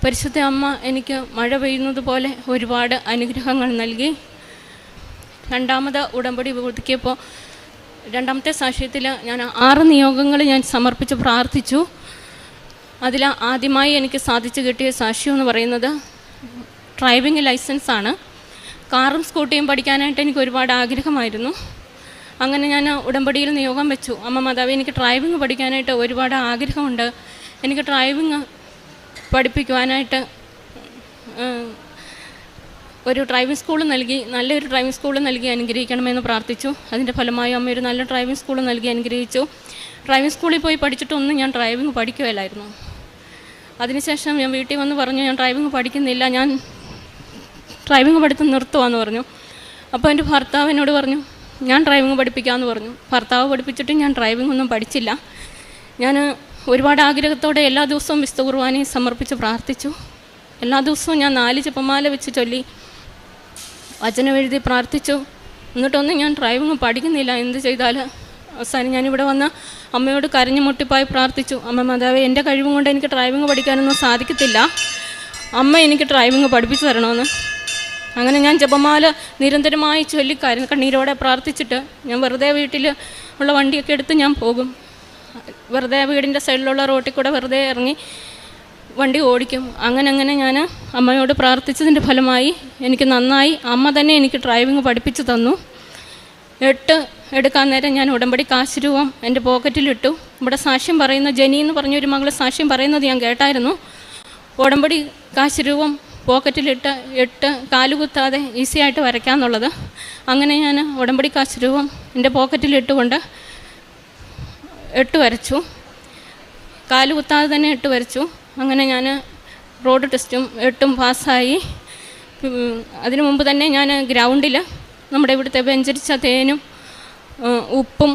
പരിശുദ്ധ അമ്മ എനിക്ക് മഴ പെയ്യുന്നത് പോലെ ഒരുപാട് അനുഗ്രഹങ്ങൾ നൽകി. 2ാമത് ഉടമ്പടി പുതുക്കിയപ്പോൾ 2ാമത്തെ സാക്ഷ്യത്തിൽ ഞാൻ 6 നിയോഗങ്ങൾ ഞാൻ സമർപ്പിച്ച് പ്രാർത്ഥിച്ചു. അതിൽ ആദ്യമായി എനിക്ക് സാധിച്ചു കിട്ടിയ സാക്ഷ്യം എന്ന് പറയുന്നത് ഡ്രൈവിംഗ് ലൈസൻസാണ്. കാറും സ്കൂട്ടിയും പഠിക്കാനായിട്ട് എനിക്ക് ഒരുപാട് ആഗ്രഹമായിരുന്നു. അങ്ങനെ ഞാൻ ഉടമ്പടിയിൽ നിയോഗം വെച്ചു. അമ്മ മാതാവേ, എനിക്ക് ഡ്രൈവിംഗ് പഠിക്കാനായിട്ട് ഒരുപാട് ആഗ്രഹമുണ്ട്, എനിക്ക് ഡ്രൈവിംഗ് പഠിപ്പിക്കുവാനായിട്ട് ഒരു ഡ്രൈവിംഗ് സ്കൂൾ നൽകി, നല്ലൊരു ഡ്രൈവിംഗ് സ്കൂൾ നൽകി അനുഗ്രഹിക്കണമെന്ന് പ്രാർത്ഥിച്ചു. അതിൻ്റെ ഫലമായി അമ്മ ഒരു നല്ല ഡ്രൈവിംഗ് സ്കൂൾ നൽകി അനുഗ്രഹിച്ചു. ഡ്രൈവിംഗ് സ്കൂളിൽ പോയി പഠിച്ചിട്ടൊന്നും ഞാൻ ഡ്രൈവിംഗ് പഠിക്കുകയില്ലായിരുന്നു. അതിനുശേഷം ഞാൻ വീട്ടിൽ വന്ന് പറഞ്ഞു, ഞാൻ ഡ്രൈവിംഗ് പഠിക്കുന്നില്ല, ഞാൻ ഡ്രൈവിംഗ് പഠിത്തം നിർത്തുവാന്ന് പറഞ്ഞു. അപ്പോൾ എൻ്റെ ഭർത്താവ് എന്നോട് പറഞ്ഞു, ഞാൻ ഡ്രൈവിംഗ് പഠിപ്പിക്കാമെന്ന് പറഞ്ഞു. ഭർത്താവ് പഠിപ്പിച്ചിട്ട് ഞാൻ ഡ്രൈവിംഗ് ഒന്നും പഠിച്ചില്ല. ഞാൻ ഒരുപാട് ആഗ്രഹത്തോടെ എല്ലാ ദിവസവും വിശുദ്ധ കുർബാനയും സമർപ്പിച്ച് പ്രാർത്ഥിച്ചു. എല്ലാ ദിവസവും ഞാൻ 4 ജപമാല വെച്ച് ചൊല്ലി വചനം എഴുതി പ്രാർത്ഥിച്ചു. എന്നിട്ടൊന്നും ഞാൻ ഡ്രൈവിംഗ് പഠിക്കുന്നില്ല. എന്ത് ചെയ്താൽ അവസാനം ഞാനിവിടെ വന്ന് അമ്മയോട് കരഞ്ഞു മുട്ടിപ്പായി പ്രാർത്ഥിച്ചു. അമ്മ മാതാവേ, എൻ്റെ കഴിവും കൊണ്ട് എനിക്ക് ഡ്രൈവിംഗ് പഠിക്കാനൊന്നും സാധിക്കത്തില്ല, അമ്മ എനിക്ക് ഡ്രൈവിംഗ് പഠിപ്പിച്ചു തരണമെന്ന്. അങ്ങനെ ഞാൻ ജപമാല നിരന്തരമായി ചൊല്ലി കണ്ണീരോടെ പ്രാർത്ഥിച്ചിട്ട് ഞാൻ വെറുതെ വീട്ടിൽ ഉള്ള വണ്ടിയൊക്കെ എടുത്ത് ഞാൻ പോകും. വെറുതെ വീടിൻ്റെ സൈഡിലുള്ള റോട്ടിൽ കൂടെ വെറുതെ ഇറങ്ങി വണ്ടി ഓടിക്കും. അങ്ങനെ ഞാൻ അമ്മയോട് പ്രാർത്ഥിച്ചതിൻ്റെ ഫലമായി എനിക്ക് നന്നായി അമ്മ തന്നെ എനിക്ക് ഡ്രൈവിംഗ് പഠിപ്പിച്ചു തന്നു. 8 എടുക്കാൻ നേരം ഞാൻ ഉടമ്പടി കാശ് രൂപം എൻ്റെ പോക്കറ്റിലിട്ടു. ഇവിടെ സാക്ഷ്യം പറയുന്ന ജനി എന്ന് പറഞ്ഞൊരു മകൾ സാക്ഷ്യം പറയുന്നത് ഞാൻ കേട്ടായിരുന്നു. ഉടമ്പടി കാശ് രൂപം പോക്കറ്റിലിട്ട് 8 കാലുകുത്താതെ ഈസി ആയിട്ട് വരയ്ക്കാമെന്നുള്ളത്. അങ്ങനെ ഞാൻ ഉടമ്പടി കാശ് രൂപം എൻ്റെ പോക്കറ്റിലിട്ടുകൊണ്ട് 8 വരച്ചു. കാലുകുത്താതെ തന്നെ 8 വരച്ചു. അങ്ങനെ ഞാൻ റോഡ് ടെസ്റ്റും 8 പാസ്സായി. അതിനു മുമ്പ് തന്നെ ഞാൻ ഗ്രൗണ്ടിൽ നമ്മുടെ ഇവിടുത്തെ വെഞ്ചരിച്ച തേനും ഉപ്പും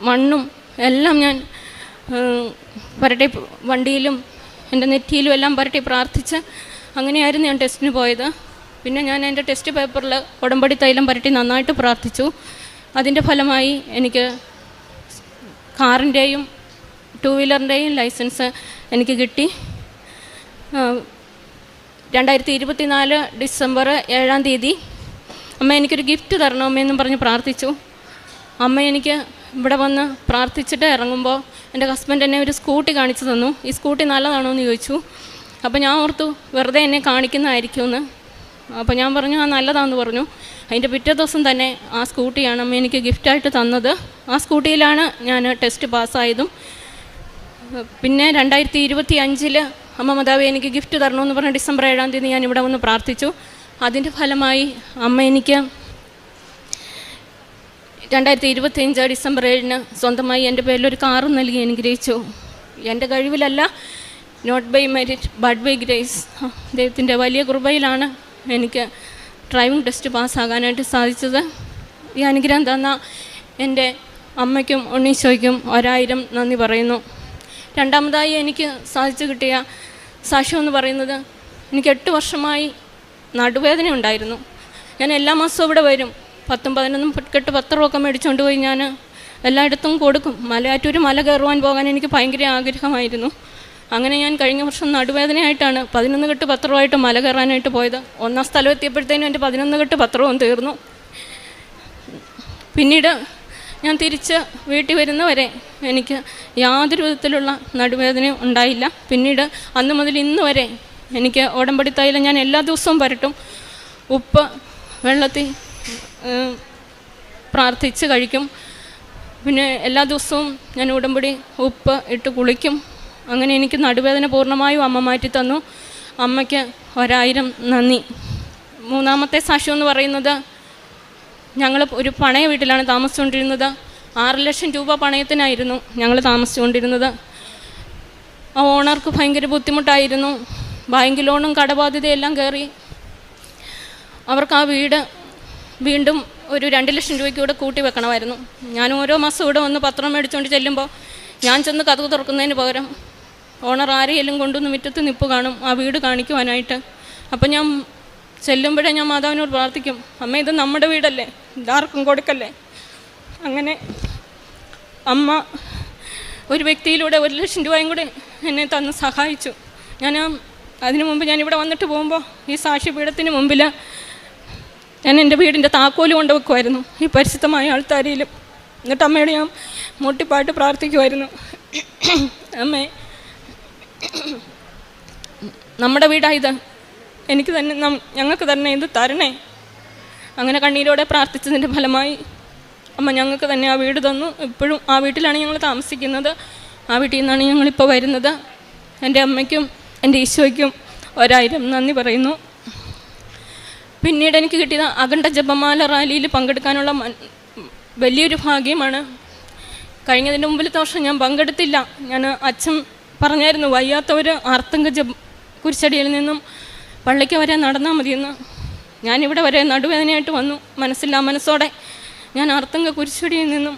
മണ്ണും എല്ലാം ഞാൻ പുരട്ടി വണ്ടിയിലും എൻ്റെ നെറ്റിയിലും എല്ലാം പുരട്ടി പ്രാർത്ഥിച്ച് അങ്ങനെയായിരുന്നു ഞാൻ ടെസ്റ്റിന് പോയത്. പിന്നെ ഞാൻ എൻ്റെ ടെസ്റ്റ് പേപ്പറിൽ ഉടമ്പടി തൈലം പുരട്ടി നന്നായിട്ട് പ്രാർത്ഥിച്ചു. അതിൻ്റെ ഫലമായി എനിക്ക് കാറിൻ്റെയും 2 വീലറിൻ്റെയും ലൈസൻസ് എനിക്ക് കിട്ടി. 2024 ഡിസംബർ 7-ാം തീയതി അമ്മ എനിക്കൊരു ഗിഫ്റ്റ് തരണം അമ്മയെന്നും പറഞ്ഞ് പ്രാർത്ഥിച്ചു. അമ്മ എനിക്ക് ഇവിടെ വന്ന് പ്രാർത്ഥിച്ചിട്ട് ഇറങ്ങുമ്പോൾ എൻ്റെ ഹസ്ബൻഡ് എന്നെ ഒരു സ്കൂട്ടി കാണിച്ചു തന്നു. ഈ സ്കൂട്ടി നല്ലതാണോ എന്ന് ചോദിച്ചു. അപ്പോൾ ഞാൻ ഓർത്തു വെറുതെ എന്നെ കാണിക്കുന്നതായിരിക്കുമെന്ന്. അപ്പോൾ ഞാൻ പറഞ്ഞു ആ നല്ലതാണെന്ന് പറഞ്ഞു. അതിൻ്റെ പിറ്റേ ദിവസം തന്നെ ആ സ്കൂട്ടിയാണ് അമ്മ എനിക്ക് ഗിഫ്റ്റായിട്ട് തന്നത്. ആ സ്കൂട്ടിയിലാണ് ഞാൻ ടെസ്റ്റ് പാസ്സായതും. പിന്നെ 2025 അമ്മ മാതാവേ എനിക്ക് ഗിഫ്റ്റ് തരണമെന്ന് പറഞ്ഞ് ഡിസംബർ 7-ാം തീയതി ഞാൻ ഇവിടെ വന്ന് പ്രാർത്ഥിച്ചു. അതിൻ്റെ ഫലമായി അമ്മ എനിക്ക് 2025 ഡിസംബർ 7-ന് സ്വന്തമായി എൻ്റെ പേരിലൊരു കാറും നൽകി അനുഗ്രഹിച്ചു. എൻ്റെ കഴിവിലല്ല, not by merit but by grace. ദൈവത്തിൻ്റെ വലിയ കൃപയിലാണ് എനിക്ക് ഡ്രൈവിംഗ് ടെസ്റ്റ് പാസ്സാകാനായിട്ട് സാധിച്ചത്. ഈ അനുഗ്രഹം തന്ന എൻ്റെ അമ്മയ്ക്കും ഉണ്ണീശോയ്ക്കും 1000 നന്ദി പറയുന്നു. രണ്ടാമതായി എനിക്ക് സാധിച്ചു കിട്ടിയ സാക്ഷ്യം എന്ന് പറയുന്നത്, എനിക്ക് 8 വർഷമായി നടുവേദന ഉണ്ടായിരുന്നു. ഞാൻ എല്ലാ മാസവും ഇവിടെ വരും. 10-11 കെട്ട് പത്രമൊക്കെ മേടിച്ചുകൊണ്ട് പോയി ഞാൻ എല്ലായിടത്തും കൊടുക്കും. മലയാറ്റൂർ മല കയറുവാൻ പോകാൻ എനിക്ക് ഭയങ്കര ആഗ്രഹമായിരുന്നു. അങ്ങനെ ഞാൻ കഴിഞ്ഞ വർഷം നടുവേദനയായിട്ടാണ് 11 കെട്ട് പത്രമായിട്ട് മല കയറാനായിട്ട് പോയത്. 1-ാം സ്ഥലം എത്തിയപ്പോഴത്തേനും എൻ്റെ 11 കെട്ട് പത്രവും തീർന്നു. പിന്നീട് ഞാൻ തിരിച്ച് വീട്ടിൽ വരുന്നവരെ എനിക്ക് യാതൊരു വിധത്തിലുള്ള നടുവേദനയും ഉണ്ടായില്ല. പിന്നീട് അന്ന് മുതൽ ഇന്ന് വരെ എനിക്ക് ഉടമ്പടി തൈലം ഞാൻ എല്ലാ ദിവസവും പുരട്ടും. ഉപ്പ് വെള്ളത്തിൽ പ്രാർത്ഥിച്ച് കഴിക്കും. പിന്നെ എല്ലാ ദിവസവും ഞാൻ ഉടമ്പടി ഉപ്പ് ഇട്ട് കുളിക്കും. അങ്ങനെ എനിക്ക് നടുവേദന പൂർണ്ണമായും അമ്മ മാറ്റി തന്നു. അമ്മയ്ക്ക് 1000 നന്ദി. മൂന്നാമത്തെ സാക്ഷ്യം എന്ന് പറയുന്നത്, ഞങ്ങൾ ഒരു പണയ വീട്ടിലാണ് താമസിച്ചുകൊണ്ടിരുന്നത്. 6 ലക്ഷം രൂപ പണയത്തിനായിരുന്നു ഞങ്ങൾ താമസിച്ചുകൊണ്ടിരുന്നത്. ആ ഓണർക്ക് ഭയങ്കര ബുദ്ധിമുട്ടായിരുന്നു. ബാങ്ക് ലോണും കടബാധ്യതയെല്ലാം കയറി അവർക്ക് ആ വീട് വീണ്ടും ഒരു 2 ലക്ഷം രൂപയ്ക്ക് കൂടെ കൂട്ടി വെക്കണമായിരുന്നു. ഞാൻ ഓരോ മാസം ഇവിടെ വന്ന് പത്രം മേടിച്ചുകൊണ്ട് ചെല്ലുമ്പോൾ ഞാൻ ചെന്ന് കതക് തുറക്കുന്നതിന് പകരം ഓണർ ആരെയെല്ലാം കൊണ്ടുവന്ന് മുറ്റത്ത് നിപ്പ് കാണും ആ വീട് കാണിക്കുവാനായിട്ട്. അപ്പം ഞാൻ ചെല്ലുമ്പോഴേ ഞാൻ മാതാവിനോട് പ്രാർത്ഥിക്കും, അമ്മ ഇത് നമ്മുടെ വീടല്ലേ, ഇതാർക്കും കൊടുക്കല്ലേ. അങ്ങനെ അമ്മ ഒരു വ്യക്തിയിലൂടെ 1 ലക്ഷം രൂപയും കൂടെ എന്നെ തന്ന് സഹായിച്ചു. ഞാൻ അതിനു മുമ്പ് ഞാനിവിടെ വന്നിട്ട് പോകുമ്പോൾ ഈ സാക്ഷ്യപീഠത്തിന് മുമ്പിൽ ഞാൻ എൻ്റെ വീടിൻ്റെ താക്കോല് കൊണ്ട് വെക്കുമായിരുന്നു, ഈ പരിശുദ്ധമായ ആൾത്താരിയിലും. എന്നിട്ട് അമ്മയോട് ഞാൻ മുട്ടിപ്പാട്ട് പ്രാർത്ഥിക്കുമായിരുന്നു, അമ്മേ നമ്മുടെ വീടായത്, എനിക്ക് തന്നെ ഞങ്ങൾക്ക് തന്നെ ഇത് തരണേ. അങ്ങനെ കണ്ണീരോടെ പ്രാർത്ഥിച്ചതിൻ്റെ ഫലമായി അമ്മ ഞങ്ങൾക്ക് തന്നെ ആ വീട് തന്നു. ഇപ്പോഴും ആ വീട്ടിലാണ് ഞങ്ങൾ താമസിക്കുന്നത്. ആ വീട്ടിൽ നിന്നാണ് ഞങ്ങളിപ്പോൾ വരുന്നത്. എൻ്റെ അമ്മയ്ക്കും എൻ്റെ ഈശോയ്ക്കും 1000 നന്ദി പറയുന്നു. പിന്നീട് എനിക്ക് കിട്ടിയത് അഖണ്ഡ ജപമാല റാലിയിൽ പങ്കെടുക്കാനുള്ള വലിയൊരു ഭാഗ്യമാണ്. കഴിഞ്ഞതിൻ്റെ മുമ്പിലത്തെ വർഷം ഞാൻ പങ്കെടുത്തില്ല. ഞാൻ അച്ഛൻ പറഞ്ഞായിരുന്നു, വയ്യാത്തവർ ആർത്തങ്ക കുരിശടിയിൽ നിന്നും പള്ളിക്ക് വരെ നടന്നാൽ മതിയെന്ന്. ഞാനിവിടെ വരെ നടുവേദനയായിട്ട് വന്നു. മനസ്സോടെ ഞാൻ അർത്തങ്ക കുരിശടിയിൽ നിന്നും,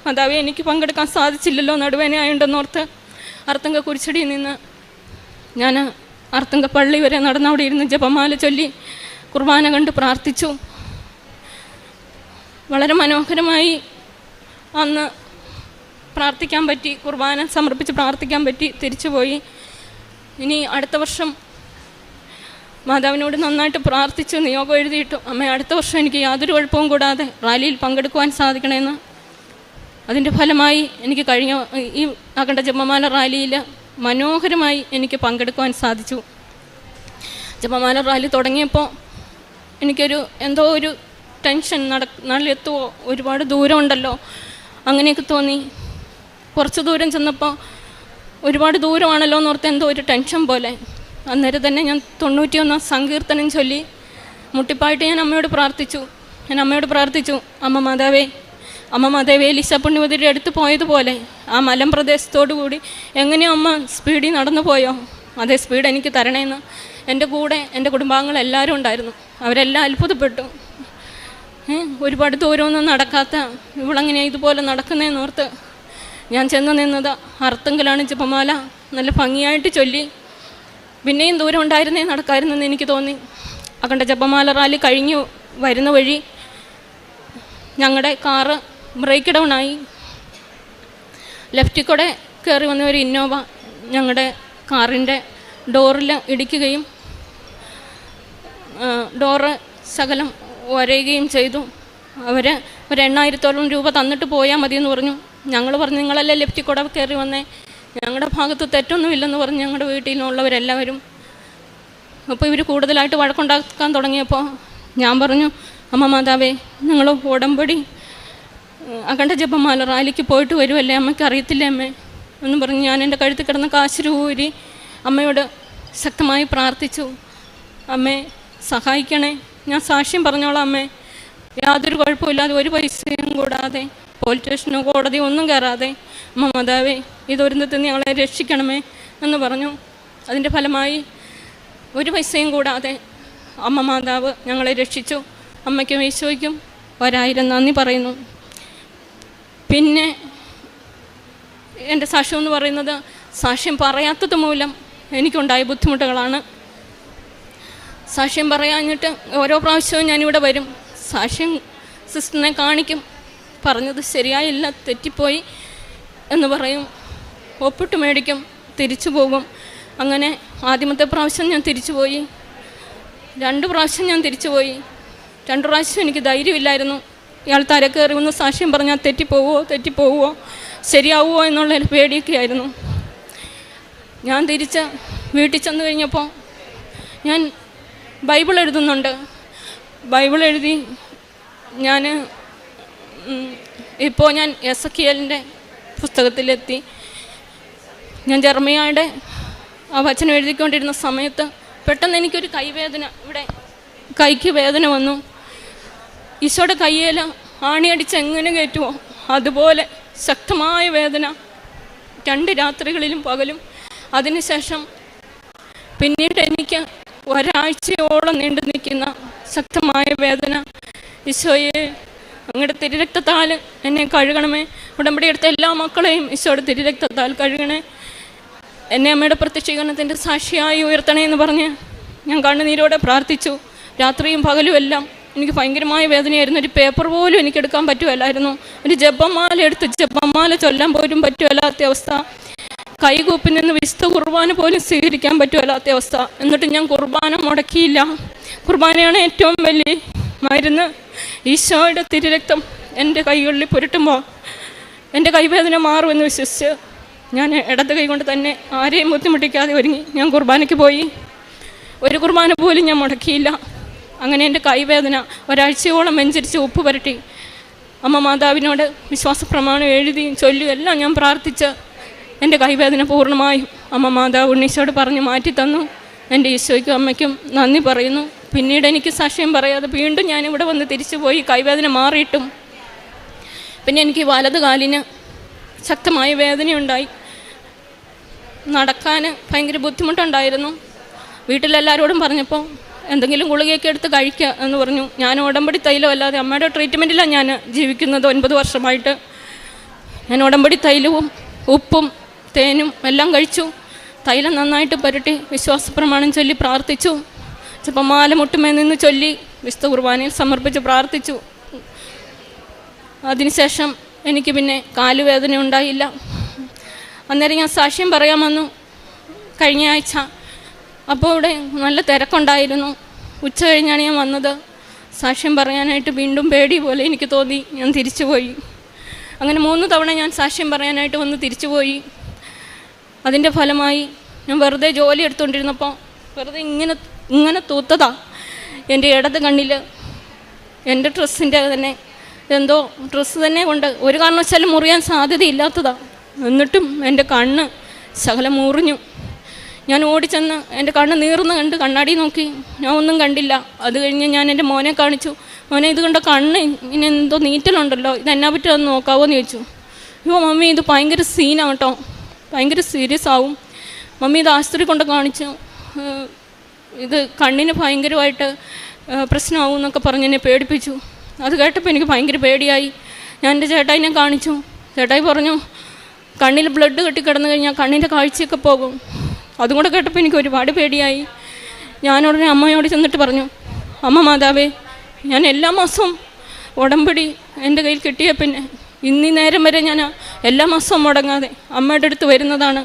മാതാവേ എനിക്ക് പങ്കെടുക്കാൻ സാധിച്ചില്ലല്ലോ നടുവേദന ആയുണ്ടെന്നോർത്ത് അർത്തങ്ക കുരിശടിയിൽ നിന്ന് ഞാൻ അർത്തങ്ക പള്ളി വരെ നടന്നവിടെ ഇരുന്ന് ജപമാല ചൊല്ലി കുർബാന കണ്ട് പ്രാർത്ഥിച്ചു. വളരെ മനോഹരമായി അന്ന് പ്രാർത്ഥിക്കാൻ പറ്റി, കുർബാന സമർപ്പിച്ച് പ്രാർത്ഥിക്കാൻ പറ്റി. തിരിച്ചുപോയി. ഇനി അടുത്ത വർഷം മാതാവിനോട് നന്നായിട്ട് പ്രാർത്ഥിച്ച് നിയോഗം എഴുതിയിട്ടു, അമ്മ അടുത്ത വർഷം എനിക്ക് യാതൊരു കുഴപ്പവും കൂടാതെ റാലിയിൽ പങ്കെടുക്കുവാൻ സാധിക്കണമെന്ന്. അതിൻ്റെ ഫലമായി എനിക്ക് കഴിഞ്ഞ ഈ അഖണ്ഡ ജപമാല റാലിയിൽ മനോഹരമായി എനിക്ക് പങ്കെടുക്കുവാൻ സാധിച്ചു. ജപമാല റാലി തുടങ്ങിയപ്പോൾ എനിക്കൊരു എന്തോ ഒരു ടെൻഷൻ, നാളിലെത്തുമോ, ഒരുപാട് ദൂരമുണ്ടല്ലോ, അങ്ങനെയൊക്കെ തോന്നി. കുറച്ച് ദൂരം ചെന്നപ്പോൾ ഒരുപാട് ദൂരമാണല്ലോ എന്നോർത്ത് എന്തോ ഒരു ടെൻഷൻ പോലെ. അന്നേരം തന്നെ ഞാൻ 91 സങ്കീർത്തനം ചൊല്ലി മുട്ടിപ്പായിട്ട് ഞാൻ അമ്മയോട് പ്രാർത്ഥിച്ചു. അമ്മ മാതാവേ എലീശ പുണ്യവതിയുടെ അടുത്ത് പോയതുപോലെ ആ മലമ്പ്രദേശത്തോടു കൂടി എങ്ങനെയോ അമ്മ സ്പീഡിൽ നടന്നു പോയോ, അതേ സ്പീഡ് എനിക്ക് തരണേന്ന്. എൻ്റെ കൂടെ എൻ്റെ കുടുംബാംഗങ്ങളെല്ലാവരും ഉണ്ടായിരുന്നു. അവരെല്ലാം അത്ഭുതപ്പെട്ടു. ഒരുപാട് ദൂരമൊന്നും നടക്കാത്ത ഇവളങ്ങനെ ഇതുപോലെ നടക്കുന്നതെന്നോർത്ത് ഞാൻ ചെന്ന് നിന്നത് അർത്തങ്കലാണ്. ജപമാല നല്ല ഭംഗിയായിട്ട് ചൊല്ലി. പിന്നെയും ദൂരം ഉണ്ടായിരുന്നേ നടക്കാമായിരുന്നെന്ന് എനിക്ക് തോന്നി. അഖണ്ഡ ജപമാല റാലി കഴിഞ്ഞു വരുന്ന വഴി ഞങ്ങളുടെ കാറ് ബ്രേക്ക് ഡൗൺ ആയി. ലെഫ്റ്റിൽ കൂടെ കയറി വന്ന ഒരു ഇന്നോവ ഞങ്ങളുടെ കാറിൻ്റെ ഡോറിൽ ഇടിക്കുകയും ഡോറ് ശകലം ഒരയുകയും ചെയ്തു. അവർ ഒരു 8000 രൂപ തന്നിട്ട് പോയാൽ മതിയെന്ന് പറഞ്ഞു. ഞങ്ങൾ പറഞ്ഞു നിങ്ങളല്ലേ ലെഫ്റ്റിൽ കൂടെ കയറി വന്നേ, ഞങ്ങളുടെ ഭാഗത്ത് തെറ്റൊന്നുമില്ലെന്ന് പറഞ്ഞ് ഞങ്ങളുടെ വീട്ടിലുള്ളവരെല്ലാവരും. അപ്പോൾ ഇവർ കൂടുതലായിട്ട് വഴക്കുണ്ടാക്കാൻ തുടങ്ങിയപ്പോൾ ഞാൻ പറഞ്ഞു, അമ്മ മാതാവേ നിങ്ങൾ ഉടമ്പടി അഖണ്ഡ ജപമാല റാലിക്ക് പോയിട്ട് വരുമല്ലേ, അമ്മയ്ക്ക് അറിയത്തില്ലേ അമ്മേ എന്ന് പറഞ്ഞ് ഞാൻ എൻ്റെ കഴുത്തിൽ കിടന്ന കാശ് ഊരി അമ്മയോട് ശക്തമായി പ്രാർത്ഥിച്ചു. അമ്മേ സഹായിക്കണേ, ഞാൻ സാക്ഷ്യം പറഞ്ഞോളാം അമ്മേ, യാതൊരു കുഴപ്പമില്ലാതെ ഒരു പൈസയും കൂടാതെ പോലീസ് സ്റ്റേഷനോ കോടതിയോ ഒന്നും കയറാതെ അമ്മ മാതാവേ ഈ ദുരന്തത്തിൽ നിന്ന് ഞങ്ങളെ രക്ഷിക്കണമേ എന്ന് പറഞ്ഞു. അതിൻ്റെ ഫലമായി ഒരു പൈസയും കൂടാതെ അമ്മ മാതാവ് ഞങ്ങളെ രക്ഷിച്ചു. അമ്മയ്ക്കും ഈശോയ്ക്കും 1000 നന്ദി പറയുന്നു. പിന്നെ എൻ്റെ സാക്ഷ്യം എന്ന് പറയുന്നത് സാക്ഷ്യം പറയാത്തത് മൂലം എനിക്കുണ്ടായ ബുദ്ധിമുട്ടുകളാണ്. സാക്ഷ്യം പറയാഞ്ഞിട്ട് ഓരോ പ്രാവശ്യവും ഞാനിവിടെ വരും, സാക്ഷ്യം സിസ്റ്ററിനെ കാണിക്കും, പറഞ്ഞത് ശരിയായില്ല, തെറ്റിപ്പോയി എന്ന് പറയും, ഒപ്പിട്ട് മേടിക്കും, തിരിച്ചു പോകും. അങ്ങനെ ആദ്യമത്തെ പ്രാവശ്യം ഞാൻ തിരിച്ചു പോയി, 2 പ്രാവശ്യം ഞാൻ തിരിച്ചു പോയി. 2 പ്രാവശ്യം എനിക്ക് ധൈര്യമില്ലായിരുന്നു. ഇയാൾ തരക്കേറി ഒന്ന് സാക്ഷ്യം പറഞ്ഞാൽ തെറ്റിപ്പോവുമോ ശരിയാവുമോ എന്നുള്ളൊരു പേടിയൊക്കെ ആയിരുന്നു. ഞാൻ തിരിച്ച് വീട്ടിൽ ചെന്ന് കഴിഞ്ഞപ്പോൾ ഞാൻ ബൈബിൾ എഴുതുന്നുണ്ട്. ബൈബിൾ എഴുതി ഇപ്പോൾ ഞാൻ എസക്കിയേലിൻ്റെ പുസ്തകത്തിലെത്തി. ഞാൻ ജെറമിയായുടെ ആ വചനം എഴുതിക്കൊണ്ടിരുന്ന സമയത്ത് പെട്ടെന്ന് എനിക്കൊരു കൈവേദന, ഇവിടെ കൈക്ക് വേദന വന്നു. ഈശോയുടെ കയ്യിൽ ആണിയടിച്ച് എങ്ങനെ കയറ്റുമോ അതുപോലെ ശക്തമായ വേദന 2 രാത്രികളിലും പകലും. അതിനുശേഷം പിന്നീട് എനിക്ക് ഒരാഴ്ചയോളം നീണ്ടു നിൽക്കുന്ന ശക്തമായ വേദന. ഈശോയെ അങ്ങയുടെ തിരുരക്തത്താൽ എന്നെ കഴുകണമേ, ഉടമ്പടി എടുത്ത എല്ലാ മക്കളെയും ഈശോയുടെ തിരുരക്തത്താൽ കഴുകണേ, എന്നെ അമ്മയുടെ പ്രത്യക്ഷീകരണത്തിൻ്റെ സാക്ഷിയായി ഉയർത്തണേ എന്ന് പറഞ്ഞ് ഞാൻ കണ്ണുനീരോടെ പ്രാർത്ഥിച്ചു. രാത്രിയും പകലും എല്ലാം എനിക്ക് ഭയങ്കരമായ വേദനയായിരുന്നു. ഒരു പേപ്പർ പോലും എനിക്കെടുക്കാൻ പറ്റുമല്ലായിരുന്നു. ഒരു ജപമാല ചൊല്ലാൻ പോലും പറ്റുമല്ലാത്ത അവസ്ഥ. കൈകൂപ്പി നിന്ന് വിശുദ്ധ കുർബാന പോലും സ്വീകരിക്കാൻ പറ്റുമല്ലാത്ത അവസ്ഥ. എന്നിട്ട് ഞാൻ കുർബാന മുടക്കിയില്ല. കുർബാനയാണ് ഏറ്റവും വലിയ മരുന്ന്. ഈശോയുടെ തിരുരക്തം എൻ്റെ കൈകളിൽ പുരട്ടുമ്പോൾ എൻ്റെ കൈവേദന മാറുമെന്ന് വിശ്വസിച്ച് ഞാൻ ഇടത് കൈ കൊണ്ട് തന്നെ ആരെയും ബുദ്ധിമുട്ടിക്കാതെ ഒരുങ്ങി ഞാൻ കുർബാനയ്ക്ക് പോയി. ഒരു കുർബാന പോലും ഞാൻ മുടക്കിയില്ല. അങ്ങനെ എൻ്റെ കൈവേദന ഒരാഴ്ചയോളം വെഞ്ചരിച്ച് ഉപ്പ് പുരട്ടി അമ്മ മാതാവിനോട് വിശ്വാസ പ്രമാണം എഴുതി ചൊല്ലുകയും എല്ലാം ഞാൻ പ്രാർത്ഥിച്ച് എൻ്റെ കൈവേദന പൂർണ്ണമായും അമ്മ മാതാവ് ഉണ്ണീശോട് പറഞ്ഞ് മാറ്റി തന്നു. എൻ്റെ ഈശോയ്ക്കും അമ്മയ്ക്കും നന്ദി പറയുന്നു. പിന്നീട് എനിക്ക് സാക്ഷ്യം പറയാതെ വീണ്ടും ഞാനിവിടെ വന്ന് തിരിച്ചു പോയി. കൈവേദന മാറിയിട്ടും പിന്നെ എനിക്ക് വലത് കാലിന് ശക്തമായ വേദനയുണ്ടായി. നടക്കാൻ ഭയങ്കര ബുദ്ധിമുട്ടുണ്ടായിരുന്നു. വീട്ടിലെല്ലാവരോടും പറഞ്ഞപ്പോൾ എന്തെങ്കിലും ഗുളികയൊക്കെ എടുത്ത് കഴിക്കുക എന്ന് പറഞ്ഞു. ഞാൻ ഉടമ്പടി തൈലം അല്ലാതെ അമ്മയുടെ ട്രീറ്റ്മെൻറ്റിലാണ് ഞാൻ ജീവിക്കുന്നത് 9 വർഷമായിട്ട്. ഞാൻ ഉടമ്പടി തൈലവും ഉപ്പും തേനും എല്ലാം കഴിച്ചു. തൈലം നന്നായിട്ട് പുരട്ടി വിശ്വാസപ്രമാണം ചൊല്ലി പ്രാർത്ഥിച്ചു. ജപമാല മുട്ടുമേ നിന്ന് ചൊല്ലി വിശുദ്ധ കുർബാനയിൽ സമർപ്പിച്ച് പ്രാർത്ഥിച്ചു. അതിനുശേഷം എനിക്ക് പിന്നെ കാലുവേദന ഉണ്ടായില്ല. അന്നേരം ഞാൻ സാക്ഷ്യം പറയാൻ വന്നു കഴിഞ്ഞ ആഴ്ച. അപ്പോൾ ഇവിടെ നല്ല തിരക്കുണ്ടായിരുന്നു. ഉച്ച കഴിഞ്ഞാണ് ഞാൻ വന്നത്. സാക്ഷ്യം പറയാനായിട്ട് വീണ്ടും പേടി പോലെ എനിക്ക് തോന്നി. ഞാൻ തിരിച്ചുപോയി. അങ്ങനെ 3 തവണ ഞാൻ സാക്ഷ്യം പറയാനായിട്ട് വന്ന് തിരിച്ചുപോയി. അതിൻ്റെ ഫലമായി ഞാൻ വെറുതെ ജോലി എടുത്തുകൊണ്ടിരുന്നപ്പോൾ വെറുതെ ഇങ്ങനെ തൂത്തതാ എൻ്റെ ഇടത് കണ്ണിൽ. എൻ്റെ ഡ്രസ്സിൻ്റെ തന്നെ എന്തോ ഡ്രസ്സ് തന്നെ കൊണ്ട് ഒരു കാരണവശാലും മുറിയാൻ സാധ്യതയില്ലാത്തതാണ്. എന്നിട്ടും എൻ്റെ കണ്ണ് ശകലം മുറിഞ്ഞു. ഞാൻ ഓടിച്ചെന്ന് എൻ്റെ കണ്ണ് നീർന്ന് കണ്ട് കണ്ണാടി നോക്കി. ഞാൻ ഒന്നും കണ്ടില്ല. അത് കഴിഞ്ഞ് ഞാൻ എൻ്റെ മോനെ കാണിച്ചു. മോനെ, ഇത് കണ്ട കണ്ണ് ഇനി എന്തോ നീറ്റലുണ്ടല്ലോ, ഇതെന്നാ പറ്റുമോ ഒന്ന് നോക്കാവോ എന്ന് ചോദിച്ചു. അയ്യോ മമ്മി, ഇത് ഭയങ്കര സീനാണ് കേട്ടോ, ഭയങ്കര സീരിയസ് ആവും. മമ്മി ഇത് ആശുപത്രി കൊണ്ട് കാണിച്ചു, ഇത് കണ്ണിന് ഭയങ്കരമായിട്ട് പ്രശ്നമാവും എന്നൊക്കെ പറഞ്ഞ് എന്നെ പേടിപ്പിച്ചു. അത് കേട്ടപ്പോൾ എനിക്ക് ഭയങ്കര പേടിയായി. ഞാൻ എൻ്റെ ചേട്ടായിനെ കാണിച്ചു. ചേട്ടായി പറഞ്ഞു കണ്ണിൽ ബ്ലഡ് കെട്ടിക്കിടന്നു കഴിഞ്ഞാൽ കണ്ണിൻ്റെ കാഴ്ചയൊക്കെ പോകും. അതും കൂടെ കേട്ടപ്പോൾ എനിക്ക് ഒരുപാട് പേടിയായി. ഞാനുടനെ അമ്മയോട് ചെന്നിട്ട് പറഞ്ഞു, അമ്മ മാതാവേ, ഞാൻ എല്ലാ മാസവും ഉടമ്പടി എൻ്റെ കയ്യിൽ കിട്ടിയ പിന്നെ ഇന്നീ നേരം വരെ ഞാൻ എല്ലാ മാസവും മുടങ്ങാതെ അമ്മയുടെ അടുത്ത് വരുന്നതാണ്.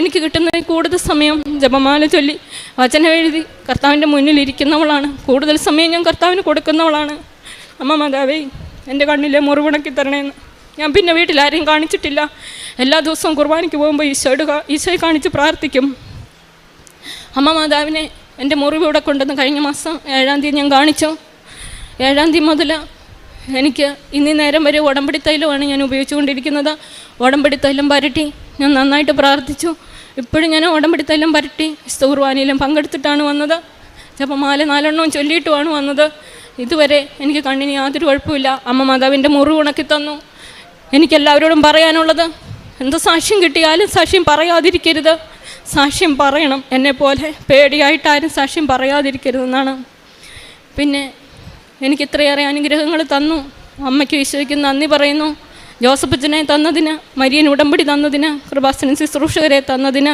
എനിക്ക് കിട്ടുന്നതിൽ കൂടുതൽ സമയം ജപമാല ചൊല്ലി വചനം എഴുതി കർത്താവിൻ്റെ മുന്നിലിരിക്കുന്നവളാണ്. കൂടുതൽ സമയം ഞാൻ കർത്താവിന് കൊടുക്കുന്നവളാണ്. അമ്മ മാതാവേ, എൻ്റെ കണ്ണിലെ മുറിവുണക്കി തരണേന്ന്. ഞാൻ പിന്നെ വീട്ടിലാരെയും കാണിച്ചിട്ടില്ല. എല്ലാ ദിവസവും കുർബാനയ്ക്ക് പോകുമ്പോൾ ഈശോയെ കാണിച്ച് പ്രാർത്ഥിക്കും. അമ്മ മാതാവിനെ എൻ്റെ മുറിവ് ഇവിടെ കൊണ്ടുവന്ന് കഴിഞ്ഞ മാസം 7-ാം തീയതി ഞാൻ കാണിച്ചു. 7-ാം തീയതി മുതൽ എനിക്ക് ഇന്നീ നേരം വരെ ഉടമ്പടി തൈലമാണ് ഞാൻ ഉപയോഗിച്ചുകൊണ്ടിരിക്കുന്നത്. ഉടമ്പടി തൈലം പരട്ടി ഞാൻ നന്നായിട്ട് പ്രാർത്ഥിച്ചു. ഇപ്പോഴും ഞാൻ ഉടമ്പടി തൈലം പരട്ടി വിശുദ്ധ കുർബാനയിലും പങ്കെടുത്തിട്ടാണ് വന്നത്. ജപമാല 4 എണ്ണവും ചൊല്ലിയിട്ടുമാണ് വന്നത്. ഇതുവരെ എനിക്ക് കണ്ണിന് യാതൊരു കുഴപ്പമില്ല. അമ്മ മാതാവിൻ്റെ മുറിവ് ഉണക്കി തന്നു. എനിക്കെല്ലാവരോടും പറയാനുള്ളത്, എന്ത് സാക്ഷ്യം കിട്ടിയാലും സാക്ഷ്യം പറയാതിരിക്കരുത്. സാക്ഷ്യം പറയണം. എന്നെപ്പോലെ പേടിയായിട്ടാരും സാക്ഷ്യം പറയാതിരിക്കരുതെന്നാണ്. പിന്നെ എനിക്ക് ഇത്രയേറെ അനുഗ്രഹങ്ങൾ തന്നു. അമ്മയ്ക്ക് ഈശോയ്ക്ക് നന്ദി പറയുന്നു. ജോസഫച്ചനെ തന്നതിന്, മരിയൻ ഉടമ്പടി തന്നതിന്, കൃപാസനം ശുശ്രൂഷകരെ തന്നതിന്,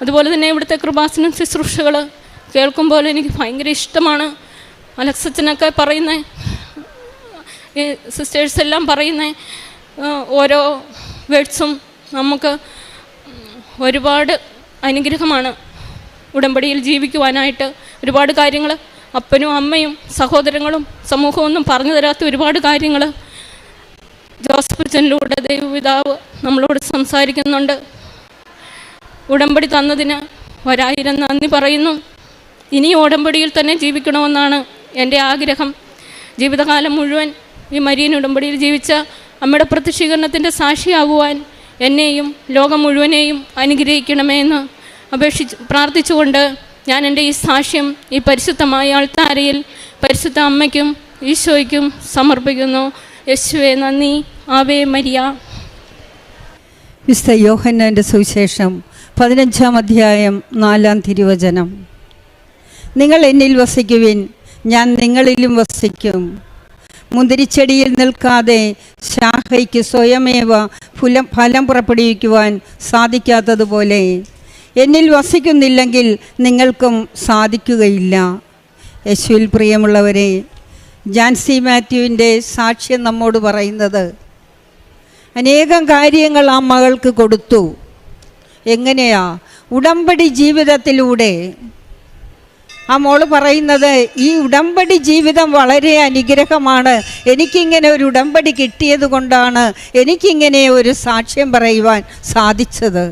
അതുപോലെ തന്നെ ഇവിടുത്തെ കൃപാസനം ശുശ്രൂഷകൾ കേൾക്കുമ്പോൾ എനിക്ക് ഭയങ്കര ഇഷ്ടമാണ്. അലക്സച്ചനൊക്കെ പറയുന്ന, ഈ സിസ്റ്റേഴ്സെല്ലാം പറയുന്ന ഓരോ വേർഡ്സും നമുക്ക് ഒരുപാട് അനുഗ്രഹമാണ്. ഉടമ്പടിയിൽ ജീവിക്കുവാനായിട്ട് ഒരുപാട് കാര്യങ്ങൾ അപ്പനും അമ്മയും സഹോദരങ്ങളും സമൂഹവും ഒന്നും പറഞ്ഞു തരാത്ത ഒരുപാട് കാര്യങ്ങൾ ജോസഫ് അച്ഛനിലൂടെ ദൈവപിതാവ് നമ്മളോട് സംസാരിക്കുന്നുണ്ട്. ഉടമ്പടി തന്നതിന് 1000 നന്ദി പറയുന്നു. ഇനി ഉടമ്പടിയിൽ തന്നെ ജീവിക്കണമെന്നാണ് എൻ്റെ ആഗ്രഹം. ജീവിതകാലം മുഴുവൻ ഈ മരിയൻ ഉടമ്പടിയിൽ ജീവിച്ച അമ്മയുടെ പ്രത്യക്ഷീകരണത്തിൻ്റെ സാക്ഷിയാകുവാൻ എന്നെയും ലോകം മുഴുവനെയും അനുഗ്രഹിക്കണമേ എന്ന് പ്രാർത്ഥിച്ചുകൊണ്ട് ഞാൻ എൻ്റെ ഈ സാക്ഷ്യം ഈ പരിശുദ്ധമായ ആൾത്താരയിൽ പരിശുദ്ധ അമ്മയ്ക്കും ഈശോയ്ക്കും സമർപ്പിക്കുന്നു. യേശുവേ നന്ദി. Ave Maria. വിശുദ്ധ യോഹന്നാൻ്റെ സുവിശേഷം 15-ാം അധ്യായം 4-ാം തിരുവചനം. നിങ്ങൾ എന്നിൽ വസിക്കുവിൻ, ഞാൻ നിങ്ങളിലും വസിക്കും. മുന്തിരിച്ചെടിയിൽ നിൽക്കാതെ ശാഖയ്ക്ക് സ്വയമേവ ഫലം പുറപ്പെടുവിക്കുവാൻ സാധിക്കാത്തതുപോലെ എന്നിൽ വസിക്കുന്നില്ലെങ്കിൽ നിങ്ങൾക്കും സാധിക്കുകയില്ല. യേശുവിൽ പ്രിയമുള്ളവരെ, ജാൻസി മാത്യുവിൻ്റെ സാക്ഷ്യം നമ്മോട് പറയുന്നത്, അനേകം കാര്യങ്ങൾ ആ മകൾക്ക് കൊടുത്തു. എങ്ങനെയാ? ഉടമ്പടി ജീവിതത്തിലൂടെ. ആ മോള് പറയുന്നത്, ഈ ഉടമ്പടി ജീവിതം വളരെ അനുഗ്രഹമാണ്. എനിക്കിങ്ങനെ ഒരു ഉടമ്പടി കിട്ടിയത് കൊണ്ടാണ് എനിക്കിങ്ങനെ ഒരു സാക്ഷ്യം പറയുവാൻ സാധിച്ചത്.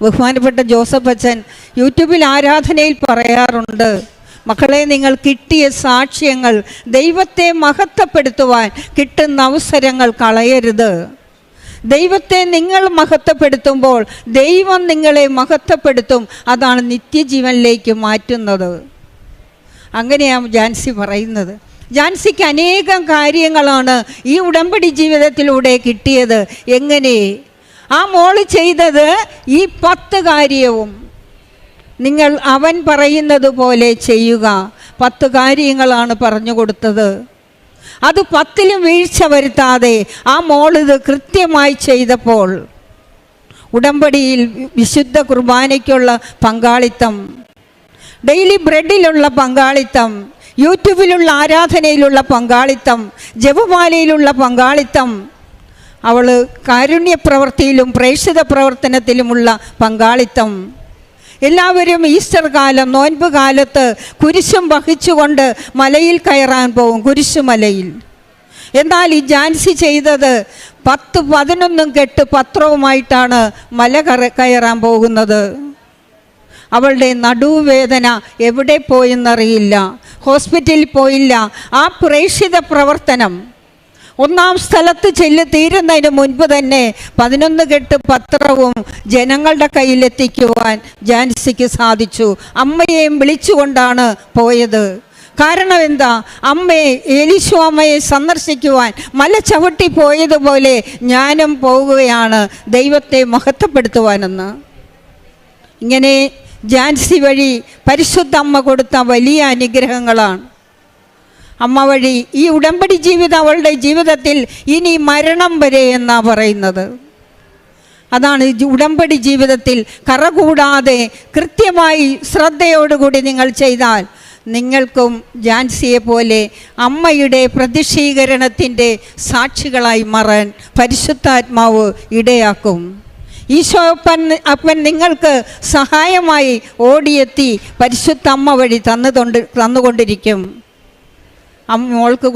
ബഹുമാനപ്പെട്ട ജോസഫ് അച്ഛൻ യൂട്യൂബിൽ ആരാധനയിൽ പറയാറുണ്ട്, മക്കളെ, നിങ്ങൾ കിട്ടിയ സാക്ഷ്യങ്ങൾ ദൈവത്തെ മഹത്വപ്പെടുത്തുവാൻ കിട്ടുന്ന അവസരങ്ങൾ കളയരുത്. ദൈവത്തെ നിങ്ങൾ മഹത്വപ്പെടുത്തുമ്പോൾ ദൈവം നിങ്ങളെ മഹത്വപ്പെടുത്തും. അതാണ് നിത്യജീവനിലേക്ക് മാറ്റുന്നത്. അങ്ങനെയാണ് ജാൻസി പറയുന്നത്. ജാൻസിക്ക് അനേകം കാര്യങ്ങളാണ് ഈ ഉടമ്പടി ജീവിതത്തിലൂടെ കിട്ടിയത്. എങ്ങനെ? ആ മോള് ചെയ്തത് ഈ 10 കാര്യവും നിങ്ങൾ അവൻ പറയുന്നത് പോലെ ചെയ്യുക. 10 കാര്യങ്ങളാണ് പറഞ്ഞു കൊടുത്തത്. അത് 10ലും വീഴ്ച വരുത്താതെ ആ മോളിത് കൃത്യമായി ചെയ്തപ്പോൾ ഉടമ്പടിയിൽ വിശുദ്ധ കുർബാനയ്ക്കുള്ള പങ്കാളിത്തം, ഡെയിലി ബ്രെഡിലുള്ള പങ്കാളിത്തം, യൂട്യൂബിലുള്ള ആരാധനയിലുള്ള പങ്കാളിത്തം, ജപമാലയിലുള്ള പങ്കാളിത്തം, അവൾ കാരുണ്യപ്രവൃത്തിയിലും പ്രേക്ഷിത പ്രവർത്തനത്തിലുമുള്ള പങ്കാളിത്തം, എല്ലാവരും ഈസ്റ്റർ കാലം നോൻപ് കാലത്ത് കുരിശും വഹിച്ചുകൊണ്ട് മലയിൽ കയറാൻ പോകും, കുരിശുമലയിൽ. എന്നാൽ ഈ ജാൻസി ചെയ്തത് 10-11 കെട്ട് പത്രവുമായിട്ടാണ് മല കയറാൻ പോകുന്നത്. അവളുടെ നടുവേദന എവിടെ പോയെന്നറിയില്ല, ഹോസ്പിറ്റലിൽ പോയില്ല. ആ പ്രേക്ഷിത പ്രവർത്തനം 1-ാം സ്ഥലത്ത് തീരുന്നതിന് മുൻപ് തന്നെ 11 കെട്ട് പത്രവും ജനങ്ങളുടെ കയ്യിലെത്തിക്കുവാൻ ജാൻസിക്ക് സാധിച്ചു. അമ്മയെയും വിളിച്ചുകൊണ്ടാണ് പോയത്. കാരണം എന്താ? അമ്മയെ, ഏലീശോ അമ്മയെ സന്ദർശിക്കുവാൻ മല ചവിട്ടി പോയതുപോലെ ഞാനും പോവുകയാണ് ദൈവത്തെ മഹത്വപ്പെടുത്തുവാനെന്ന്. ഇങ്ങനെ ജാൻസി വഴി പരിശുദ്ധ അമ്മ കൊടുത്ത വലിയ അനുഗ്രഹങ്ങളാണ്. അമ്മ വഴി ഈ ഉടമ്പടി ജീവിതം അവളുടെ ജീവിതത്തിൽ ഇനി മരണം വരെ എന്നാ പറയുന്നത്. അതാണ് ഉടമ്പടി ജീവിതത്തിൽ കറ കൂടാതെ കൃത്യമായി ശ്രദ്ധയോടുകൂടി നിങ്ങൾ ചെയ്താൽ നിങ്ങൾക്കും ജാൻസിയെ പോലെ അമ്മയുടെ പ്രതിഷീകരണത്തിൻ്റെ സാക്ഷികളായി മാറാൻ പരിശുദ്ധാത്മാവ് ഇടയാക്കും. ഈശോ അപ്പൻ നിങ്ങൾക്ക് സഹായമായി ഓടിയെത്തി പരിശുദ്ധ അമ്മ വഴി തന്നുകൊണ്ടിരിക്കും. മോൾക്ക്